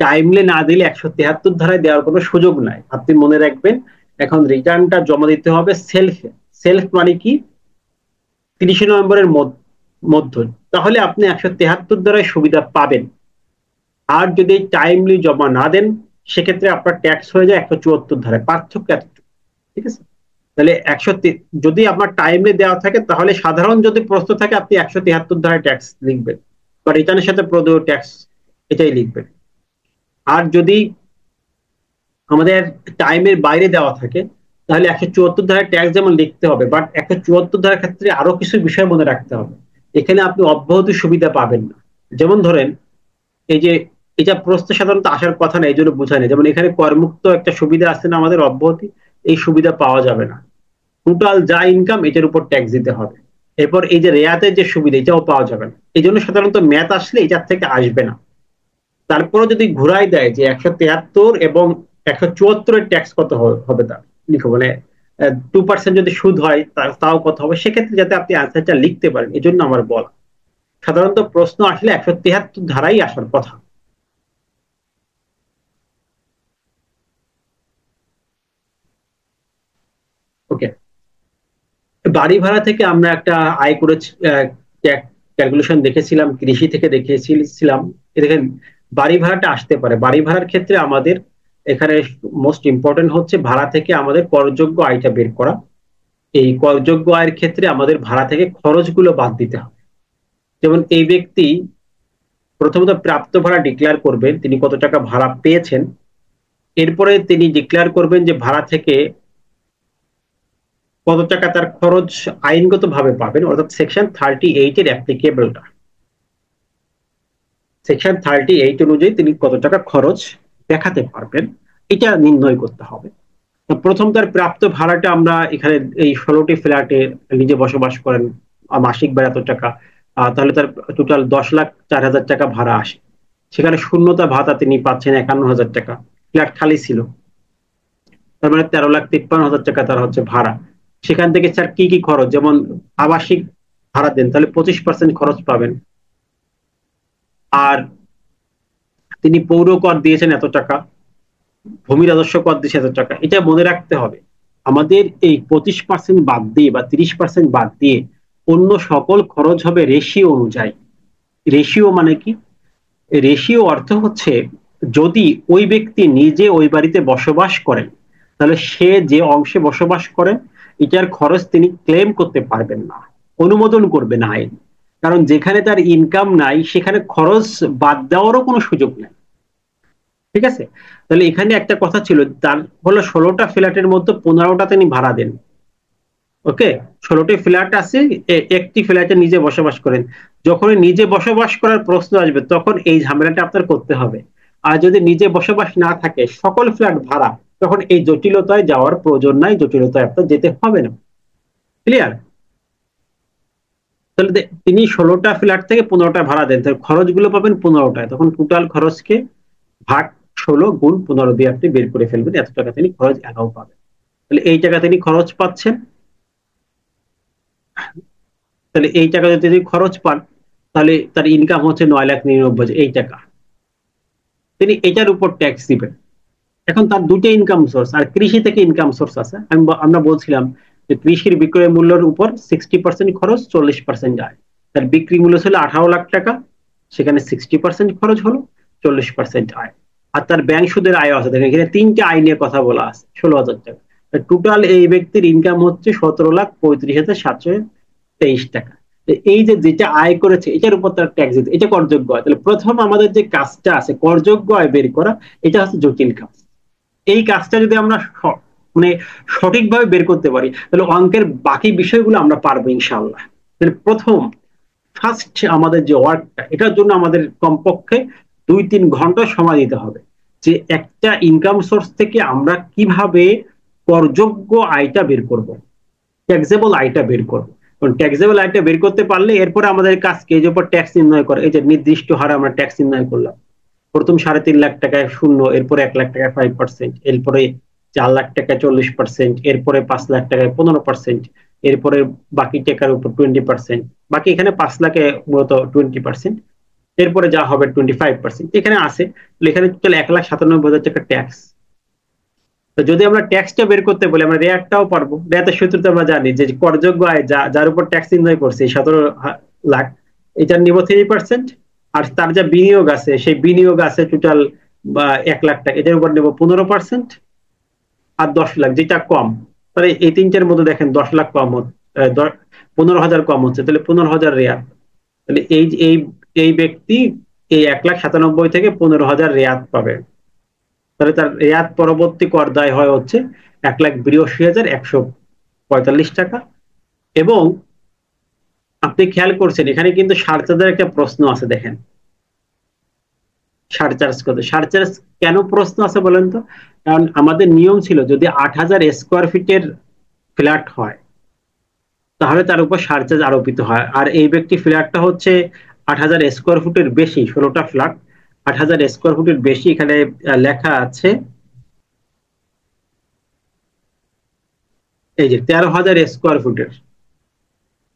টাইমলি না দিলে 173 ধারায় দেওয়ার কোনো সুযোগ নাই, আপনি মনে রাখবেন। এখন রিটার্নটা জমা দিতে হবে সেলফে। সেলফ মানে কি? 30 নভেম্বরের মধ্য, তাহলে আপনি 173 ধারায় সুবিধা পাবেন। আর যদি টাইমলি জমা না দেন, সেক্ষেত্রে আপনার ট্যাক্স হয়ে যায় 174 ধারায়, পার্থক্য এতটুকু। ঠিক আছে? তাহলে যদি আপনার টাইমলি দেওয়া থাকে, তাহলে সাধারণ যদি প্রশ্ন থাকে, আপনি 173 ধারায় ট্যাক্স লিখবেন বা রিটার্নের সাথে প্রদেয় ট্যাক্স, এটাই লিখবেন। আর যদি আমাদের টাইমের বাইরে দেওয়া থাকে, তাহলে 174 ধারায় ট্যাক্স যেমন লিখতে হবে, বাট 174 ধারার ক্ষেত্রে আরো কিছু বিষয় মনে রাখতে হবে। এখানে আপনি অব্যাহতি সুবিধা পাবেন না। যেমন ধরেন, এই যে এটা প্রশ্ন সাধারণত আসার কথা না, এই জন্য বোঝায় না। যেমন এখানে করমুক্ত একটা সুবিধা আছে না আমাদের, অব্যাহতি, এই সুবিধা পাওয়া যাবে না। টোটাল যা ইনকাম এটার উপর ট্যাক্স দিতে হবে। এরপর এই যে রেয়াতের যে সুবিধা, এটাও পাওয়া যাবে না। এই জন্য সাধারণত ম্যাথ আসলে এটার থেকে আসবে না। তারপরে যদি ঘুরাই দেয় যে 173 এবং 174-এর ট্যাক্স কত হবে, তা লিখো, মানে 2% যদি সুদ হয়, তাও কত হবে, সেক্ষেত্রে যাতে আপনি আনসারটা লিখতে পারেন, এই জন্য আমার বলা। সাধারণত প্রশ্ন আসলে 173 ধারাই আসার কথা। ওকে, বাড়ি ভাড়া থেকে আমরা একটা আয় করেছি, ক্যালকুলেশন দেখেছিলাম, কৃষি থেকে দেখেছিলাম। দেখেন বাড়ি ভাড়াটা আসতে পারে, বাড়ি ভাড়ার ক্ষেত্রে আমাদের এখানে মোস্ট ইম্পর্টেন্ট হচ্ছে ভাড়া থেকে আমাদের করযোগ্য আয়টা বের করা। এই করযোগ্য আয়ের ক্ষেত্রে আমাদের ভাড়া থেকে খরচগুলো বাদ দিতে হবে। যেমন এই ব্যক্তি প্রথমত প্রাপ্ত ভাড়া ডিক্লেয়ার করবেন, তিনি কত টাকা ভাড়া পেয়েছেন। এরপরে তিনি ডিক্লেয়ার করবেন যে ভাড়া থেকে কত টাকা তার খরচ আইনগত ভাবে পাবেন, অর্থাৎ সেকশন 38 এর অ্যাপ্লিকেবলটা, সেকশন 38 অনুযায়ী তিনি কত টাকা খরচ দেখাতে পারবেন, এটা নির্ণয় করতে হবে। প্রথম তার প্রাপ্ত ভাড়াটা আমরা এখানে এই 16টি ফ্ল্যাটে নিজে বসবাস করেন, মাসিক ভাড়া এত টাকা, তাহলে তার টোটাল 10,04,000 টাকা ভাড়া আসে। সেখানে শূন্যতা ভাতা তিনি পাচ্ছেন 51,000 টাকা, ফ্ল্যাট খালি ছিল, তার মানে 13,53,000 টাকা তার হচ্ছে ভাড়া। সেখান থেকে স্যার কি কি খরচ, যেমন আবাসিক ভাড়া দেন তাহলে 25% খরচ পাবেন, আর তিনি পৌর কর দিয়েছেন এত টাকা, ভূমি রাজস্ব কর দিয়েছে এত টাকা। এটা মনে রাখতে হবে, আমাদের এই 25% বাদ দিয়ে বা 30% বাদ দিয়ে অন্য সকল খরচ হবে রেশিও অনুযায়ী। রেশিও মানে কি? রেশিও অর্থ হচ্ছে যদি ওই ব্যক্তি নিজে ওই বাড়িতে বসবাস করেন, তাহলে সে যে অংশে বসবাস করেন এটার খরচ তিনি ক্লেম করতে পারবেন না, অনুমোদন করবে না আইন। কারণ যেখানে তার ইনকাম নাই সেখানে খরচ বাদ দেওয়ারও কোনো সুযোগ নেই। ঠিক আছে, তাহলে এখানে একটা কথা ছিল, তার হলো 16টা ফ্ল্যাটের মধ্যে 15টা তিনি ভাড়া দেন। ওকে, 16টি ফ্ল্যাট আছে, একটি ফ্ল্যাটে নিজে বসবাস করেন। যখন নিজে বসবাস করার প্রশ্ন আসবে তখন এই ঝামেলাটা আপনার করতে হবে। আর যদি নিজে বসবাস না থাকে, সকল ফ্ল্যাট ভাড়া, তখন এই জটিলতায় যাওয়ার প্রয়োজন নাই, জটিলতায় আপনার যেতে হবে না। ক্লিয়ার? তাহলে তিনি 16টা ফ্ল্যাট থেকে 15টা ভাড়া দেন, তাহলে খরচগুলো পাবেন 15টায়, তখন টোটাল খরচকে ভাগ 16 গুণ 15 দিয়ে আপনি বের করে ফেলবেন, এত টাকা তিনি খরচ একাও পাবেন। তাহলে এই টাকা তিনি খরচ পাচ্ছেন, তাহলে এই টাকা যদি তিনি খরচ পান, তাহলে তার ইনকাম হচ্ছে 9,99,000 এই টাকা, তিনি এটার উপর ট্যাক্স দিবেন। এখন তার দুটো ইনকাম সোর্স, আর কৃষি থেকে ইনকাম সোর্স আছে। আমরা বলছিলাম যে কৃষির বিক্রয় মূল্যের উপর 60% খরচ, 40% আয়। তার বিক্রি মূল্য ছিল 18 লাখ টাকা, সেখানে 60% খরচ হলো, 40% আয়। আর তার ব্যাংক সুদের আয় আছে, দেখেন এখানে 3টে আয় নিয়ে কথা বলা আছে, 16,000 টাকা। টোটাল এই ব্যক্তির ইনকাম হচ্ছে 17,35,723 টাকা। এই যে যেটা আয় করেছে এটার উপর তার ট্যাক্স দিতে, এটা করযোগ্য আয়। তাহলে প্রথম আমাদের যে কাজটা আছে করযোগ্য আয় বের করা, এটা হচ্ছে জটিল কাজ। এই কাজটা যদি আমরা মানে সঠিকভাবে বের করতে পারি, তাহলে অঙ্কের বাকি বিষয়গুলো আমরা পারবো ইনশাআল্লাহ। তাহলে প্রথম ফার্স্ট আমাদের যে ওয়ার্কটা, এটার জন্য আমাদের কমপক্ষে 2-3 ঘন্টা সময় দিতে হবে, যে একটা ইনকাম সোর্স থেকে আমরা কিভাবে করযোগ্য আয়টা বের করব, ট্যাক্সেবল আয়টা বের করব। কারণ ট্যাক্সেবল আয়টা বের করতে পারলে এরপরে আমাদের কাজ কি, এই যে উপর ট্যাক্স নির্ণয় করে, এই যে নির্দিষ্ট হারে আমরা ট্যাক্স নির্ণয় করলাম। প্রথম 3.5 লাখ টাকায় 0, এরপরে 1 লাখ টাকায় 5%, এরপরে 4 লাখ টাকায় 40%, এরপরে 5 লাখ টাকায় 15%, এরপরে বাকি টাকার উপর 20%, বাকি এখানে 5 লাখে মূলত 20%, এরপরে যা হবে 25% এখানে আছে। এখানে টোটাল 1,97,000 টাকা ট্যাক্স। তো যদি আমরা ট্যাক্সটা বের করতে বলি, আমরা রেয়ারটাও পারবো। রেয়াতের সূত্রতে আমরা জানি যে করযোগ্য আয় যার উপর ট্যাক্স নির্ণয় করছে 17 লাখ, এটার নিব 3%, আর তার যা বিনিয়োগ আছে সেই বিনিয়োগ আছে টোটাল 1 লাখ টাকা, এটার উপর নেব 15%, আর 10 লাখ যেটা কম, তাহলে এই তিনটার মধ্যে দেখেন 10 লাখ কম, 15,000 কম হচ্ছে, তাহলে 15,000 রেয়াত। তাহলে এই এই এই ব্যক্তি এই 1,97,000 থেকে 15,000 রেয়াত পাবে। তাহলে তার রেয়াত পরবর্তী কর দায় হয় হচ্ছে 1,82,145 টাকা। এবং আপনি খেয়াল করছেন এখানে কিন্তু সারচার্জের একটা প্রশ্ন আছে, দেখেন সারচার্জ কত, সারচার্জ কেন প্রশ্ন আছে বলেন তো? কারণ আমাদের নিয়ম ছিল যদি 8,000 স্কোয়ার ফিটের ফ্ল্যাট হয় তাহলে তার উপর সারচার্জ আরোপিত হয়। আর এই ব্যক্তি ফ্ল্যাটটা হচ্ছে 8,000 স্কোয়ার ফুটের বেশি, 16টা ফ্ল্যাট 8,000 স্কোয়ার ফুটের বেশি। এখানে লেখা আছে এই যে 13,000 স্কোয়ার ফুটের,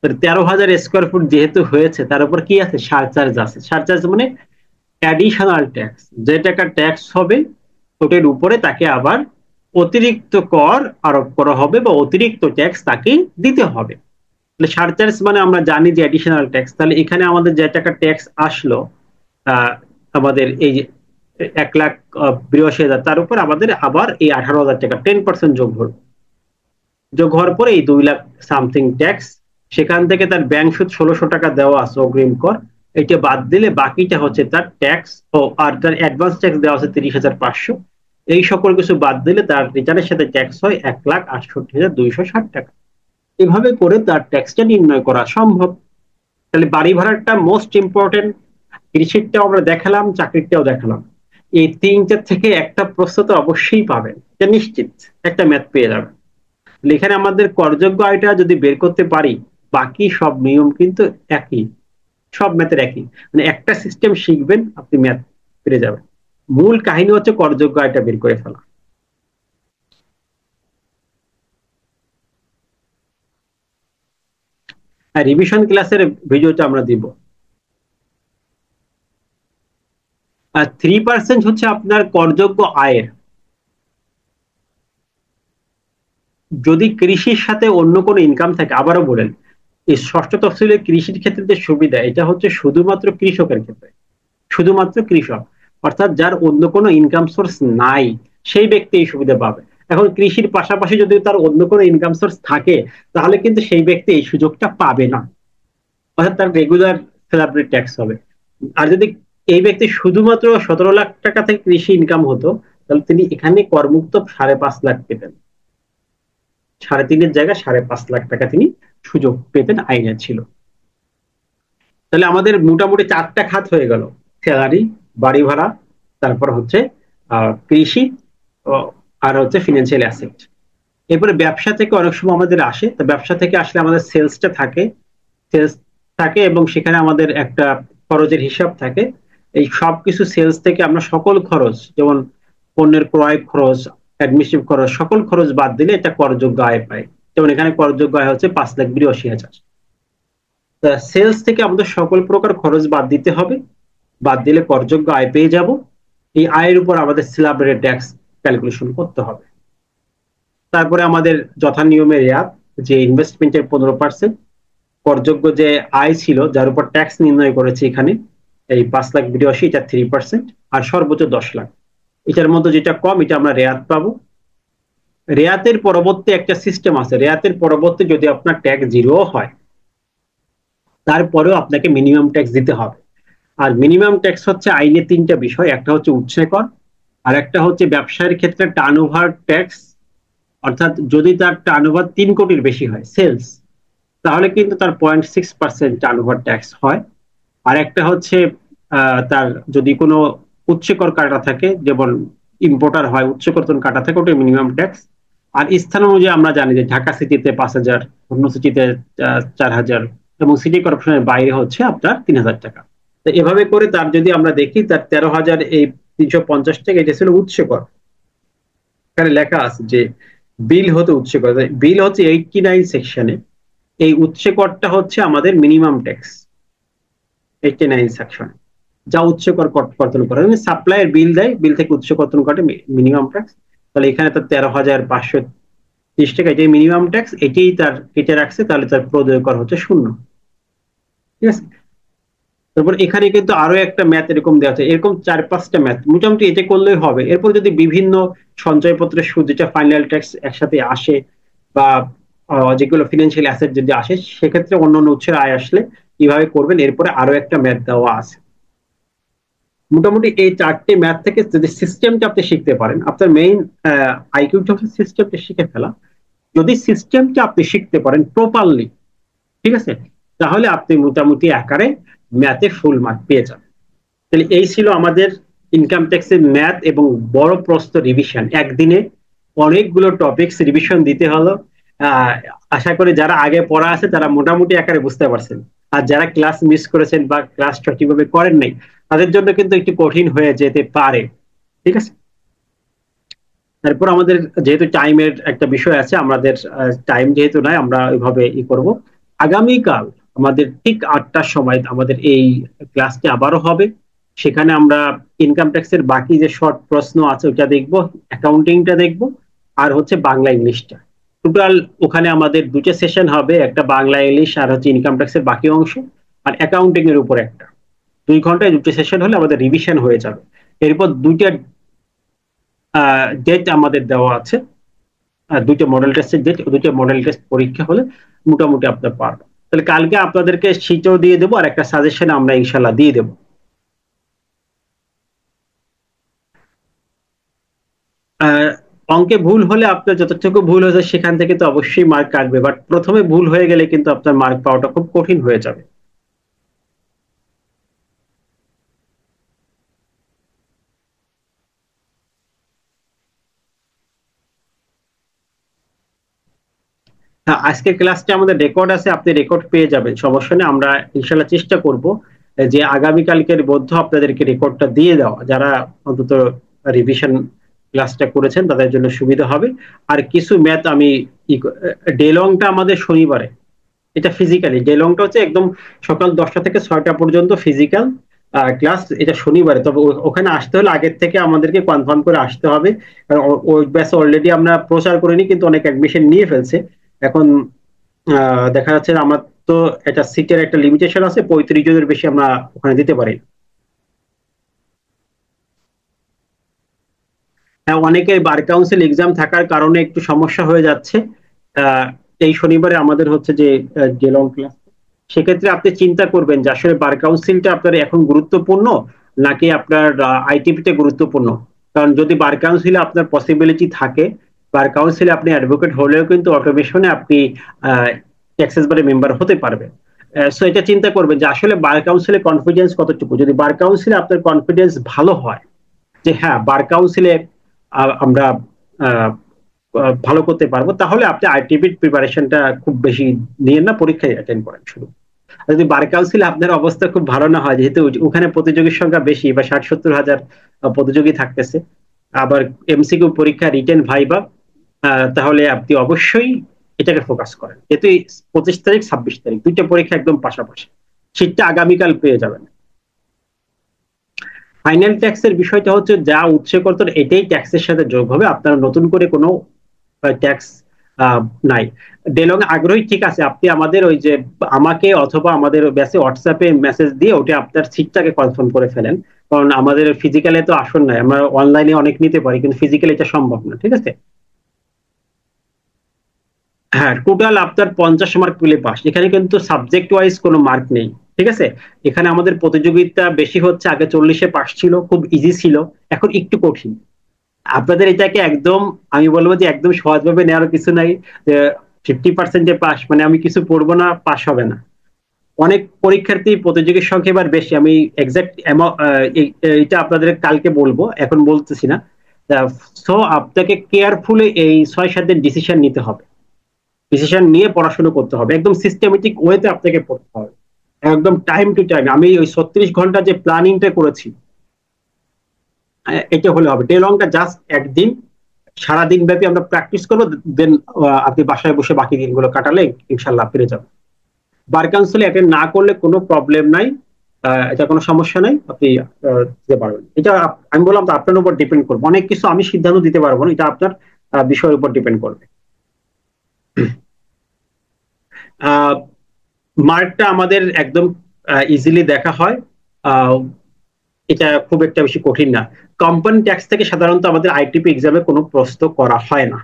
13,000 স্কোয়ার ফুট যেহেতু হয়েছে তার উপর কি আছে, সারচার্জ আছে। সারচার্জ মানে অ্যাডিশনাল ট্যাক্স, যে টাকা ট্যাক্স হবে ওটার উপরে তাকে আবার অতিরিক্ত কর আরোপ করা হবে বা অতিরিক্ত ট্যাক্স তাকে দিতে হবে। সারচার্জ মানে আমরা জানি যে অ্যাডিশনাল ট্যাক্স, তাহলে এখানে আমাদের যে টাকা ট্যাক্স আসলো আমাদের এই যে 1,82,000, তার উপর আমাদের আবার এই 18,000 টাকা 10% যোগ হলো। যোগ হওয়ার পরে এই 2,00,000 সামথিং ট্যাক্স, সেখান থেকে তার ব্যাংক সুদ 1,600 টাকা দেওয়া আছে অগ্রিম কর, এটা বাদ দিলে বাকিটা হচ্ছে তার ট্যাক্স ও আর তার অ্যাডভান্স ট্যাক্স দেওয়া আছে 30,500। এই সকল কিছু বাদ দিলে তার রিটার্নের সাথে ট্যাক্স হয় 1,68,260 টাকা। এভাবে করে তার ট্যাক্সটা নির্ণয় করা সম্ভব। তাহলে বাড়ি ভাড়াটা মোস্ট ইম্পর্টেন্ট, কৃষিরটাও আমরা দেখালাম, চাকরিটাও দেখালাম। এই তিনটার থেকে একটা প্রশ্ন তো অবশ্যই পাবেন, এটা নিশ্চিত একটা ম্যাথ পেয়ে যাবেন। এখানে আমাদের করযোগ্য আয়টা যদি বের করতে পারি, বাকি সব নিয়ম কিন্তু একই, সব ম্যাথের একই, মানে একটা সিস্টেম শিখবেন আপনি ম্যাথ পেরে যাবেন। মূল কাহিনী হচ্ছে করযোগ্য আয়টা বের করে ফেলা। আর রিভিশন ক্লাসের ভিডিওটা আমরা দিব। আর 3% হচ্ছে আপনার করযোগ্য আয়ের। যদি কৃষির সাথে অন্য কোনো ইনকাম থাকে, আবারও বলেন, এই ষষ্ঠ তফসিলের কৃষির ক্ষেত্রে যে সুবিধা, এটা হচ্ছে শুধুমাত্র কৃষকের ক্ষেত্রে, শুধুমাত্র কৃষক, অর্থাৎ যার অন্য কোনো ইনকাম সোর্স নাই সেই ব্যক্তি এই সুবিধা পাবে। এখন কৃষির পাশাপাশি যদি তার অন্য কোনো ইনকাম সোর্স থাকে, তাহলে কিন্তু সেই ব্যক্তি এই সুযোগটা পাবে না, অর্থাৎ তার রেগুলার স্যালারি ট্যাক্স হবে। আর যদি এই ব্যক্তি শুধুমাত্র 17 লাখ টাকা থেকে কৃষি ইনকাম হতো, তাহলে তিনি এখানে করমুক্ত 5.5 লাখ পেতেন, 3.5-এর জায়গায় 5.5 লাখ টাকা তিনি সুযোগ পেতেন, আইনে ছিল। তাহলে আমাদের মোটামুটি 4টা খাত হয়ে গেল, স্যালারি, বাড়ি ভাড়া, তারপর হচ্ছে কৃষি, আর হচ্ছে ফিনান্সিয়াল অ্যাসেট। এরপরে ব্যবসা থেকে অনেক সময় আমাদের আসে, তো ব্যবসা থেকে আসলে আমাদের সেলসটা থাকে, সেলস থাকে এবং সেখানে আমাদের একটা খরচের হিসাব থাকে। এই সবকিছু সেলস থেকে আমরা সকল খরচ, যেমন পণ্যের ক্রয় খরচ, অ্যাডমিনিস্ট্রেটিভ খরচ, সকল খরচ বাদ দিলে এটা করযোগ্য আয় পায়। যেমন এখানে করযোগ্য আয় হচ্ছে 5,82,000। সেলস থেকে আমাদের সকল প্রকার খরচ বাদ দিতে হবে, বাদ দিলে করযোগ্য আয় পেয়ে যাব। এই আয়ের উপর আমাদের স্ল্যাব ট্যাক্স ক্যালকুলেশন করতে হবে। তারপরে আমাদের যথা নিয়মে রেয়াত, যে ইনভেস্টমেন্টের 15%, করযোগ্য যে আয় ছিল যার উপর ট্যাক্স নির্ণয় করেছে এখানে এই 5,82,000, এটা 3%, আর সর্বোচ্চ 10 লাখ, এটার মধ্যে যেটা কম এটা আমরা রেয়াত পাবো। রেয়াতের পরবর্তী একটা সিস্টেম আছে, রেয়াতের পরবর্তী যদি আপনার ট্যাক্স 0 হয়, তারপরেও আপনাকে মিনিমাম ট্যাক্স দিতে হবে। আর মিনিমাম ট্যাক্স হচ্ছে আইনে 3টা বিষয়, একটা হচ্ছে উৎসে কর, আর একটা হচ্ছে ব্যবসায়ের ক্ষেত্রে টার্নওভার ট্যাক্স, অর্থাৎ যদি তার টার্নওভার 3 কোটির বেশি হয় সেলস, তাহলে কিন্তু তার 0.6% টার্নওভার ট্যাক্স হয়। আর একটা হচ্ছে তার যদি কোনো উচ্চকর কাটা থাকে, যেমন ইম্পোর্টার হয় উচ্চকর কাটা থাকে, ওটা মিনিমাম ট্যাক্স। আর স্থান অনুযায়ী আমরা জানি যে ঢাকা সিটিতে 5,000, অন্য সিটিতে 4,000, এবং সিটি কর্পোরেশনের বাইরে হচ্ছে আপনার 3,000 টাকা। তো এভাবে করে তার যদি আমরা দেখি তার 13,350 টাকা, এটা ছিল উচ্চকর। এখানে লেখা আছে যে বিল হতে উচ্চকর, বিল হচ্ছে 89 সেকশনে, এই উচ্চকরটা হচ্ছে আমাদের মিনিমাম ট্যাক্স 89 সেকশনে, যা উচ্চকর কর্তন করে সাপ্লাইয়ের বিল দেয়, বিল থেকে উচ্চ কর্তন করে মিনিমাম ট্যাক্স। তাহলে এখানে তার 13,530 টাকা, এটাই মিনিমাম ট্যাক্স, এটাই তার কেটে রাখছে, তাহলে তার প্রদেয় কর হচ্ছে 0। ঠিক আছে। তারপর এখানে কিন্তু আরো একটা ম্যাথ এরকম দেওয়া আছে, এরকম 4-5টা ম্যাথ মোটামুটি এটা করলেই হবে। এরপর যদি বিভিন্ন সঞ্চয়পত্রের সুদ, যেটা ফাইনাল ট্যাক্স একসাথে আসে, বা যেগুলো ফিনান্সিয়াল অ্যাসেট যদি আসে, সেক্ষেত্রে অন্য অন্য উৎসের আয় আসলে কিভাবে করবেন, এরপরে আরো একটা ম্যাথ দেওয়া আছে। মোটামুটি এই 4টে ম্যাথ থেকে যদি সিস্টেমটা আপনি শিখতে পারেন, আপনার মেইন আইকিউটা হচ্ছে সিস্টেমটা শিখে ফেলা। যদি সিস্টেমটা আপনি শিখতে পারেন প্রপারলি, ঠিক আছে, তাহলে আপনি মোটামুটি আকারে ম্যাথে ফুল মার্ক পেয়ে যাবেন। তাহলে এই ছিল আমাদের ইনকাম ট্যাক্সের ম্যাথ এবং বড় প্রশ্ন রিভিশন। একদিনে অনেকগুলো টপিকস রিভিশন দিতে হলো। আহ আশা করি যারা আগে পড়া আছে তারা মোটামুটি আকারে বুঝতে পারছেন, আর যারা ক্লাস মিস করেছেন বা ক্লাস সঠিকভাবে করেন নাই, তাদের জন্য কিন্তু একটু কঠিন হয়ে যেতে পারে। ঠিক আছে। তারপর আমাদের যেহেতু টাইমের একটা বিষয় আছে, আমাদের টাইম যেহেতু নাই, আমরা ওইভাবে করব। আগামীকাল আমাদের ঠিক 8টার সময় আমাদের এই ক্লাসটি আবারও হবে। সেখানে আমরা ইনকাম ট্যাক্সের বাকি যে শর্ট প্রশ্ন আছে ওটা দেখবো, অ্যাকাউন্টিংটা দেখবো, আর হচ্ছে বাংলা ইংলিশটা। টোটাল ওখানে আমাদের দুটো সেশন হবে, একটা বাংলা ইংলিশ আর হচ্ছে ইনকাম ট্যাক্সের বাকি অংশ, আর অ্যাকাউন্টিং এর উপর একটা। 2 ঘন্টায় দুটো সেশন হলে আমাদের রিভিশন হয়ে যাবে। এরপর দুইটা ডেট আমাদের দেওয়া আছে, দুইটা মডেল টেস্টের ডেট, দুইটা মডেল টেস্ট পরীক্ষা হলে মোটামুটি আপনার পারবো। তাহলে কালকে আপনাদেরকে শীটও দিয়ে দেবো, আর একটা সাজেশন আমরা ইনশাল্লাহ দিয়ে দেবো। অঙ্কে ভুল হলে আপনার যতটুকু ভুল হয়েছে সেখান থেকে তো অবশ্যই মার্ক কাটবে, বাট প্রথমে ভুল হয়ে গেলে কিন্তু আপনার মার্ক পাওয়াটা খুব কঠিন হয়ে যাবে। হ্যাঁ, আজকের ক্লাসটা আমাদের রেকর্ড আছে, আপনি রেকর্ড পেয়ে যাবেন, সমস্যা নেই। আমরা ইনশাল্লাহ চেষ্টা করব যে আগামীকালকের মধ্যে আপনাদেরকে রেকর্ডটা দিয়ে দেওয়া, যারা অন্তত রিভিশন ক্লাসটা করেছেন তাদের জন্য সুবিধা হবে। আর কিছু ম্যাথ আমি ডেলংটা আমাদের শনিবারে, এটা ফিজিক্যালি ডেলংটা হচ্ছে একদম সকাল 10টা থেকে 6টা পর্যন্ত ফিজিক্যাল ক্লাস, এটা শনিবারে। তবে ওখানে আসতে হলে আগের থেকে আমাদেরকে কনফার্ম করে আসতে হবে, কারণ ওই ব্যাচে অলরেডি আমরা প্রচার করিনি, কিন্তু অনেক অ্যাডমিশন নিয়ে ফেলছে। এখন দেখা যাচ্ছে আমার তো এটা সিটের একটা লিমিটেশন আছে, 35 জনের বেশি আমরা ওখানে দিতে পারি। হ্যাঁ, অনেকের বার কাউন্সিল এক্সাম থাকার কারণে একটু সমস্যা হয়ে যাচ্ছে। আহ, এই শনিবারে আমাদের হচ্ছে যে লং ক্লাস, সেক্ষেত্রে আপনি চিন্তা করবেন যে আসলে বার কাউন্সিলটা আপনার এখন গুরুত্বপূর্ণ নাকি আপনার আইটিপিতে গুরুত্বপূর্ণ। কারণ যদি বার কাউন্সিলে আপনার পসিবিলিটি থাকে, বার কাউন্সিলে আপনি অ্যাডভোকেট হলেও কিন্তু অটোমেশনে আপনি ট্যাক্সেস বারে মেম্বার হতে পারবেন। সো এটা চিন্তা করবেন যে আসলে বার কাউন্সিলে কনফিডেন্স কতটুকু। যদি বার কাউন্সিলে আপনার কনফিডেন্স ভালো হয় যে হ্যাঁ বার কাউন্সিলে আমরা আহ, ভালো করতে পারবো, তাহলে আপনি আইটিপির প্রিপারেশনটা খুব বেশি নিয়ে না, পরীক্ষায় অ্যাটেন্ড করেন শুধু। যদি বার কাউন্সিলে আপনার অবস্থা খুব ভালো না হয়, যেহেতু ওখানে প্রতিযোগীর সংখ্যা বেশি, বা 60-70 হাজার প্রতিযোগী থাকতেছে, আবার এমসিকিউ পরীক্ষা, রিটেন ভাইবা, তাহলে আপনি অবশ্যই এটাকে ফোকাস করেন। যেহেতু 25 তারিখ 26 তারিখ দুইটা পরীক্ষা একদম পাশাপাশি, শীতটা আগামীকাল পেয়ে যাবেন। ফাইনাল ট্যাক্সের বিষয়টা হচ্ছে যা উৎসে করতেন এটাই ট্যাক্সের সাথে যোগ হবে, আপনার নতুন করে কোনো ট্যাক্স নাই। ডেলং আগ্রহী, ঠিক আছে, আপনি আমাদের ওই যে আমাকে অথবা আমাদের ব্যাসে হোয়াটসঅ্যাপে মেসেজ দিয়ে ওটা আপনার সিটটাকে কনফার্ম করে ফেলেন। কারণ আমাদের ফিজিক্যালে তো আসন নাই, আমরা অনলাইনে অনেক নিতে পারি, কিন্তু ফিজিক্যালি এটা সম্ভব না, ঠিক আছে। হ্যাঁ, টোটাল আপনার 50 মার্ক পেলে পাস, এখানে কিন্তু সাবজেক্ট ওয়াইজ কোনো মার্ক নেই, ঠিক আছে। এখানে আমাদের প্রতিযোগিতা বেশি হচ্ছে, আগে 40-এ পাস ছিল, খুব ইজি ছিল, এখন একটু কঠিন। আপনাদের এটাকে একদম, আমি বলবো যে একদম সহজভাবে নেওয়ার কিছু নাই, যে 50%-এ পাস মানে আমি কিছু পড়বো না, পাস হবে না। অনেক পরীক্ষার্থী, প্রতিযোগীর সংখ্যা এবার বেশি, আমি এক্সাক্ট এটা আপনাদের কালকে বলবো, এখন বলতেছি না। সো আপনাকে কেয়ারফুলি এই 6-7 দিন ডিসিশন নিতে হবে, ডিসিশন নিয়ে পড়াশোনা করতে হবে, একদম সিস্টেমেটিক ওয়েতে আপনাকে পড়তে হবে, একদম টাইম টু টাইম। আমি ওই 36 ঘন্টা যে প্ল্যানিংটা করেছি, এটা হলে হবে। ডে লংটা জাস্ট একদিন, সারাদিন ব্যাপী আমরা প্র্যাকটিস করবো, দেন আপনি বাসায় বসে বাকি দিনগুলো কাটালে ইনশাল্লাহ ফিরে যাবেন। বার কাউন্সিলে অ্যাটেন্ড না করলে কোনো প্রবলেম নাই, এটা কোনো সমস্যা নাই, আপনি দিতে পারবেন। এটা আমি বললাম তো আপনার উপর ডিপেন্ড করবে, অনেক কিছু আমি সিদ্ধান্ত দিতে পারবো না, এটা আপনার বিষয়ের উপর ডিপেন্ড করবে। মার্কটা আমাদের একদম ইজিলি দেখা হয়, আহ, এটা খুব একটা বেশি কঠিন না। কোম্পানি ট্যাক্স থেকে সাধারণত আমাদের আইটিপি এক্সামে কোনো প্রশ্ন করা হয় না,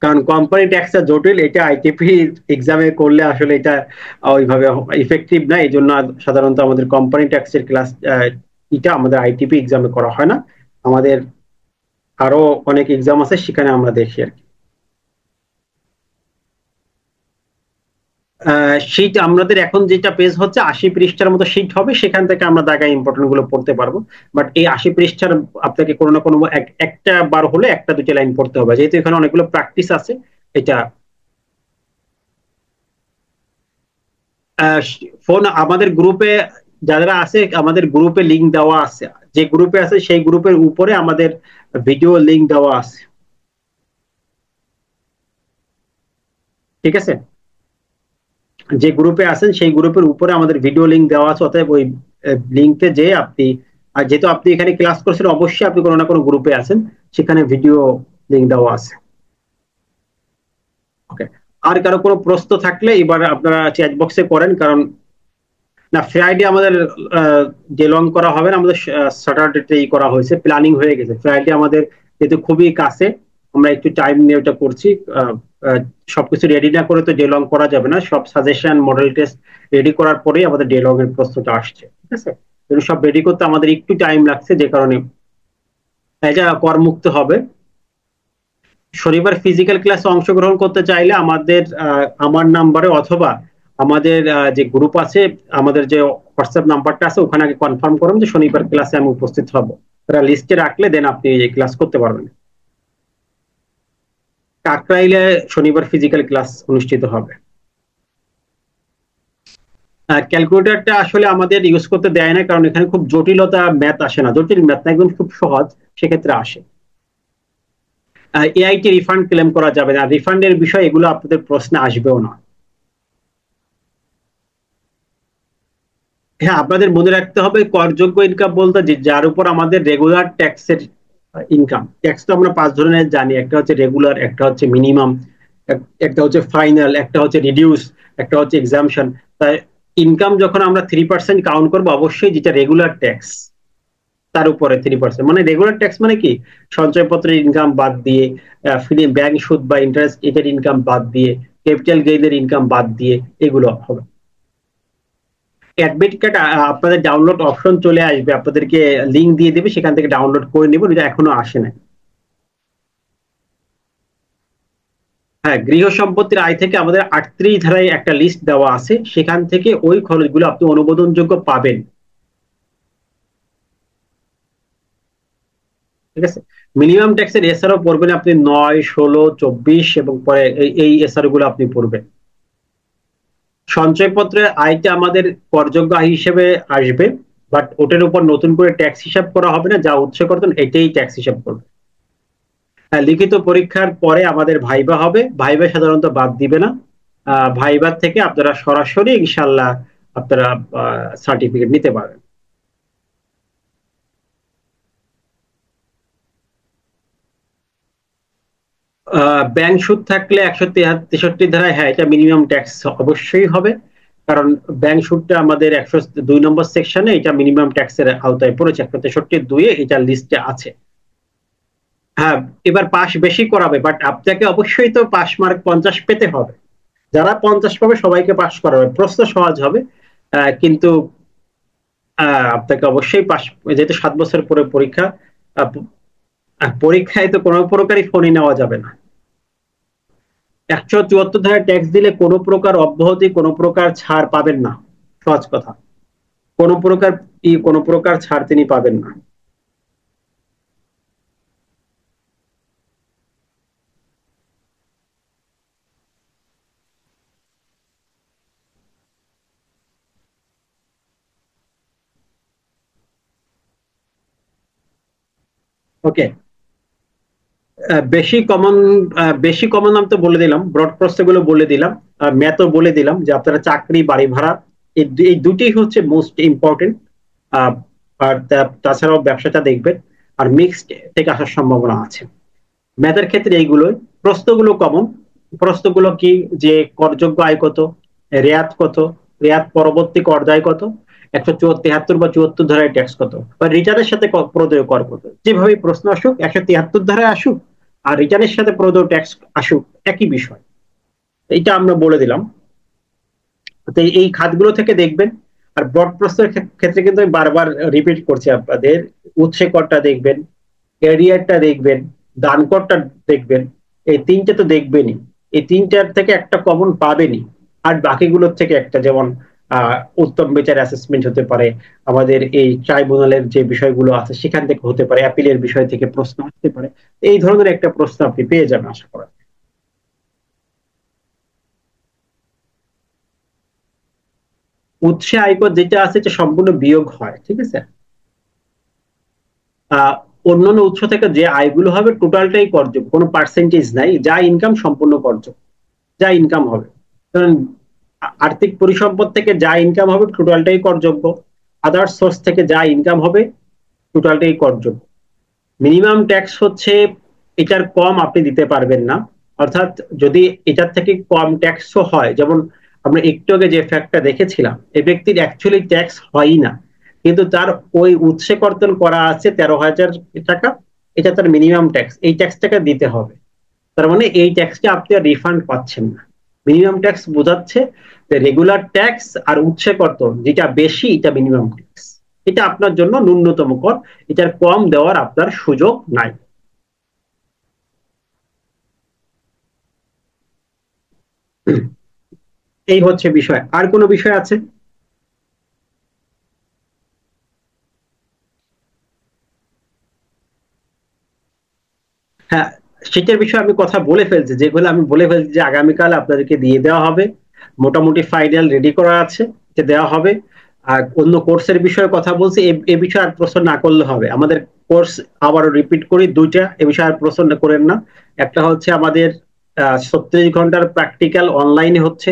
কারণ কোম্পানি ট্যাক্সটা জটিল, এটা আইটিপি এক্সামে করলে আসলে এটা ওইভাবে ইফেক্টিভ না, এই জন্য সাধারণত আমাদের কোম্পানি ট্যাক্সের ক্লাস এটা আমাদের আইটিপি এক্সামে করা হয় না। আমাদের আরো অনেক এক্সাম আছে, সেখানে আমরা দেখি আর কি। শীট আমাদের এখন যেটা পেজ হচ্ছে 80 পৃষ্ঠার মতো শীট হবে, সেখান থেকে আমরা দাগা ইম্পর্টেন্ট গুলো পড়তে পারবো। বাট এই 80 পৃষ্ঠার আপনাকে কোনো না কোনো একটা বার হলে একটা দুটো লাইন পড়তে হবে, যেহেতু এখানে অনেকগুলো প্র্যাকটিস আছে। এটা ফোন আমাদের গ্রুপে যারা আছে, আমাদের গ্রুপে লিংক দেওয়া আছে, যে গ্রুপে আছে সেই গ্রুপের উপরে আমাদের ভিডিও লিংক দেওয়া আছে, ঠিক আছে। যে গ্রুপে আছেন সেই গ্রুপের উপরে আমাদের ভিডিও লিংক দেওয়া আছে, অতএব ওই লিংকে যে আপনি, আর যেহেতু আপনি এখানে ক্লাস করছেন অবশ্যই আপনি কোনো না কোনো গ্রুপে আছেন, সেখানে ভিডিও লিংক দেওয়া আছে। আর কারো কোনো প্রশ্ন থাকলে এবার আপনারা চ্যাট বক্সে করেন, কারণ না ফ্রাইডে আমাদের ডে লং করা হবে না, আমাদের স্যাটারডেতেই করা হয়েছে, প্ল্যানিং হয়ে গেছে। ফ্রাইডে আমাদের যেহেতু খুবই কাছে, আমরা একটু টাইম নিয়ে ওটা করছি। আহ, আহ, সবকিছু রেডি না করে তো ডে লং করা যাবে না, সব সাজেশন মডেল টেস্ট রেডি করার পরেই আমাদের ডে লং এর প্রশ্নটা আসছে, ঠিক আছে। সব রেডি করতে আমাদের একটু টাইম লাগছে, যে কারণে এটা করমুক্ত হবে। শনিবার ফিজিক্যাল ক্লাসে অংশগ্রহণ করতে চাইলে আমাদের আমার নাম্বারে অথবা আমাদের যে গ্রুপ আছে, আমাদের যে হোয়াটসঅ্যাপ নাম্বারটা আছে, ওখানে আগে কনফার্ম করুন যে শনিবার ক্লাসে আমি উপস্থিত হব। তারা লিস্টে রাখলে দেন আপনি এই ক্লাস করতে পারবেন। কাকরাইলে শনিবার ফিজিক্যাল ক্লাস অনুষ্ঠিত হবে। ক্যালকুলেটরটা আসলে আমাদের ইউজ করতে দেয় না, কারণ এখানে খুব জটিলতা ম্যাথ আসে না, জটিল ম্যাথ না, একদম খুব সহজ সেক্ষেত্রে আসে। এআইটি রিফান্ড ক্লেম করা যাবে না, রিফান্ডের বিষয় এগুলো আপনাদের প্রশ্নে আসবেও না। হ্যাঁ, আপনাদের মনে রাখতে হবে করযোগ্য ইনকাম বলতে যার উপর আমাদের রেগুলার ট্যাক্সের ইনকাম। ট্যাক্স তো আমরা 5 ধরনের জানি, একটা হচ্ছে রেগুলার, একটা হচ্ছে মিনিমাম, একটা হচ্ছে ফাইনাল, একটা হচ্ছে রিডিউস, একটা হচ্ছে এক্সামশন। তাই ইনকাম যখন আমরা 3% কাউন্ট করবো, অবশ্যই যেটা রেগুলার ট্যাক্স তার উপরে 3%। মানে রেগুলার ট্যাক্স মানে কি, সঞ্চয়পত্রের ইনকাম বাদ দিয়ে, ব্যাংক সুদ বা ইন্টারেস্ট এটার ইনকাম বাদ দিয়ে, ক্যাপিটাল গেইনের ইনকাম বাদ দিয়ে, এগুলো হবে। অ্যাডমিট কার্ড আপনাদের ডাউনলোড অপশন চলে আসবে, আপনাদেরকে লিঙ্ক দিয়ে দেবে, সেখান থেকে ডাউনলোড করে নেবেন, এটা এখনো আসে না। হ্যাঁ, গৃহ সম্পত্তির আয় থেকে আমাদের 38 ধারায় একটা লিস্ট দেওয়া আছে, সেখান থেকে ওই খরচগুলো আপনি অনুমোদনযোগ্য পাবেন, ঠিক আছে। মিনিমাম ট্যাক্সের এসআরও পড়বেন আপনি 9, 16, 24 এবং পরে এই এসআরও গুলো আপনি পড়বেন। সঞ্চয়পত্রের আয়টা আমাদের করযোগ্য আয় হিসেবে আসবে, বাট ওটার উপর নতুন করে ট্যাক্স হিসাব করা হবে না, যা উৎস করতেন এটাই ট্যাক্স হিসাব করবে। হ্যাঁ, লিখিত পরীক্ষার পরে আমাদের ভাইবা হবে, ভাইবা সাধারণত বাদ দিবে না। ভাইবার থেকে আপনারা সরাসরি ইনশাল্লাহ আপনারা সার্টিফিকেট নিতে পারবেন। ব্যাংক সুদ থাকলে 163 ধারায়, হ্যাঁ এটা মিনিমাম ট্যাক্স অবশ্যই হবে, কারণ ব্যাংক সুদটা আমাদের 102 নম্বর সেকশনে এটা মিনিমাম ট্যাক্সের আওতায় পড়েছে, 163(2) এটা লিস্টে আছে। হ্যাঁ, এবার পাস বেশি করাবে, বাট আপনাকে অবশ্যই তো পাস মার্ক 50 পেতে হবে। যারা 50 পাবে সবাইকে পাস করাবে, প্রশ্ন সহজ হবে, কিন্তু আপনাকে অবশ্যই পাস, যেহেতু 7 বছর পরে পরীক্ষা, আহ, পরীক্ষায় তো কোনো প্রকারই ফোনই নেওয়া যাবে না। 174 ধারায় ট্যাক্স দিলে কোনো প্রকার অব্যাহতি, কোনো প্রকার ছাড় পাবেন না, সহজ কথা। কোনো প্রকার কোনো প্রকার ছাড় তিনি পাবেন না। ওকে, বেশি কমন, বেশি কমন নাম তো বলে দিলাম, ব্রড প্রস্তাবগুলো বলে দিলাম, ম্যাথও বলে দিলাম, যে আপনারা চাকরি বাড়ি ভাড়া এই দুটি হচ্ছে মোস্ট ইম্পর্টেন্ট। আর তাছাড়াও ব্যবসাটা দেখবেন, আর মিক্সড থেকে আসার সম্ভাবনা আছে। ম্যাথের ক্ষেত্রে এইগুলোই প্রশ্নগুলো কমন। প্রশ্নগুলো কি, যে করযোগ্য আয় কত, রেয়াত কত, রেয়াত পরবর্তী করদায় কত, 173 বা 74 ধারায় ট্যাক্স কত, বা রিটার্নের সাথে প্রদেয় কর কত। যেভাবে প্রশ্ন আসুক, 173 ধারায় আসুক আর রিটার্নের সাথে প্রদেয় ট্যাক্স আসুক, একই বিষয়। এইটা আমরা বলে দিলাম। তো এই খাতগুলো থেকে দেখবেন। আর ব্রড প্রশ্নের ক্ষেত্রে কিন্তু আমি বারবার রিপিট করছি আপনাদের, উৎসে করটা দেখবেন, এরিয়ারটা দেখবেন, দান করটা দেখবেন, এই তিনটে তো দেখবেনই। এই তিনটার থেকে একটা কমন পাবেনই, আর বাকিগুলোর থেকে একটা, যেমন উত্তম বিচার অ্যাসেসমেন্ট হতে পারে, আমাদের এই ট্রাইব্যুনালের যে বিষয়গুলো আছে সেখান থেকে হতে পারে, অ্যাপিলের বিষয় থেকে প্রশ্ন আসতে পারে। এই ধরনের একটা প্রশ্ন আপনি পেয়ে যাবেন আশা করা যায়। উৎসে আয়কর যেটা আছে যে সম্পূর্ণ বিয়োগ হয়, ঠিক আছে। আহ অন্যান্য উৎস থেকে যে আয়গুলো হবে টোটালটাই করযোগ্য, কোনো পার্সেন্টেজ নাই, যা ইনকাম সম্পূর্ণ করযোগ্য, যা ইনকাম হবে। কারণ আর্থিক পরিসম্পদ থেকে যা ইনকাম হবে টোটালটাই করযোগ্য, আদার সোর্স থেকে যা ইনকাম হবে টোটালটাই করযোগ্য। মিনিমাম ট্যাক্স হচ্ছে, এটার কম আপনি দিতে পারবেন না। অর্থাৎ যদি এটার থেকে কম ট্যাক্সও হয়, যেমন আমরা একটু আগে যে ফ্যাক্টটা দেখেছিলাম, এই ব্যক্তির অ্যাকচুয়ালি ট্যাক্স হয়ই না, কিন্তু তার ওই উৎসে কর্তন করা আছে 13,000 টাকা, এটা তার মিনিমাম ট্যাক্স, এই ট্যাক্সটাকে দিতে হবে। তার মানে এই ট্যাক্সটা আপনি আর রিফান্ড পাচ্ছেন না। মিনিমাম ট্যাক্স বোঝাচ্ছে যে রেগুলার ট্যাক্স আর উৎসে কর্তন যেটা বেশি এটা মিনিমাম ট্যাক্স, এটা আপনার জন্য ন্যূনতম কর, এটার কম দেওয়ার আপনার সুযোগ নাই। এই হচ্ছে বিষয়। আর কোনো বিষয় আছে? হ্যাঁ, সেটার বিষয়ে আমি কথা বলে ফেলছি, যেগুলো আমি বলে ফেলছি যে আগামীকাল আপনাদেরকে দিয়ে দেওয়া হবে। মোটামুটি ফাইনাল রেডি করা আছে, এটা দেওয়া হবে। আর অন্য কোর্সের বিষয়ে কথা বলছি, এ বিষয়ে আর প্রশ্ন না করলে হবে। আমাদের কোর্স, আবারও রিপিট করি, দুইটা, এ বিষয়ে আর প্রশ্ন করেন না। একটা হচ্ছে আমাদের 36 ঘন্টার প্র্যাকটিক্যাল অনলাইনে হচ্ছে,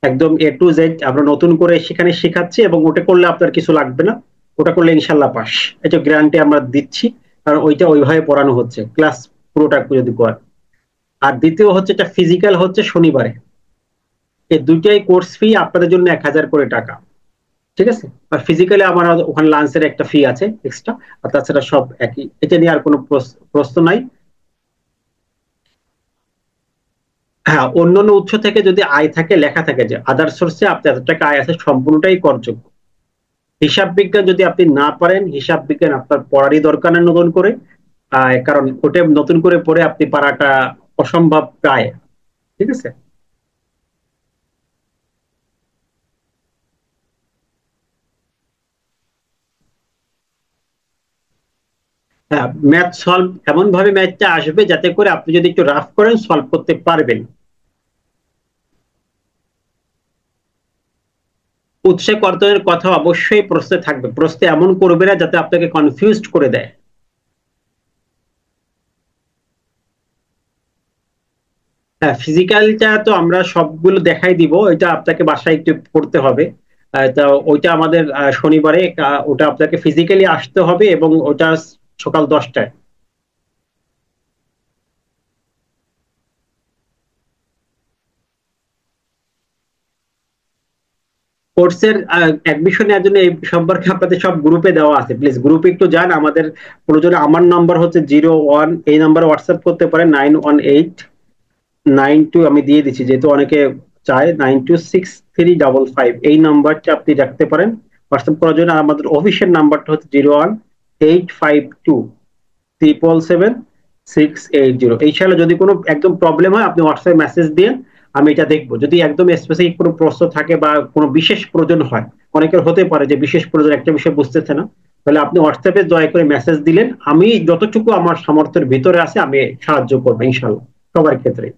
একদম A to Z আমরা নতুন করে সেখানে শেখাচ্ছি, এবং ওটা করলে আপনার কিছু লাগবে না, ওটা করলে ইনশাল্লাহ পাস, এটা গ্যারান্টি আমরা দিচ্ছি। কারণ ওইটা ওইভাবে পড়ানো হচ্ছে ক্লাস পুরোটা যদি করেন। আর দ্বিতীয় হচ্ছে এটা ফিজিক্যাল হচ্ছে শনিবারে। এই দুইটাই কোর্স ফি আপনাদের জন্য 1,000 করে টাকা, ঠিক আছে? আর ফিজিক্যালি আমার ওখানে লাঞ্চের একটা ফি আছে এক্সট্রা, আর তাছাড়া সব একই, এটা নিয়ে আর কোনো প্রশ্ন নাই। হ্যাঁ, অন্য অন্য উৎস থেকে যদি আয় থাকে, লেখা থাকে যে আদার সোর্সে আপনার এত টাকা আয় আছে, সম্পূর্ণটাই করযোগ্য। হিসাব বিজ্ঞান যদি আপনি না পারেন, হিসাব বিজ্ঞান আপনার পড়ারই দরকার নেই নতুন করে, কারণ ওটা নতুন করে পড়ে আপনি পারাটা অসম্ভব প্রায়, ঠিক আছে? হ্যাঁ, ম্যাথ সলভ এমন ভাবে ম্যাথটা আসবে যাতে করে আপনি যদি একটু রাফ করেন সলভ করতে পারবেন। উৎসে কর্তনের কথা অবশ্যই প্রশ্নে থাকবে, প্রশ্নে এমন করবে না যাতে আপনাকে কনফিউজড করে দেয়। হ্যাঁ, ফিজিক্যালটা তো আমরা সবগুলো দেখাই দিব, এটা আপনাকে বাসায় একটু করতে হবে। তা ওইটা আমাদের শনিবারে, ওটা আপনাকে ফিজিক্যালি আসতে হবে, এবং ওটা সকাল 10টায়। কোর্সের অ্যাডমিশন নেওয়ার জন্য এই সম্পর্কে আপনাদের সব গ্রুপে দেওয়া আছে, প্লিজ গ্রুপে একটু যান। আমাদের প্রয়োজনে আমার নাম্বার হচ্ছে 01, এই নাম্বারে হোয়াটসঅ্যাপ করতে পারেন, 91892, আমি দিয়ে দিচ্ছি যেহেতু অনেকে চায়, 926355, এই নাম্বারটা আপনি রাখতে পারেন হোয়াটসঅ্যাপ করার জন্য। আর আমাদের অফিসিয়াল নাম্বারটা হচ্ছে 0185277680। এই সালে যদি কোনো একদম প্রবলেম হয় আপনি হোয়াটসঅ্যাপে মেসেজ দিন, আমি এটা দেখবো। যদি একদম স্পেসিফিক কোনো প্রশ্ন থাকে বা কোনো বিশেষ প্রয়োজন হয়, অনেকের হতে পারে যে বিশেষ প্রয়োজন একটা বিষয় বুঝতেছে না, তাহলে আপনি হোয়াটসঅ্যাপে দয়া করে মেসেজ দিলেন, আমি যতটুকু আমার সামর্থ্যের ভিতরে আছে আমি সাহায্য করবো ইনশাল্লাহ, সবার ক্ষেত্রে।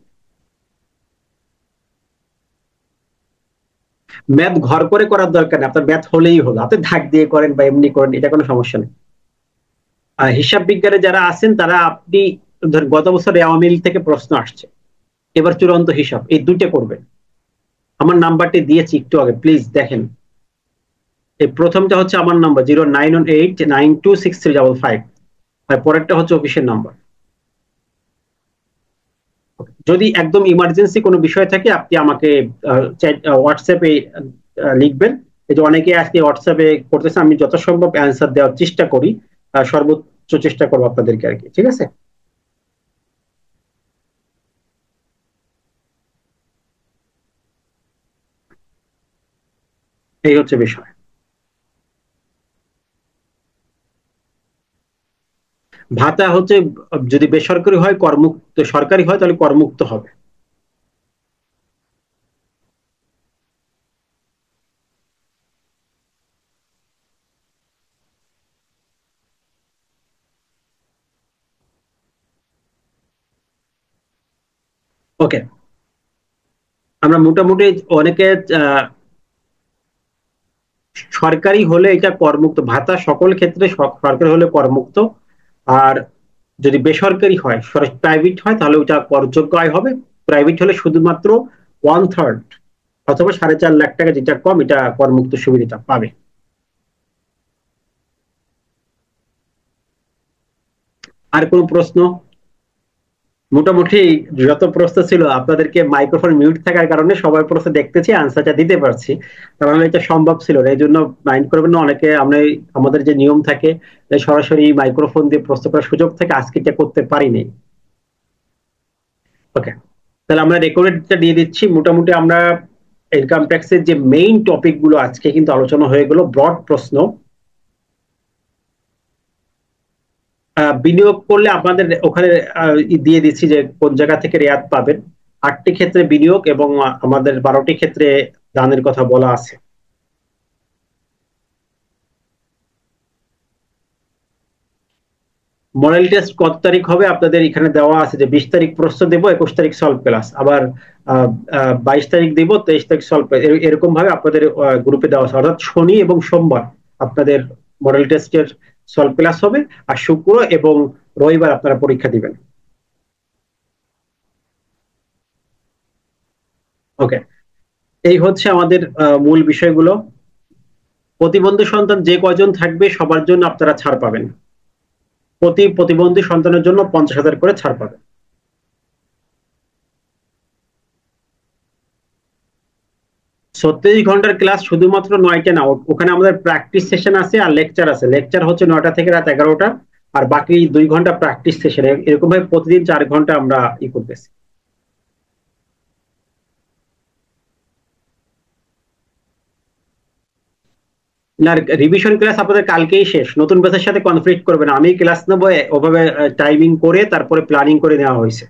ম্যাথ ঘর করে করার দরকার নেই, আপনার ম্যাথ হলেই হলো, আপনি ধাক দিয়ে করেন বা এমনি করেন, এটা কোনো সমস্যা নেই। আর হিসাব বিজ্ঞানে যারা আছেন তারা, আপনি গত বছর আওয়ামী লীগ থেকে প্রশ্ন আসছে, এবার চূড়ান্ত হিসাব, এই দুইটা করবেন। আমার নাম্বারটি দিয়েছি একটু আগে, প্লিজ দেখেন। এই প্রথমটা হচ্ছে আমার নাম্বার, 0918926355, আর পরেরটা হচ্ছে অফিসের নাম্বার। যদি একদম ইমার্জেন্সি কোনো বিষয় থাকে আপনি আমাকে হোয়াটসঅ্যাপে লিখবেন। এই যে অনেকে আজকে হোয়াটসঅ্যাপে করতেছে, আমি যথাসম্ভব অ্যান্সার দেওয়ার চেষ্টা করি, সর্বোচ্চ চেষ্টা করবো আপনাদেরকে আর কি, ঠিক আছে? এই হচ্ছে বিষয়। ভাতা হচ্ছে, যদি বেসরকারি হয় করমুক্ত, সরকারি হয় তাহলে করমুক্ত হবে। ওকে, আমরা মোটামুটি অনেকে, আহ, সরকারি হলে এটা করমুক্ত, ভাতা সকল ক্ষেত্রে সরকারি হলে করমুক্ত। আর যদি বেসরকারি হয়, প্রাইভেট হয়, তাহলে ওটা করযোগ্য আয় হবে। প্রাইভেট হলে শুধুমাত্র 1/3 অথবা 4.5 লাখ টাকা, যেটা কম, এটা করমুক্ত সুবিধাটা পাবে। আর কোনো প্রশ্ন? মোটামুটি যত প্রশ্ন ছিল আপনাদেরকে মাইক্রোফোন মিউট থাকার কারণে সবার প্রশ্ন দেখতেছি, আনসারটা দিতে পারছি। কারণ এটা সম্ভব ছিল না, এই জন্য মাইন্ড করবেন না। অনেকে আমরা আমাদের যে নিয়ম থাকে যে সরাসরি মাইক্রোফোন দিয়ে প্রশ্ন করার সুযোগ থাকে, আজকে এটা করতে পারিনি। ওকে, তাহলে আমরা রেকর্ডেডটা দিয়ে দিচ্ছি। মোটামুটি আমরা ইনকাম ট্যাক্সের যে মেইন টপিক গুলো আজকে কিন্তু আলোচনা হয়ে গেল, ব্রড প্রশ্ন। বিনিয়োগ করলে আপনাদের ওখানে দিয়ে দিচ্ছি যে কোন জায়গা থেকে রেয়াত পাবেন। 8টি ক্ষেত্রে বিনিয়োগ এবং আমাদের 12টি ক্ষেত্রে দানের কথা বলা আছে। মডেল টেস্ট কত তারিখ হবে আপনাদের এখানে দেওয়া আছে, যে 20 তারিখ প্রশ্ন দেবো, 21 তারিখ সলভ ক্লাস, আবার 22 তারিখ দিব, 23 তারিখ সলভ, এরকম ভাবে আপনাদের গ্রুপে দেওয়া আছে। অর্থাৎ শনি এবং সোমবার আপনাদের মডেল টেস্টের সলভ ক্লাস হবে, আর শুক্র এবং রবিবার আপনারা পরীক্ষা দিবেন। ওকে, এই হচ্ছে আমাদের মূল বিষয়গুলো। প্রতিবন্ধী সন্তান যে কয়জন থাকবে সবার জন্য আপনারা ছাড় পাবেন। প্রতি প্রতিবন্ধী সন্তানের জন্য 50,000 করে ছাড় পাবেন। 36 ঘন্টার ক্লাস শুধুমাত্র 9টা না, ওখানে আমাদের প্র্যাকটিস সেশন আছে আর লেকচার আছে। লেকচার হচ্ছে 9টা থেকে রাত 11টা, আর বাকি 2 ঘন্টা প্র্যাকটিস সেশন। এরকম ভাবে প্রতিদিন 4 ঘন্টা আমরা করতেছি। না, রিভিশন ক্লাস আপনাদের কালকেই শেষ, নতুন ব্যাচের সাথে কনফ্লিক্ট করবে না। আমি ক্লাস নেবো ওভাবে টাইমিং করে, তারপরে প্ল্যানিং করে নেওয়া হয়েছে।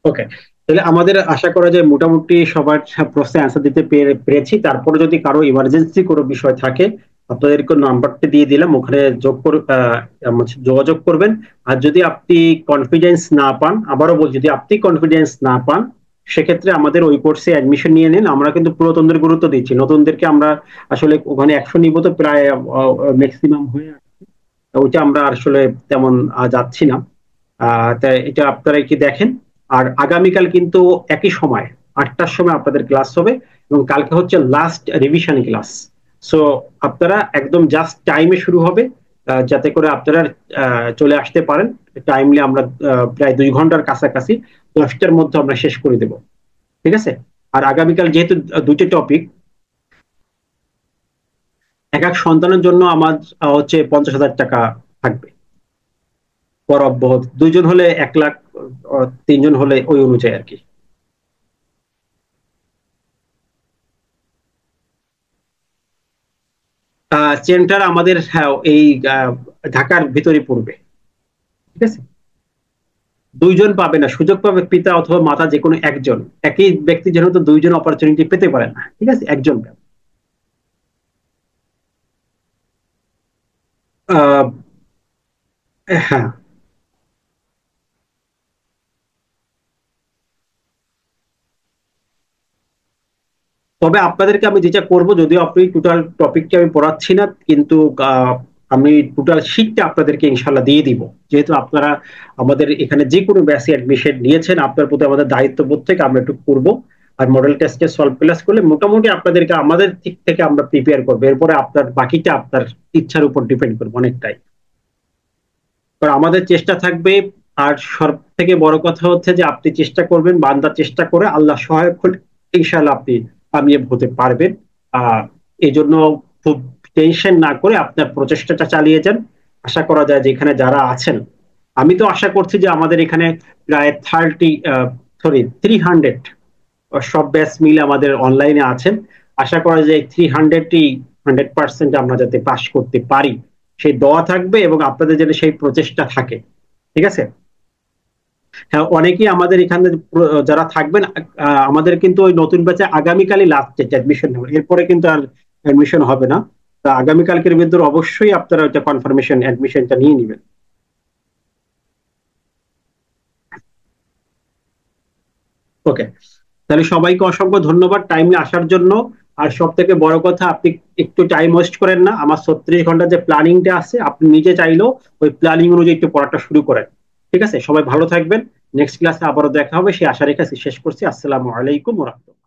ওকে, তাহলে আমাদের আশা করা যায় মোটামুটি সবার প্রশ্নে অ্যান্সার দিতে পেরেছি। তারপরে যদি কারো ইমার্জেন্সি কোনো বিষয় থাকে, আপনাদেরকে নাম্বারটা দিয়ে দিলাম, ওখানে যোগাযোগ করবেন। আর যদি আপনি কনফিডেন্স না পান, আবারও বলছি, যদি আপনি কনফিডেন্স না পান, সেক্ষেত্রে আমাদের ওই কোর্সে অ্যাডমিশন নিয়ে নিন। আমরা কিন্তু পুরাতনদের গুরুত্ব দিচ্ছি, নতুনদেরকে আমরা আসলে ওখানে 100 নিব তো প্রায় ম্যাক্সিমাম হয়ে আসছে। ওইটা আমরা আসলে তেমন যাচ্ছি না। তাই এটা আপনারা কি দেখেন। আর আগামীকাল কিন্তু একই সময় 8টার সময় আপনাদের ক্লাস হবে, এবং কালকে হচ্ছে লাস্ট রিভিশন ক্লাস। সো আপনারা একদম জাস্ট টাইমে শুরু হবে, যাতে করে আপনারা চলে আসতে পারেন টাইমলি। আমরা প্রায় 2 ঘন্টার কাছাকাছি, 10টার মধ্যে আমরা শেষ করে দেব। ঠিক আছে। আর আগামীকাল যেহেতু দুইটা টপিক, এক এক সন্তানের জন্য আমার হচ্ছে 50,000 টাকা থাকবে পর অব্যাহত। 2 জন হলে 1 লাখ, 3 জন হলে ওই অনুযায়ী আর কি। সেন্টার আমাদের, হ্যাঁ, এই ঢাকার ভিতরে পড়বে। ঠিক আছে। 2 জন পাবে না, সুযোগ পাবে পিতা অথবা মাতা, যে কোনো একজন। একই ব্যক্তি যেহেতু 2 জন অপরচুনিটি পেতে পারে না, ঠিক আছে, একজন পাবে। আহ, হ্যাঁ, তবে আপনাদেরকে আমি যেটা করব, যদিও আপনি টোটাল টপিকটা আমি পড়াচ্ছি না, কিন্তু আমি টোটাল শিটটা আপনাদেরকে ইনশাল্লাহ দিয়ে দিব। যেহেতু আপনারা আমাদের এখানে যে কোনো ব্যাচে অ্যাডমিশন নিয়েছেন, আপনার প্রতি আমাদের দায়িত্ববোধ থেকে আমরা একটু করব। আর মডেল টেস্টে সলভ ক্লাস করলে মোটামুটি আপনাদেরকে আমাদের দিক থেকে আমরা প্রিপেয়ার করবো। এরপরে আপনার বাকিটা আপনার ইচ্ছার উপর ডিপেন্ড করবে অনেকটাই। কারণ আমাদের চেষ্টা থাকবে। আর সব থেকে বড় কথা হচ্ছে যে আপনি চেষ্টা করবেন, বান্দা চেষ্টা করে আল্লাহ সহায়ক হলে ইনশাআল্লাহ আপনি কামিয়াব হতে পারবেন। এই জন্য খুব টেনশন না করে আপনার প্রচেষ্টাটা চালিয়ে যান। আশা করা যায় যে এখানে যারা আছেন, আমি তো আশা করছি যে আমাদের এখানে প্রায় 300 সব ব্যাচ মিলে আমাদের অনলাইনে আছেন। আশা করা যায় 300ই 100% আমরা যাতে পাশ করতে পারি, সেই দোয়া থাকবে, এবং আপনাদের যেন সেই প্রচেষ্টা থাকে। ঠিক আছে। হ্যাঁ, অনেকেই আমাদের এখানে যারা থাকবেন, আমাদের কিন্তু ওই নতুন ব্যাচে আগামীকালই লাস্ট ডেট অ্যাডমিশন হবে, এরপরে কিন্তু আর অ্যাডমিশন হবে না। তা আগামীকালকের ভিতর অবশ্যই আপনারা ওইটা কনফার্মেশন অ্যাডমিশনটা নিয়ে নেবেন। ওকে, তাহলে সবাইকে অসংখ্য ধন্যবাদ টাইমে আসার জন্য। আর সব থেকে বড় কথা, আপনি একটু টাইম ওয়েস্ট করেন না। আমার 36 ঘন্টা যে প্ল্যানিংটা আছে, আপনি নিজে চাইলেও ওই প্ল্যানিং অনুযায়ী একটু পড়াটা শুরু করেন। ঠিক আছে, সবাই ভালো থাকবেন। নেক্সট ক্লাসে আবারও দেখা হবে, সেই আশা রেখে শেষ করছি। আসসালামু আলাইকুম ওয়া রাহমাতুল্লাহ।